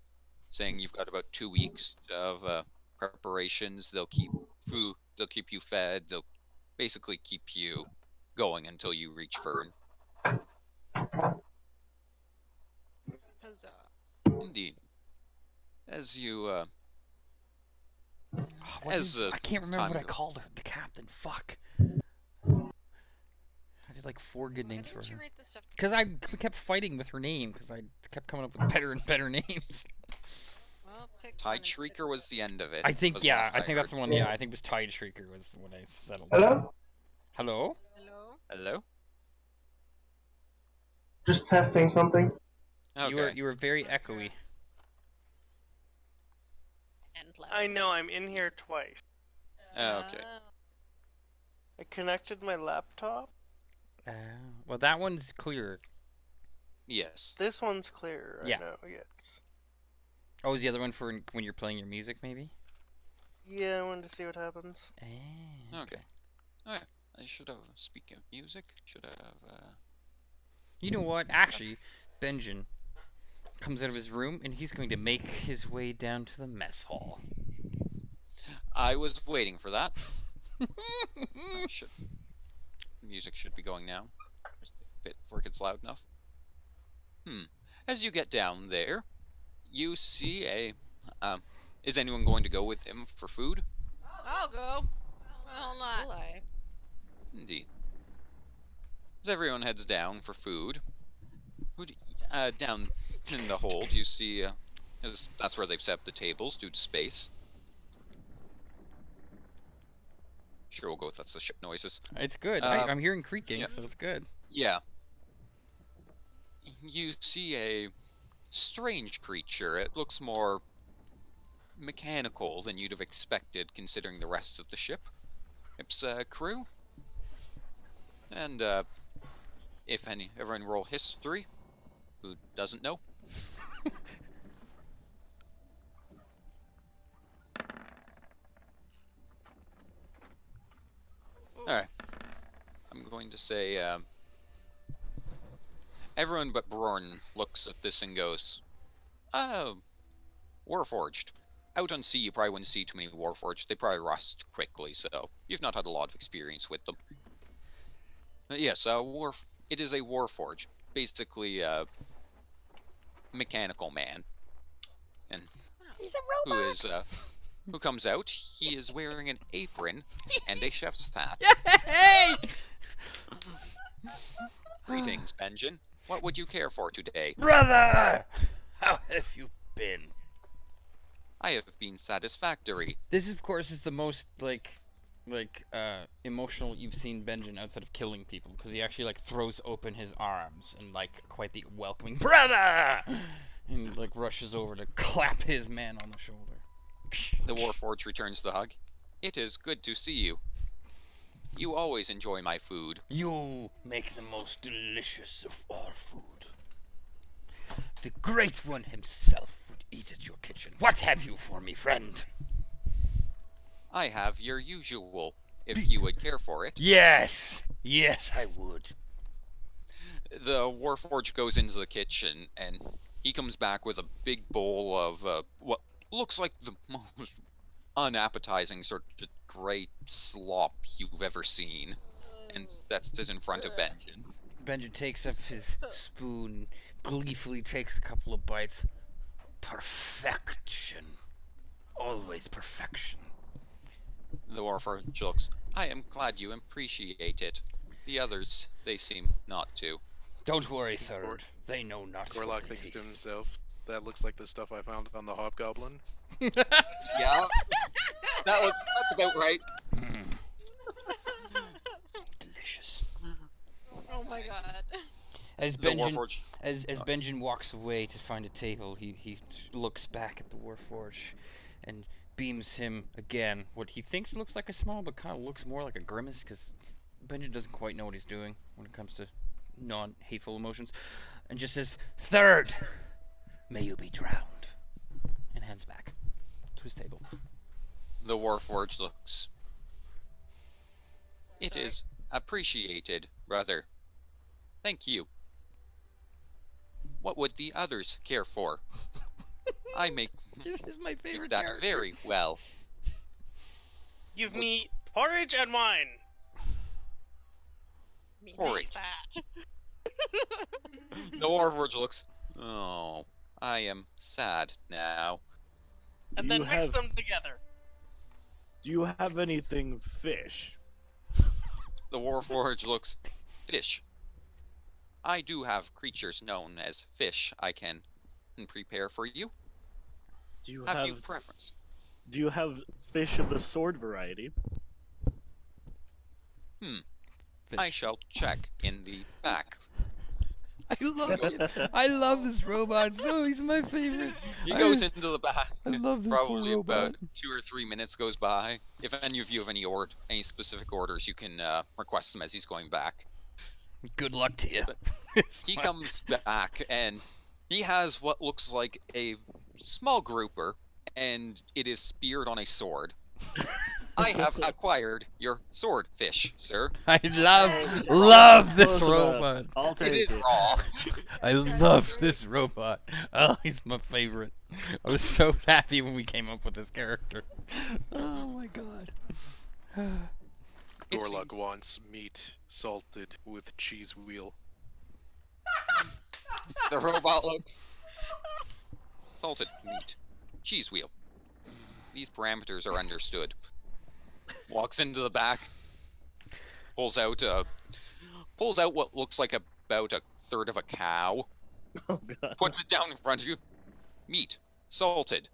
saying you've got about 2 weeks of preparations. They'll keep you fed. They'll basically keep you going until you reach Vern. Huzzah. Indeed. As you What as I can't remember what I time- called her. The captain. Fuck. I did like 4 good Why names for didn't you her. write this stuff? Because we kept fighting with her name. Because I kept coming up with better and better names. Well, pick one Tide instead. Shrieker was the end of it. I think was yeah. last I think that's heard. the one. Yeah, I think it was Tide Shrieker was what I settled. Hello? Hello. Hello? Hello? Just testing something. Okay. You were very echoey. And I know, I'm in here twice. Okay. I connected my laptop. Well, that one's clear. Yes. This one's clear. Yeah. I know, yes. Oh, is the other one for when you're playing your music, maybe? Yeah, I wanted to see what happens. Okay. Alright. I should have, speaking of music, should have, You know what? Actually, Benjamin comes out of his room and he's going to make his way down to the mess hall. I was waiting for that. Music should be going now. Just a bit before it gets loud enough. As you get down there, you see a, is anyone going to go with him for food? I'll go. Well, not. Will I? Indeed. As everyone heads down for food, down in the hold, you see, that's where they've set up the tables due to space. Sure, we'll go with that's the ship noises. It's good. Um, I'm hearing creaking, yeah. so it's good. Yeah. You see a strange creature. It looks more mechanical than you'd have expected considering the rest of the ship. Ip's crew. And if everyone roll history, who doesn't know? Alright. I'm going to say, everyone but Brorn looks at this and goes, oh, Warforged. Out on sea, you probably wouldn't see too many Warforged. They probably rust quickly, so you've not had a lot of experience with them. But yes, it is a Warforged. Basically, a mechanical man. And He's a robot. who comes out, he is wearing an apron and a chef's hat. Hey! Greetings, Benjamin. What would you care for today? Brother! How have you been? I have been satisfactory. This, of course, is the most, emotional you've seen Benjamin outside of killing people, because he actually, throws open his arms and, quite the welcoming brother! And, rushes over to clap his man on the shoulder. The Warforged returns the hug. It is good to see you. You always enjoy my food. You make the most delicious of all food. The Great One himself would eat at your kitchen. What have you for me, friend? I have your usual, if you would care for it. Yes! Yes, I would. The Warforged goes into the kitchen, and he comes back with a big bowl of what looks like the most unappetizing sort of great slop you've ever seen. And sets it in front of Benjamin. Benjamin takes up his spoon, gleefully takes a couple of bites. Perfection. Always perfection. The Warforged looks, I am glad you appreciate it. The others, they seem not to. Don't worry, Third. They know not Gorlock what it thinks to is. himself, that looks like the stuff I found on the Hobgoblin. Yeah, that's about right. Delicious. Oh my god. As The Benjamin, Warforged, as Benjamin walks away to find a table, he looks back at the Warforged and beams him again what he thinks looks like a smile, but kind of looks more like a grimace, because Benjamin doesn't quite know what he's doing when it comes to non-hateful emotions, and just says, Third, may you be drowned, and hands back to his table. the Warforged looks. It is appreciated, brother. Thank you. What would the others care for? I make This is my favorite that character. very well. Give me porridge and wine. Me Porridge. that. The Warforged looks. Oh, I am sad now. And Do then you mix have- them together. Do you have anything fish? The Warforged looks. Fish. I do have creatures known as fish I can prepare for you. Do you Have you preference? Do you have fish of the sword variety? I shall check in the back. I love it. I love this robot so he's my favorite. He goes into the back. I love this Probably poor robot. about 2 or 3 minutes goes by. If any of you have any specific orders, you can request them as he's going back. Good luck to you. He comes back and he has what looks like a small grouper, and it is speared on a sword. I have acquired your swordfish, sir. I love this Close enough. robot. I'll It take is it. raw. I love this robot. Oh, he's my favorite. I was so happy when we came up with this character. Oh my god. Gorlock wants meat salted with cheese wheel. The robot looks. Salted meat. Cheese wheel. These parameters are understood. Walks into the back. Pulls out what looks like about a third of a cow. Oh god. Puts it down in front of you. Meat. Salted.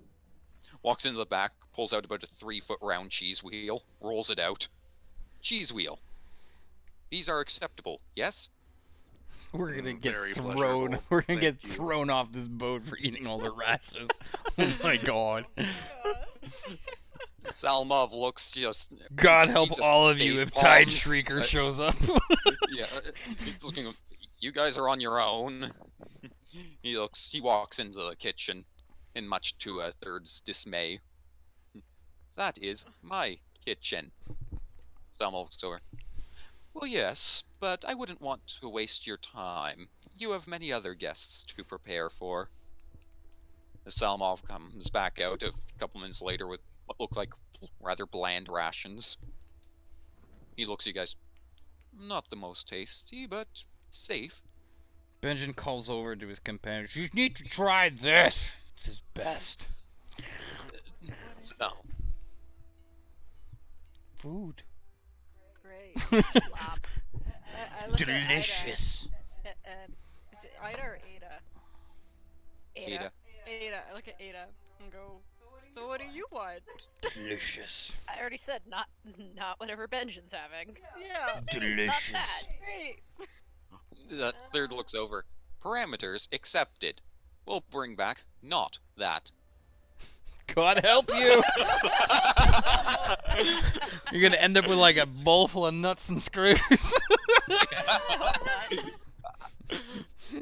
Walks into the back. Pulls out about a 3-foot round cheese wheel. Rolls it out. Cheese wheel. These are acceptable, yes? We're gonna get Very thrown. pleasurable. We're gonna Thank get you. thrown off this boat for eating all the rashes. Oh my god. Salmov looks just. God he help just all of you face if Tide palms. Shrieker shows up. Yeah, he's looking. You guys are on your own. He walks into the kitchen, in much to Third's dismay. That is my kitchen. Salmov looks over. Well, yes, but I wouldn't want to waste your time. You have many other guests to prepare for. Salmov comes back out a couple minutes later with what look like rather bland rations. He looks at you guys. Not the most tasty, but safe. Benjamin calls over to his companions. You need to try this. It's his best. So, Food. Great. Slop. I look Delicious. At Ida. Is it Ida or Ada? Ada. Ada. I look at Ada and go, so what do you want? Delicious. I already said not whatever Benjamin's having. Yeah. Delicious. Not that. Great. The Third looks over. Parameters accepted. We'll bring back not that. God help you! You're gonna end up with like a bowl full of nuts and screws.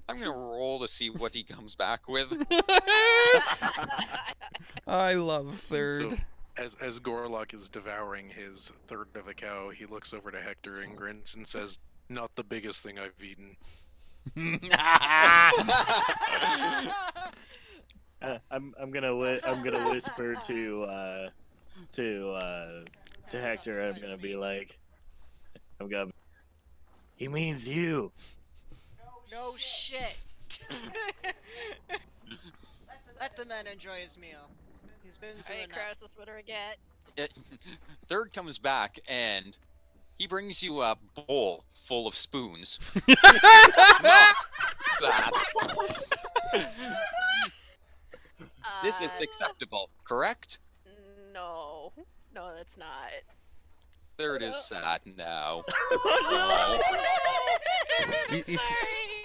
I'm gonna roll to see what he comes back with. I love Third. So, as Gorlock is devouring his third of a cow, he looks over to Hector and grins and says, "Not the biggest thing I've eaten." I'm gonna whisper to Hector. I'm gonna be like, he means you. No shit. Let the man enjoy his meal. He's been through Alright, enough. Crassus, what do we get? Third comes back and he brings you a bowl full of spoons. Not that. This is acceptable, correct? No. No, that's not. Third is sad now.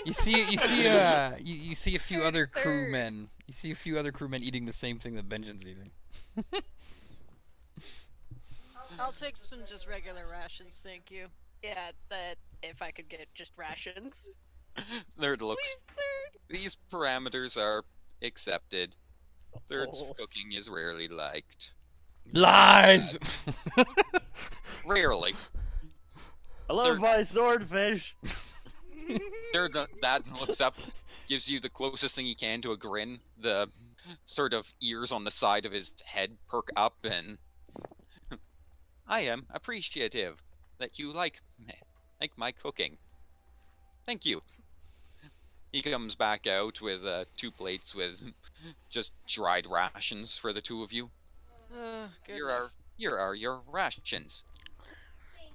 You see a few other crewmen. You see a few other crewmen eating the same thing that Benjamin's eating. I'll take some just regular rations, thank you. Yeah, that if I could get just rations. Third looks. Please, Third. These parameters are accepted. Third's Oh. cooking is rarely liked. Lies. Rarely. I love my swordfish. Third that looks up, gives you the closest thing he can to a grin. The sort of ears on the side of his head perk up, and I am appreciative that you like my cooking. Thank you. He comes back out with 2 plates with just dried rations for the two of you. Here are your rations.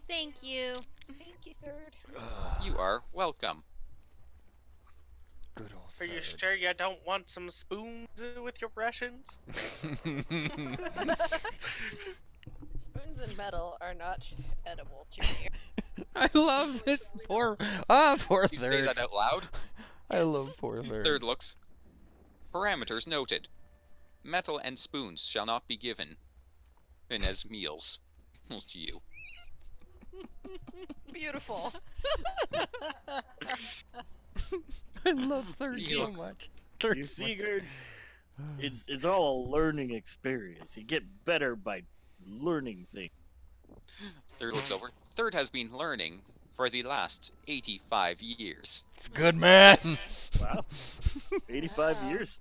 Thank you. Thank you, Third. You are welcome. Good old Are you Third. sure you don't want some spoons with your rations? Spoons and metal are not edible, Junior. I love this poor You say Third. that out loud. I love poor Third. Third looks. Parameters noted. Metal and spoons shall not be given in as meals to you. Beautiful. I love Third You so look- much. You Third's see, Gerd, it's all a learning experience. You get better by learning things. Third looks over. Third has been learning for the last 85 years. It's good, man. Wow, 85 Wow. years.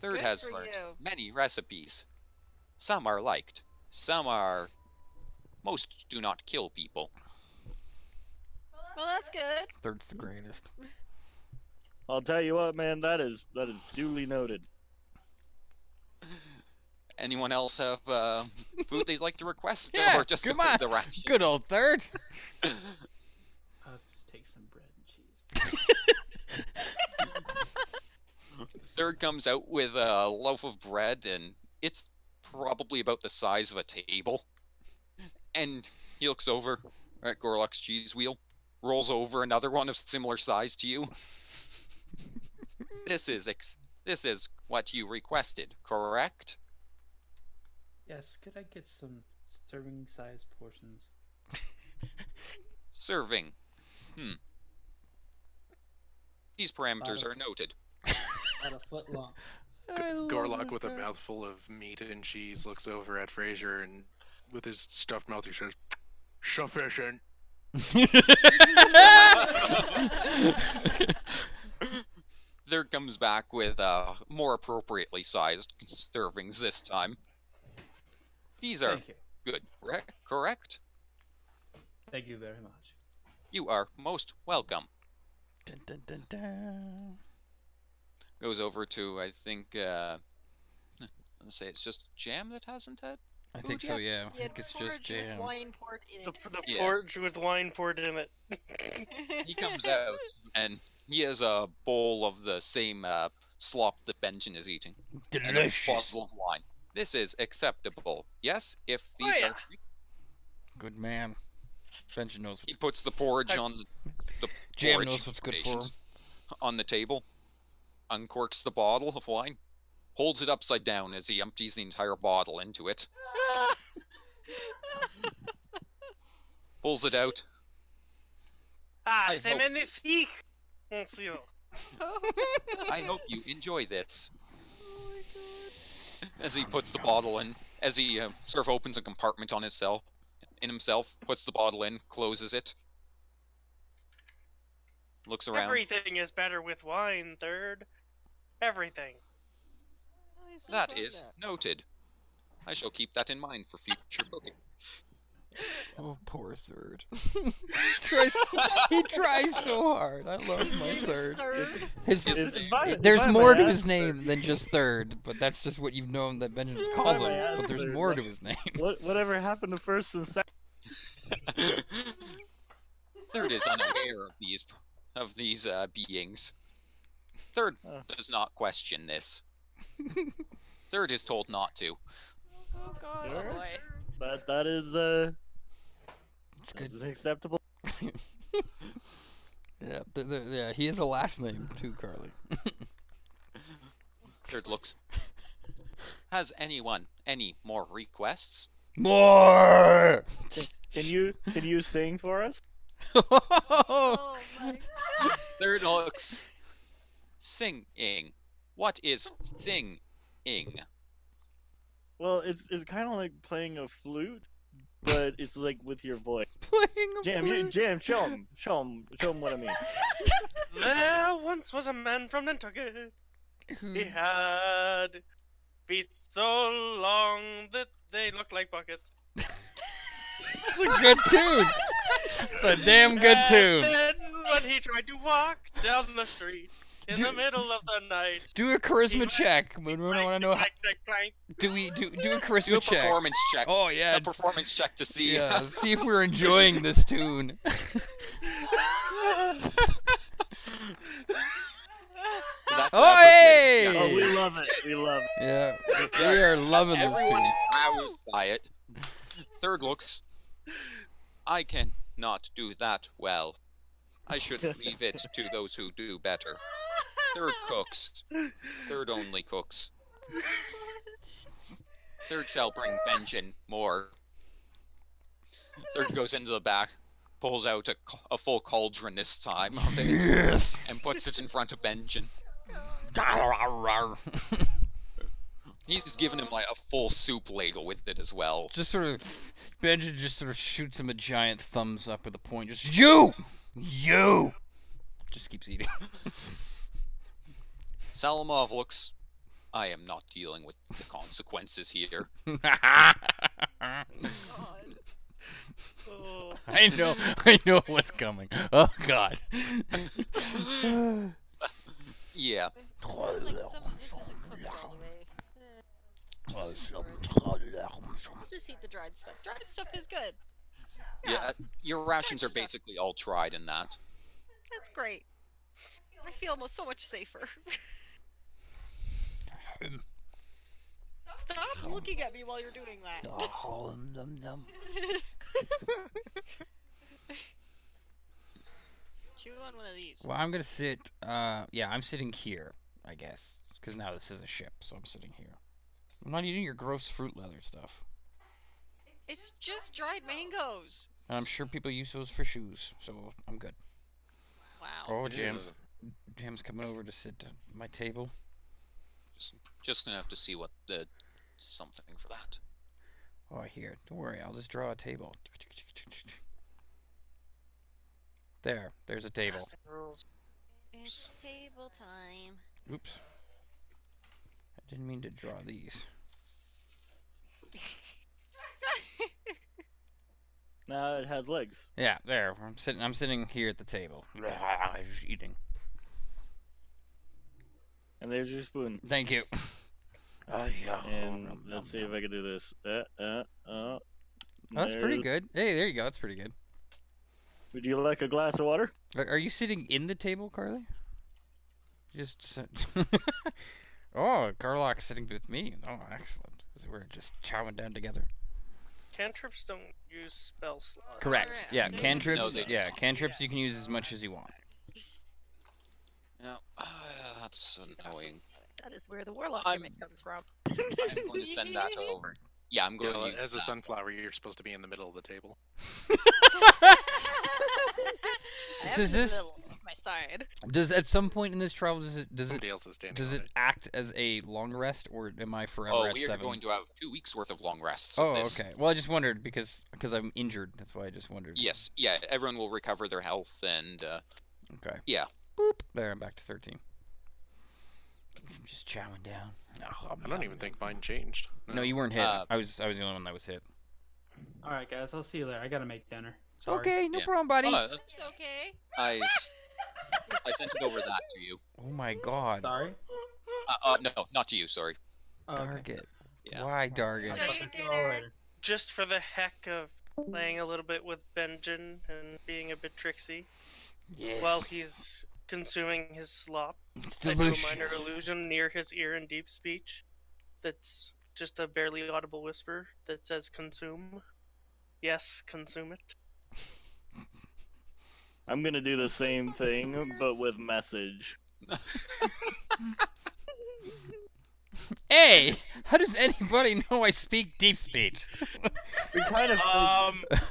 Third Good has for learned you. many recipes. Some are liked. Some are. Most do not kill people. Well, that's good. Third's the greatest. I'll tell you what, man. That is duly noted. Anyone else have food they'd like to request? Yeah, or just come the, on. the ration? Good old Third. I'll just take some bread and cheese. Third comes out with a loaf of bread, and it's probably about the size of a table. And he looks over at Gorlock's cheese wheel, rolls over another one of similar size to you. This is what you requested, correct? Yes, could I get some serving size portions? Serving. These parameters Bottom. are noted. About a foot long. Gorlock with a mouthful of meat and cheese looks over at Fraser and with his stuffed mouth he says, "Sufficient." Third comes back with more appropriately sized servings this time. These are Thank you. good, correct? Thank you very much. You are most welcome. Dun, dun, dun, dun. Goes over to, I think, let's say it's just jam that hasn't had. I think so, yeah. I think it's just jam. Wine poured in it. The Yes. porridge with wine poured in it. He comes out and he has a bowl of the same slop that Benjamin is eating. And a Delicious. bottle of wine. This is acceptable. Yes, if these Oh, yeah. are. Good man. Benji knows He what's puts the porridge on the Jam porridge knows what's good for him. stations on the table, uncorks the bottle of wine, holds it upside down as he empties the entire bottle into it, pulls it out. I C'est hope- magnifique, monsieur. I hope you enjoy this. As he puts the bottle in, as he sort of opens a compartment on himself, puts the bottle in, closes it, looks around. Everything is better with wine, third. Everything. That is noted. I shall keep that in mind for future cooking. Oh, poor Third. He tries so hard. I love my Third. His, there's more to his name than just Third, but that's just what you've known that Benjamin's called him. But there's more to his name. Whatever happened to first and second? Third is unaware of these beings. Third does not question this. Third is told not to. Oh god. Sure. Oh boy. But that is It's good. is acceptable. Yeah, yeah, he has a last name too, Carly. Third looks. Has anyone any more requests? More. Can you sing for us? Oh my. Third looks. Singing. What is singing? Well, it's kind of like playing a flute, but it's like with your voice. Playing a flute. Jam, show him what I mean. There once was a man from Nantucket. He had feet so long that they looked like buckets. It's a good tune. It's a damn good And tune. then when he tried to walk down the street in the middle of the night, Do a charisma check. We want to know how. clank, clank, clank. Do a Do charisma a check? performance check. Oh yeah. A performance check to see. Yeah. See if we're enjoying this tune. That's Oh hey! persuasion. Oh, we love it. We love it. Yeah, we are loving this Everyone tune. is roused by it. Third looks. I cannot do that well. I should leave it to those who do better. Third cooks. Third only cooks. Third shall bring Benjamin more. Third goes into the back, pulls out a full cauldron this time of it, Yes. and puts it in front of Benjamin. He's given him like a full soup ladle with it as well. Just sort of, Benji just sort of shoots him a giant thumbs up with a point. Just you. Just keeps eating. Salamov looks. I am not dealing with the consequences here. Oh. I know what's coming. Oh God. Yeah. Like this isn't cooked all the way. Just eat the dried stuff. Dried stuff is good. Yeah, your rations are basically all tried in that. That's great. I feel almost so much safer. Stop looking at me while you're doing that. Chew on one of these. Well, I'm gonna sit. Yeah, I'm sitting here, I guess, because now this is a ship, so I'm sitting here. I'm not eating your gross fruit leather stuff. It's just dried mangoes. And I'm sure people use those for shoes, so I'm good. Wow. Oh, Jam's coming over to sit at my table. Just gonna have to see what the something for that. Oh, here. Don't worry. I'll just draw a table. There's a table. Casting rules. It's table time. Oops. I didn't mean to draw these. Now it has legs. Yeah, there. I'm sitting here at the table. Just eating. And there's your spoon. Thank you. Yeah. And let's see if I can do this. That's pretty good. Hey, there you go. That's pretty good. Would you like a glass of water? Are you sitting in the table, Carly? Just. Oh, Carlock's sitting with me. Oh, excellent. We're just chowing down together. Cantrips don't use spell slots. Correct. Yeah, So- cantrips. No, they- Yeah, cantrips you can use as much as you want. Yeah, that's annoying. That is where the warlock I'm- gimmick comes from. I'm going to send that over. Yeah, I'm going to use As a that. sunflower, you're supposed to be in the middle of the table. Does this- My side. Does at some point in this travel does Somebody else is standing does on it act as a long rest, or am I forever Oh, at we are 7? going to have 2 weeks worth of long rests. Of Oh, this. okay. Well, I just wondered because I'm injured. That's why I just wondered. Yes, yeah, everyone will recover their health and Okay. yeah. Boop. There, I'm back to 13. I'm just chowing down. I don't even think mine changed. No, you weren't hit. Uh, I was the only one that was hit. All right, guys. I'll see you later. I gotta make dinner. Sorry. Okay, no Yeah. problem, buddy. It's okay. I sent it over that to you. Oh my God. Sorry. No, not to you. Sorry. Oh, okay. Target. Yeah. Why target? I'll see you all later. Just for the heck of playing a little bit with Benjamin and being a bit tricksy Yes. while he's consuming his slop. It's I do a delicious. minor illusion near his ear in deep speech. That's just a barely audible whisper that says consume. Yes, consume it. I'm gonna do the same thing, but with message. Hey, how does anybody know I speak deep speech? We kind of.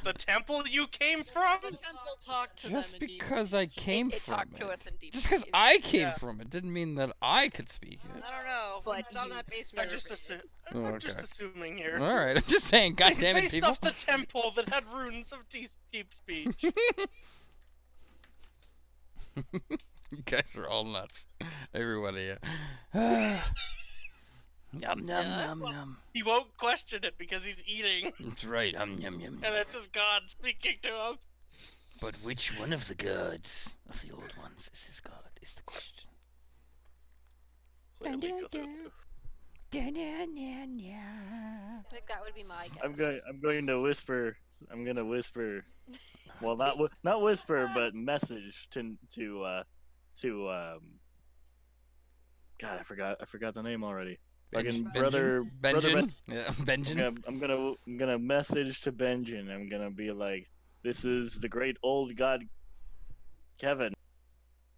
The temple you came from? The temple talked to Just them in deep because I speech. came It from talked to it. us in deep Just because speech. I came Yeah. from it didn't mean that I could speak it. I don't know, But it's on that base I'm for just, Oh, I'm just okay. assuming here. All right, I'm just saying. God damn it, Based people. off the temple that had runes of deep speech. You guys are all nuts. Everybody. Yum yum yum yum. He won't question it because he's eating, That's right. Yum yum yum. and it's his god speaking to him. But which one of the gods of the old ones is his god? Is the question. Clearly Cthulhu. I think that would be my guess. I'm going to whisper. I'm gonna whisper. Well, not whisper, but message to God, I forgot the name already. Fucking brother Benjamin. Yeah, Benjamin. I'm gonna message to Benjamin. I'm gonna be like, this is the great old god Kevin.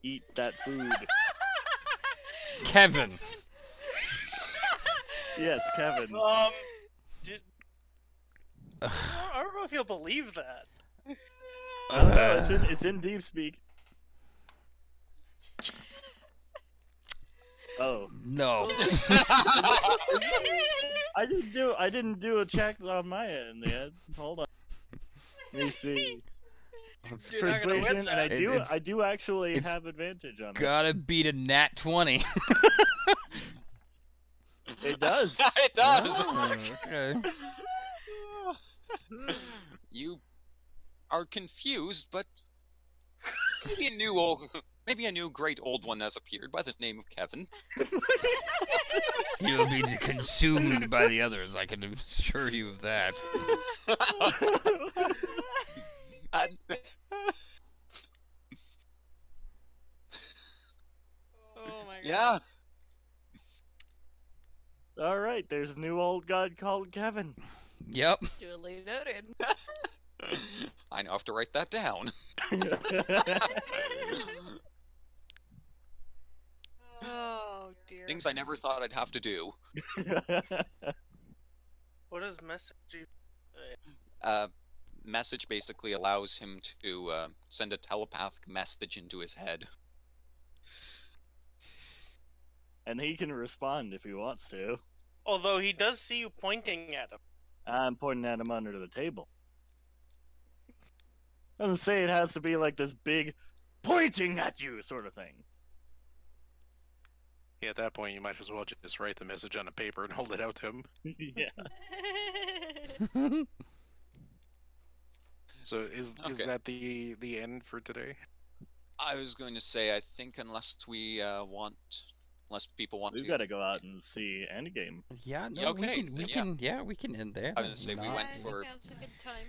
Eat that food. Kevin. Yes, Kevin. Did... I don't know if you'll believe that. I don't know. It's in deep speak. Oh. No. I didn't do a check on my end yet. Hold on. Let me see. You're not gonna win Persuasion, and that. I do actually it's have advantage on that. Gotta beat a nat 20. It does. It does. Oh, okay. You are confused, but maybe a new great old one has appeared by the name of Kevin. You'll be consumed by the others. I can assure you of that. And- Oh my god. yeah. All right, there's a new old god called Kevin. Yep. Duly noted. I now have to write that down. Oh dear. Things I never thought I'd have to do. What does message you? Message basically allows him to send a telepathic message into his head. And he can respond if he wants to. Although he does see you pointing at him. I'm pointing at him under the table. Doesn't say it has to be like this big pointing at you sort of thing. Yeah, at that point, you might as well just write the message on a paper and hold it out to him. Yeah. So is that the end for today? I was going to say, I think unless we unless people want We've to, got to go out and see Endgame. Yeah, no, Okay, we can end there. I was gonna say we went I for think that's a good time.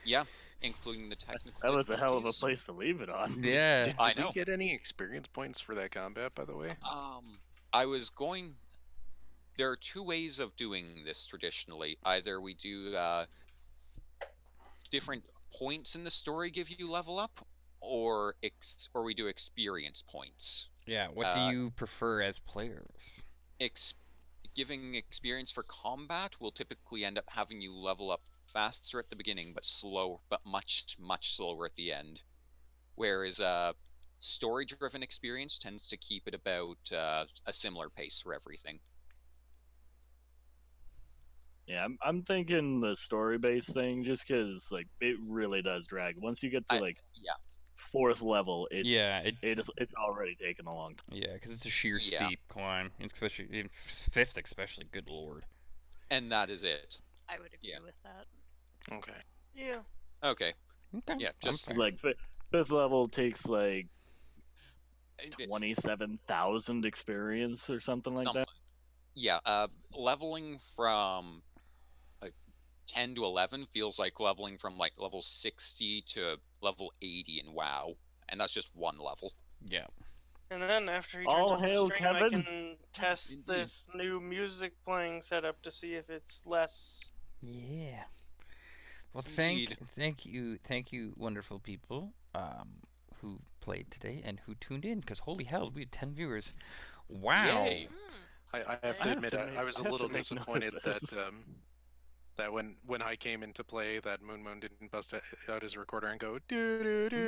yeah, including the technical. That was a hell of a difficulties. place to leave it on. Yeah. Did I we know. get any experience points for that combat, by the way? I was going. There are two ways of doing this traditionally. Either we do different points in the story give you level up, or we do experience points. Yeah, what do you prefer as players? Giving experience for combat will typically end up having you level up faster at the beginning, but much slower at the end. Whereas story-driven experience tends to keep it about a similar pace for everything. Yeah, I'm thinking the story-based thing, just because like it really does drag. Once you get to Yeah. fourth level, it's already taken a long time. Yeah, because it's a sheer steep climb, especially in fifth, especially. Good lord. And that is it. I would agree with that. Okay. Yeah. Okay. Okay. Yeah, just Like fifth level takes like 27,000 experience or something like that. Yeah, leveling from 10 to 11 feels like leveling from like level 60 to level 80 in WoW, and that's just one level. Yeah. And then after he All turns on hail the stream, I Kevin. can test this new music playing setup to see if it's less. Yeah. Well, Indeed. thank you, wonderful people who played today and who tuned in. Because holy hell, we had 10 viewers. Wow. Yay. I have to admit, I was a little disappointed that when I came into play, that Moon didn't bust out his recorder and go doo doo doo.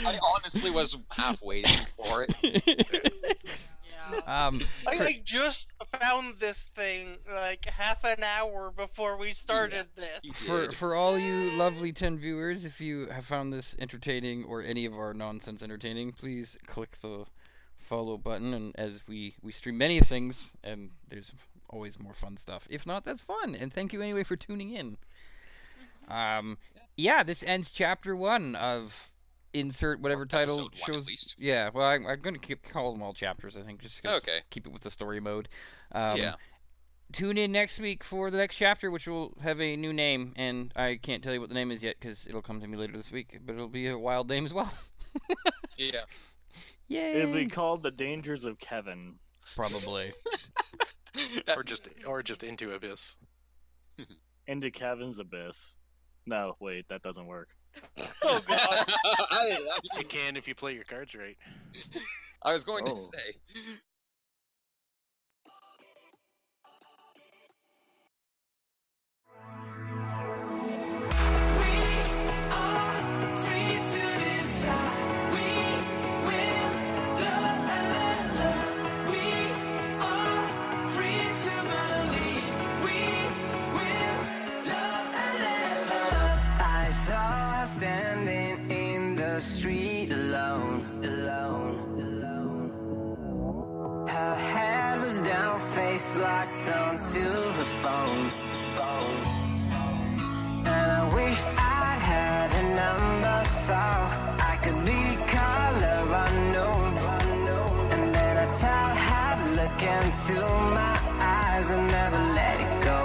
I honestly was half waiting for it. I just found this thing like half an hour before we started this. For all you lovely 10 viewers, if you have found this entertaining or any of our nonsense entertaining, please click the follow button. And as we stream many things, and there's always more fun stuff. If not, that's fun. And thank you anyway for tuning in. Yeah, this ends chapter 1 of insert whatever title Episode 1 shows. at least. Yeah, well, I'm going to call them all chapters, I think, just 'cause keep it with the story mode. Yeah. Tune in next week for the next chapter, which will have a new name, and I can't tell you what the name is yet because it'll come to me later this week, but it'll be a wild name as well. Yeah. Yay! It'll be called The Dangers of Kevin. Probably. or just Into Abyss. Into Kevin's Abyss. No, wait, that doesn't work. Oh god. It can if you play your cards right. I was going to say. Standing in the street alone. Her head was down, face locked onto the phone. And I wished I'd had a number so I could be color unknown. And then I tell her to look into my eyes and never let it go.